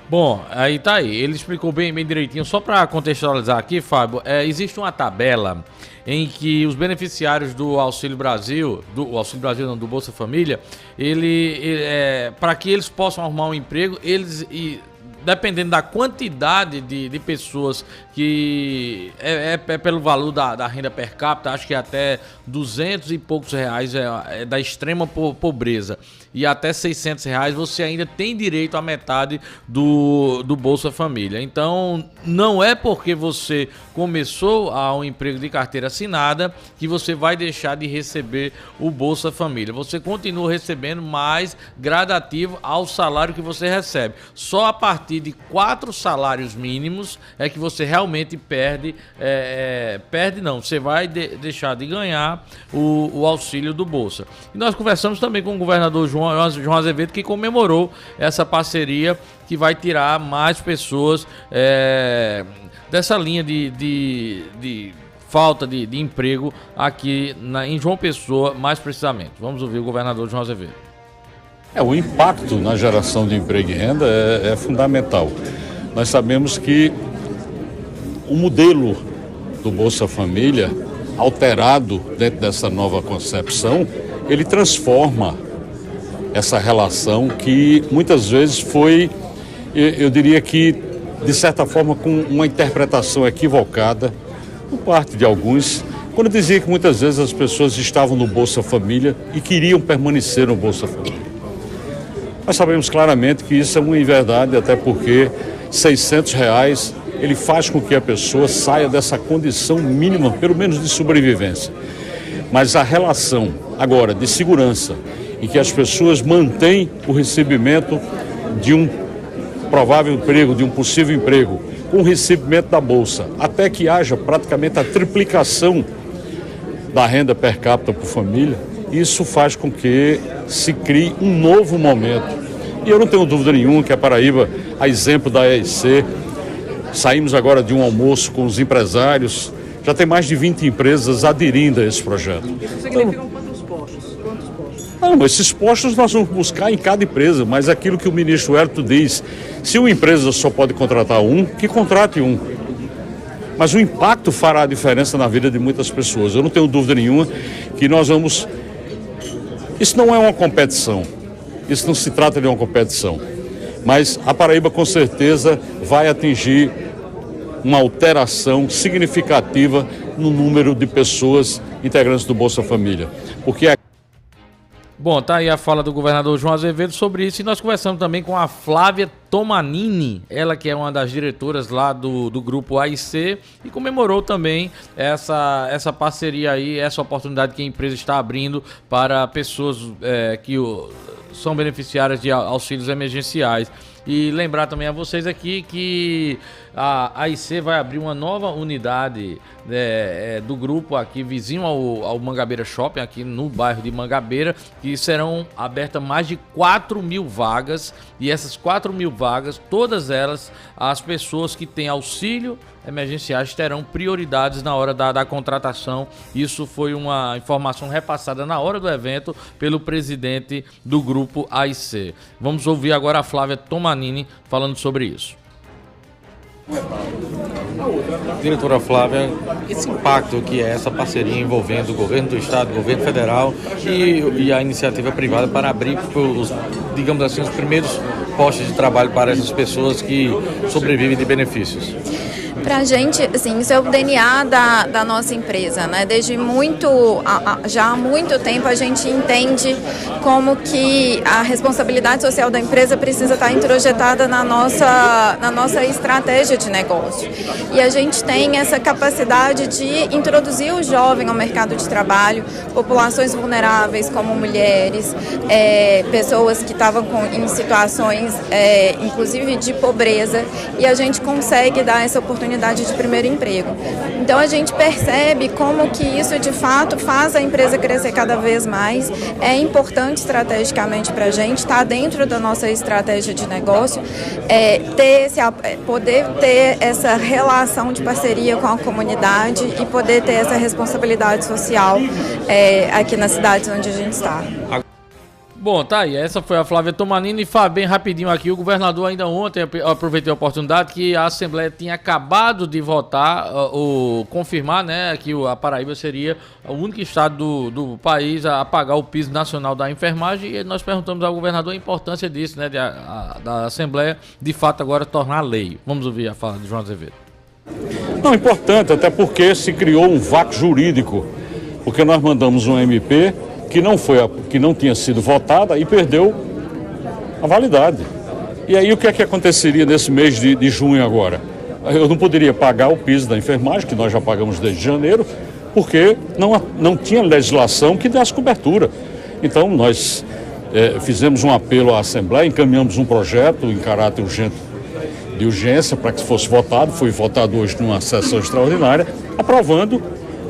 Bom, aí tá aí, ele explicou bem direitinho. Só para contextualizar aqui, Fábio, existe uma tabela em que os beneficiários do Auxílio Brasil, do Bolsa Família, para que eles possam arrumar um emprego, dependendo da quantidade de pessoas que pelo valor da renda per capita, acho que até 200 e poucos reais da extrema pobreza. e até R$600, você ainda tem direito à metade do Bolsa Família. Então, não é porque você começou a um emprego de carteira assinada que você vai deixar de receber o Bolsa Família. Você continua recebendo, mais gradativo ao salário que você recebe. Só a partir de 4 salários mínimos é que você realmente perde, você vai deixar de ganhar o auxílio do Bolsa. E nós conversamos também com o governador João Azevedo, que comemorou essa parceria que vai tirar mais pessoas dessa linha de falta de emprego aqui em João Pessoa, mais precisamente. Vamos ouvir o governador João Azevedo. O impacto na geração de emprego e renda é fundamental. Nós sabemos que o modelo do Bolsa Família, alterado dentro dessa nova concepção, ele transforma essa relação que muitas vezes foi, eu diria que, de certa forma, com uma interpretação equivocada por parte de alguns, quando dizia que muitas vezes as pessoas estavam no Bolsa Família e queriam permanecer no Bolsa Família. Nós sabemos claramente que isso é uma inverdade, até porque R$600 ele faz com que a pessoa saia dessa condição mínima, pelo menos de sobrevivência. Mas a relação agora de segurança, em que as pessoas mantêm o recebimento de um provável emprego, de um possível emprego, com o recebimento da Bolsa, até que haja praticamente a triplicação da renda per capita por família, isso faz com que se crie um novo momento. E eu não tenho dúvida nenhuma que a Paraíba, a exemplo da EIC, saímos agora de um almoço com os empresários, já tem mais de 20 empresas aderindo a esse projeto. Isso significa quantos postos? Não, esses postos nós vamos buscar em cada empresa, mas aquilo que o ministro Wellington diz, se uma empresa só pode contratar um, que contrate um. Mas o impacto fará a diferença na vida de muitas pessoas. Eu não tenho dúvida nenhuma que nós vamos... Isso não é uma competição, isso não se trata de uma competição, mas a Paraíba com certeza vai atingir uma alteração significativa no número de pessoas integrantes do Bolsa Família, porque Bom, tá aí a fala do governador João Azevedo sobre isso, e nós conversamos também com a Flávia Tomanini, ela que é uma das diretoras lá do grupo AIC, e comemorou também essa parceria aí, essa oportunidade que a empresa está abrindo para pessoas que são beneficiárias de auxílios emergenciais. E lembrar também a vocês aqui que a AIC vai abrir uma nova unidade do grupo aqui, vizinho ao Mangabeira Shopping, aqui no bairro de Mangabeira, que serão abertas mais de 4.000 vagas, e essas 4.000 vagas, todas elas, as pessoas que têm auxílio emergenciais terão prioridades na hora da contratação. Isso foi uma informação repassada na hora do evento pelo presidente do grupo AIC. Vamos ouvir agora a Flávia Tomanini falando sobre isso. Diretora Flávia, esse impacto que é essa parceria envolvendo o governo do estado, o governo federal e a iniciativa privada para abrir, digamos assim, os primeiros postos de trabalho para essas pessoas que sobrevivem de benefícios. Para a gente, assim, isso é o DNA da nossa empresa, né? Desde já há muito tempo a gente entende como que a responsabilidade social da empresa precisa estar introjetada na nossa estratégia de negócio. E a gente tem essa capacidade de introduzir o jovem ao mercado de trabalho, populações vulneráveis como mulheres, pessoas que estavam em situações, inclusive de pobreza, e a gente consegue dar essa oportunidade de primeiro emprego. Então a gente percebe como que isso de fato faz a empresa crescer cada vez mais, é importante estrategicamente para a gente, está dentro da nossa estratégia de negócio, poder ter essa relação de parceria com a comunidade e poder ter essa responsabilidade social aqui nas cidades onde a gente está. Bom, tá aí, essa foi a Flávia Tomanini. E bem rapidinho aqui, o governador ainda ontem, eu aproveitei a oportunidade que a Assembleia tinha acabado de votar, confirmar, né, que a Paraíba seria o único estado do país a pagar o piso nacional da enfermagem, e nós perguntamos ao governador a importância disso, né, da Assembleia, de fato, agora tornar lei. Vamos ouvir a fala de João Azevedo. Não, importante, até porque se criou um vácuo jurídico, porque nós mandamos um MP que não tinha sido votada e perdeu a validade. E aí o que é que aconteceria nesse mês de junho agora? Eu não poderia pagar o piso da enfermagem, que nós já pagamos desde janeiro, porque não tinha legislação que desse cobertura. Então nós fizemos um apelo à Assembleia, encaminhamos um projeto em caráter de urgência para que fosse votado, foi votado hoje numa sessão extraordinária, aprovando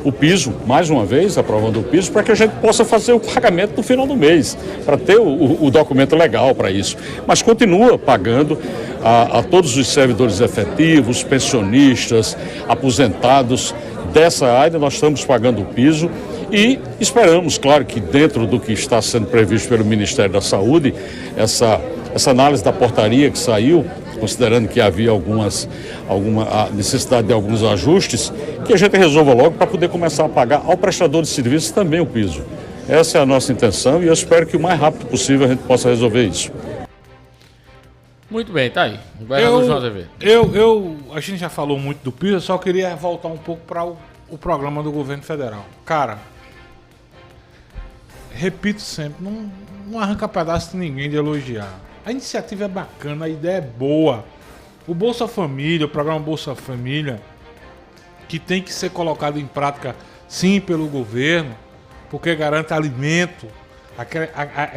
o piso, mais uma vez, aprovando o piso, para que a gente possa fazer o pagamento no final do mês, para ter o documento legal para isso. Mas continua pagando a todos os servidores efetivos, pensionistas, aposentados dessa área, nós estamos pagando o piso e esperamos, claro, que dentro do que está sendo previsto pelo Ministério da Saúde, essa análise da portaria que saiu, considerando que havia a necessidade de alguns ajustes, que a gente resolva logo para poder começar a pagar ao prestador de serviços também o piso. Essa é a nossa intenção e eu espero que o mais rápido possível a gente possa resolver isso. Muito bem, tá aí. A gente já falou muito do piso, eu só queria voltar um pouco para o programa do governo federal. Cara, repito sempre, não arranca pedaço de ninguém de elogiar. A iniciativa é bacana, a ideia é boa. O Bolsa Família, o programa Bolsa Família, que tem que ser colocado em prática, sim, pelo governo, porque garante alimento,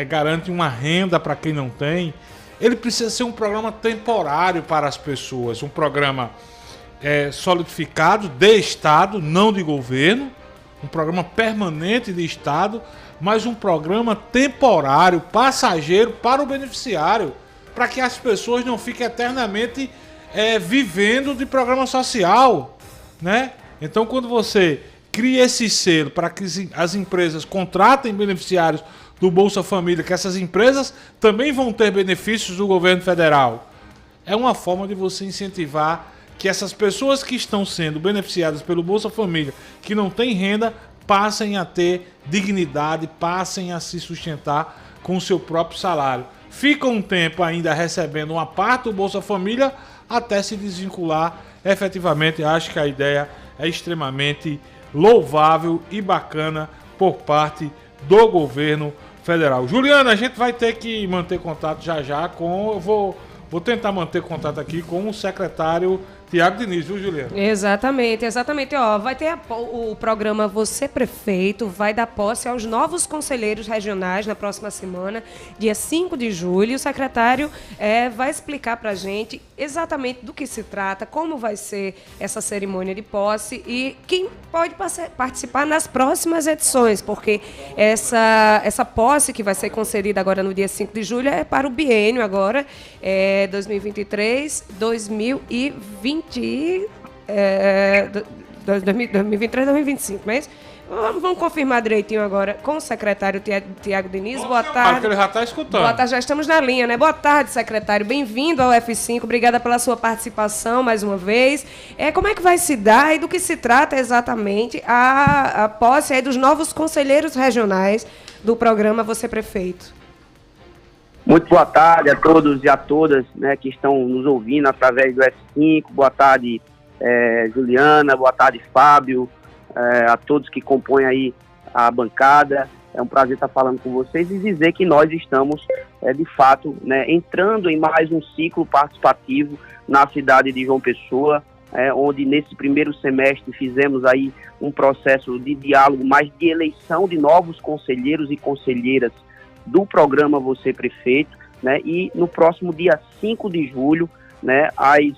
garante uma renda para quem não tem. Ele precisa ser um programa temporário para as pessoas, um programa solidificado de Estado, não de governo, um programa permanente de Estado, mas um programa temporário, passageiro para o beneficiário, para que as pessoas não fiquem eternamente vivendo de programa social, né? Então, quando você cria esse selo para que as empresas contratem beneficiários do Bolsa Família, que essas empresas também vão ter benefícios do governo federal, é uma forma de você incentivar que essas pessoas que estão sendo beneficiadas pelo Bolsa Família, que não têm renda, passem a ter dignidade, passem a se sustentar com o seu próprio salário. Fica um tempo ainda recebendo uma parte do Bolsa Família até se desvincular. Efetivamente, acho que a ideia é extremamente louvável e bacana por parte do governo federal. Juliana, a gente vai ter que manter contato já com... Vou tentar manter contato aqui com o secretário Tiago Diniz, viu, Juliana? Exatamente. Ó, vai ter o programa Você Prefeito, vai dar posse aos novos conselheiros regionais na próxima semana, dia 5 de julho. O secretário vai explicar pra gente exatamente do que se trata, como vai ser essa cerimônia de posse e quem pode participar nas próximas edições, porque essa posse que vai ser concedida agora no dia 5 de julho é para o biênio agora, 2023-2025, 2025, mas vamos confirmar direitinho agora com o secretário Tiago Diniz. Boa tarde. Porque ele já está escutando. Boa tarde, já estamos na linha, né? Boa tarde, secretário. Bem-vindo ao F5. Obrigada pela sua participação mais uma vez. Como é que vai se dar e do que se trata exatamente a posse aí dos novos conselheiros regionais do programa Você Prefeito? Muito boa tarde a todos e a todas, né, que estão nos ouvindo através do F5. Boa tarde, Juliana. Boa tarde, Fábio. A todos que compõem aí a bancada. É um prazer estar falando com vocês e dizer que nós estamos, de fato, né, entrando em mais um ciclo participativo na cidade de João Pessoa, onde nesse primeiro semestre fizemos aí um processo de diálogo, mais de eleição de novos conselheiros e conselheiras do programa Você Prefeito, né? E no próximo dia 5 de julho, né, às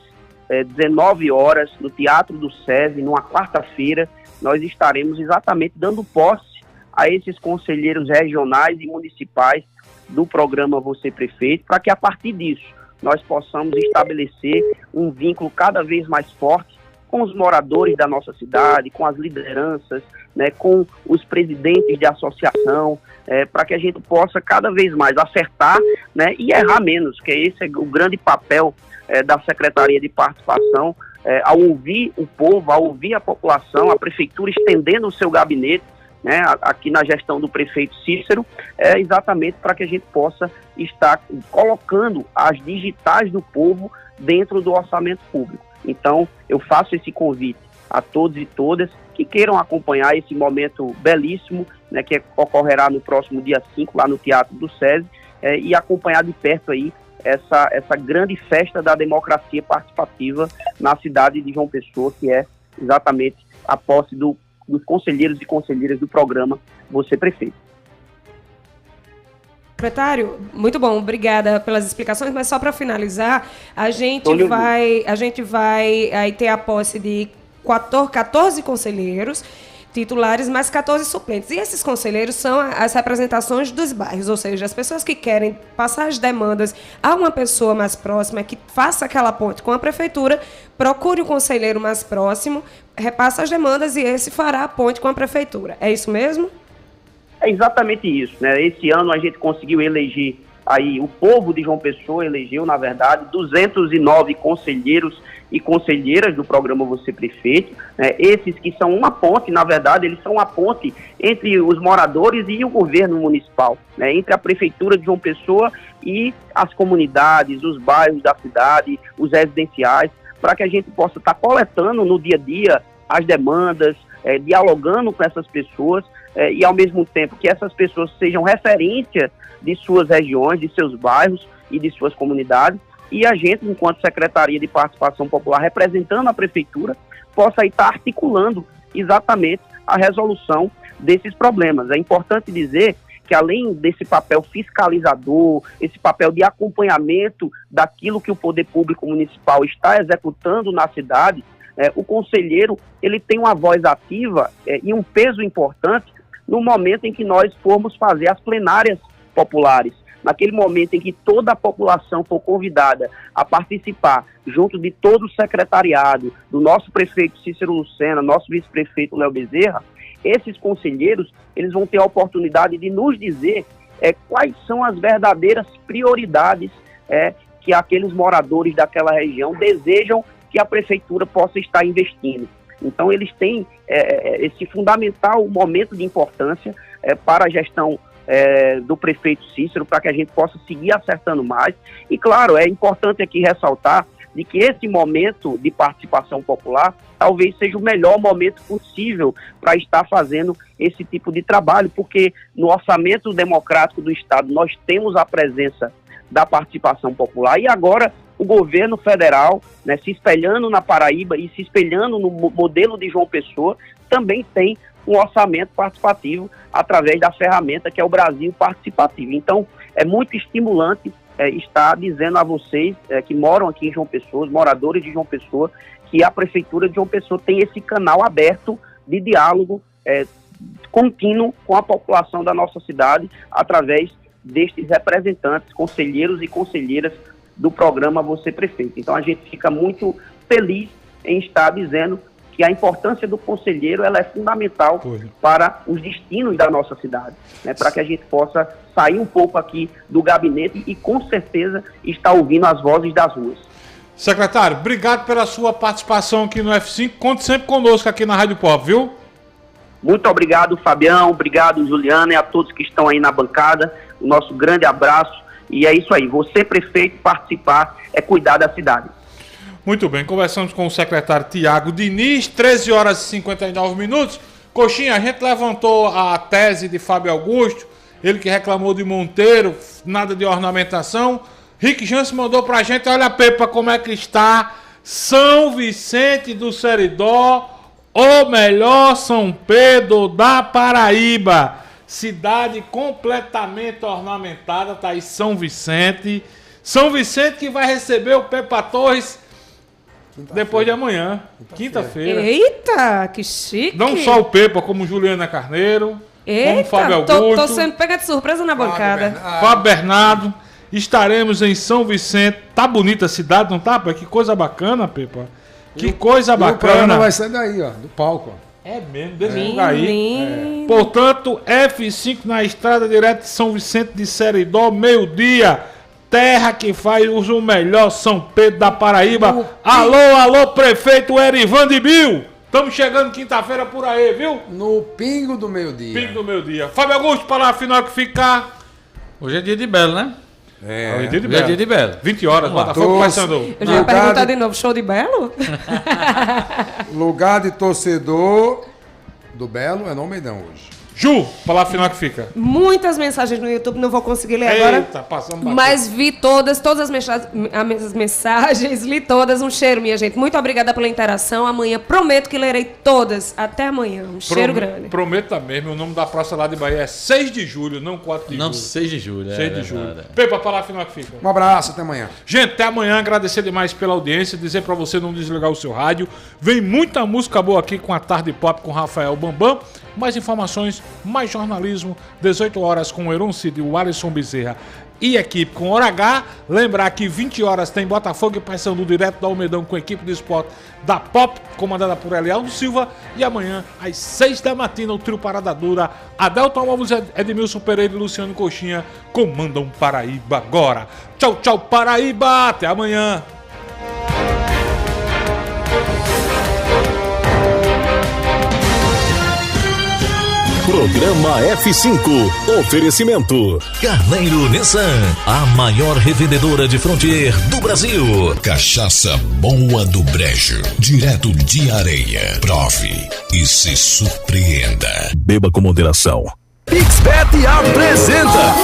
19 horas, no Teatro do SESI, numa quarta-feira, nós estaremos exatamente dando posse a esses conselheiros regionais e municipais do programa Você Prefeito, para que a partir disso nós possamos estabelecer um vínculo cada vez mais forte com os moradores da nossa cidade, com as lideranças, né, com os presidentes de associação, para que a gente possa cada vez mais acertar, né, e errar menos, que esse é o grande papel da Secretaria de Participação, ao ouvir o povo, ao ouvir a população, a Prefeitura estendendo o seu gabinete, né, aqui na gestão do prefeito Cícero, exatamente para que a gente possa estar colocando as digitais do povo dentro do orçamento público. Então, eu faço esse convite a todos e todas que queiram acompanhar esse momento belíssimo né, que ocorrerá no próximo dia 5, lá no Teatro do SESI, e acompanhar de perto aí essa grande festa da democracia participativa na cidade de João Pessoa, que é exatamente a posse dos conselheiros e conselheiras do programa Você Prefeito. Secretário, muito bom, obrigada pelas explicações, mas só para finalizar, a gente vai aí ter a posse de 14 conselheiros titulares, mais 14 suplentes. E esses conselheiros são as representações dos bairros, ou seja, as pessoas que querem passar as demandas a uma pessoa mais próxima, que faça aquela ponte com a prefeitura, procure o conselheiro mais próximo, repassa as demandas e esse fará a ponte com a prefeitura. É isso mesmo? É exatamente isso, né? Esse ano a gente conseguiu eleger aí, o povo de João Pessoa elegeu, na verdade, 209 conselheiros e conselheiras do programa Você Prefeito, né? Esses que são uma ponte, na verdade, eles são uma ponte entre os moradores e o governo municipal, né? Entre a prefeitura de João Pessoa e as comunidades, os bairros da cidade, os residenciais, para que a gente possa estar coletando no dia a dia as demandas, dialogando com essas pessoas, e ao mesmo tempo que essas pessoas sejam referência de suas regiões, de seus bairros e de suas comunidades, e a gente, enquanto Secretaria de Participação Popular, representando a Prefeitura, possa estar articulando exatamente a resolução desses problemas. É importante dizer que, além desse papel fiscalizador, esse papel de acompanhamento daquilo que o poder público municipal está executando na cidade, o conselheiro ele tem uma voz ativa e um peso importante no momento em que nós formos fazer as plenárias populares. Naquele momento em que toda a população for convidada a participar, junto de todo o secretariado, do nosso prefeito Cícero Lucena, nosso vice-prefeito Léo Bezerra, esses conselheiros eles vão ter a oportunidade de nos dizer quais são as verdadeiras prioridades que aqueles moradores daquela região desejam que a prefeitura possa estar investindo. Então, eles têm esse fundamental momento de importância para a gestão do prefeito Cícero, para que a gente possa seguir acertando mais. E, claro, é importante aqui ressaltar de que esse momento de participação popular talvez seja o melhor momento possível para estar fazendo esse tipo de trabalho, porque no orçamento democrático do Estado nós temos a presença da participação popular e agora o governo federal, né, se espelhando na Paraíba e se espelhando no modelo de João Pessoa, também tem um orçamento participativo através da ferramenta que é o Brasil Participativo. Então, é muito estimulante estar dizendo a vocês que moram aqui em João Pessoa, os moradores de João Pessoa, que a Prefeitura de João Pessoa tem esse canal aberto de diálogo contínuo com a população da nossa cidade, através destes representantes, conselheiros e conselheiras do programa Você Prefeito. Então, a gente fica muito feliz em estar dizendo que a importância do conselheiro ela é fundamental para os destinos da nossa cidade, né, para que a gente possa sair um pouco aqui do gabinete e, com certeza, estar ouvindo as vozes das ruas. Secretário, obrigado pela sua participação aqui no F5. Conte sempre conosco aqui na Rádio Pop, viu? Muito obrigado, Fabião. Obrigado, Juliana, e a todos que estão aí na bancada. O nosso grande abraço. E é isso aí. Você, prefeito, participar é cuidar da cidade. Muito bem, conversamos com o secretário Tiago Diniz, 13 horas e 59 minutos. Coxinha, a gente levantou a tese de Fábio Augusto, ele que reclamou de Monteiro, nada de ornamentação. Rick Jansen mandou pra gente, olha, Pepa, como é que está São Vicente do Seridó, o melhor São Pedro da Paraíba. Cidade completamente ornamentada, tá aí São Vicente. São Vicente que vai receber o Pepa Torres depois de amanhã, quinta-feira. Eita, que chique. Não só o Pepa, como Juliana Carneiro, eita, como Fábio Augusto. Tô sendo pega de surpresa na bancada. Fábio Bernardo. Estaremos em São Vicente. Tá bonita a cidade, não tá? Que coisa bacana, Pepa. Que coisa bacana. O programa vai sair daí, ó, do palco. É mesmo, desse lugar aí. Portanto, F5 na estrada direto de São Vicente de Seridó, meio-dia. Terra que faz o melhor São Pedro da Paraíba. Alô, prefeito Erivan de Bill. Estamos chegando quinta-feira por aí, viu? No pingo do meio-dia. Pingo do meio-dia. Fábio Augusto, para a final que ficar. Hoje é dia de Belo, né? Hoje é dia de Belo. 20 horas, Botafogo Paysandu. Eu já ia perguntar de novo, show de Belo? Lugar de torcedor do Belo é no Almeidão hoje. Ju, palavra final que fica. Muitas mensagens no YouTube, não vou conseguir ler agora. Eita, passando bastante. Mas vi todas as mensagens, li todas. Um cheiro, minha gente. Muito obrigada pela interação. Amanhã prometo que lerei todas. Até amanhã. Um cheiro grande. Prometo também. O nome da praça lá de Bahia é 6 de julho, não 4 de julho. Não, 6 de julho. 6 de julho. Pepa, palavra final que fica. Um abraço, até amanhã. Gente, até amanhã. Agradecer demais pela audiência. Dizer pra você não desligar o seu rádio. Vem muita música boa aqui com a Tarde Pop com Rafael Bambam. Mais informações, mais jornalismo, 18 horas com o Heron Cid, o Alisson Bezerra e equipe com Hora H. Lembrar que 20 horas tem Botafogo e Paysandu direto da Almedão com a equipe de esporte da Pop, comandada por Elialdo Silva. E amanhã, às 6 da matina, o trio Parada Dura, Adelton Alves, Edmilson Pereira e Luciano Coxinha comandam Paraíba agora. Tchau, tchau, Paraíba! Até amanhã! Programa F5. Oferecimento. Carneiro Nissan, a maior revendedora de Frontier do Brasil. Cachaça Boa do Brejo, direto de Areia. Prove e se surpreenda. Beba com moderação. PixBet apresenta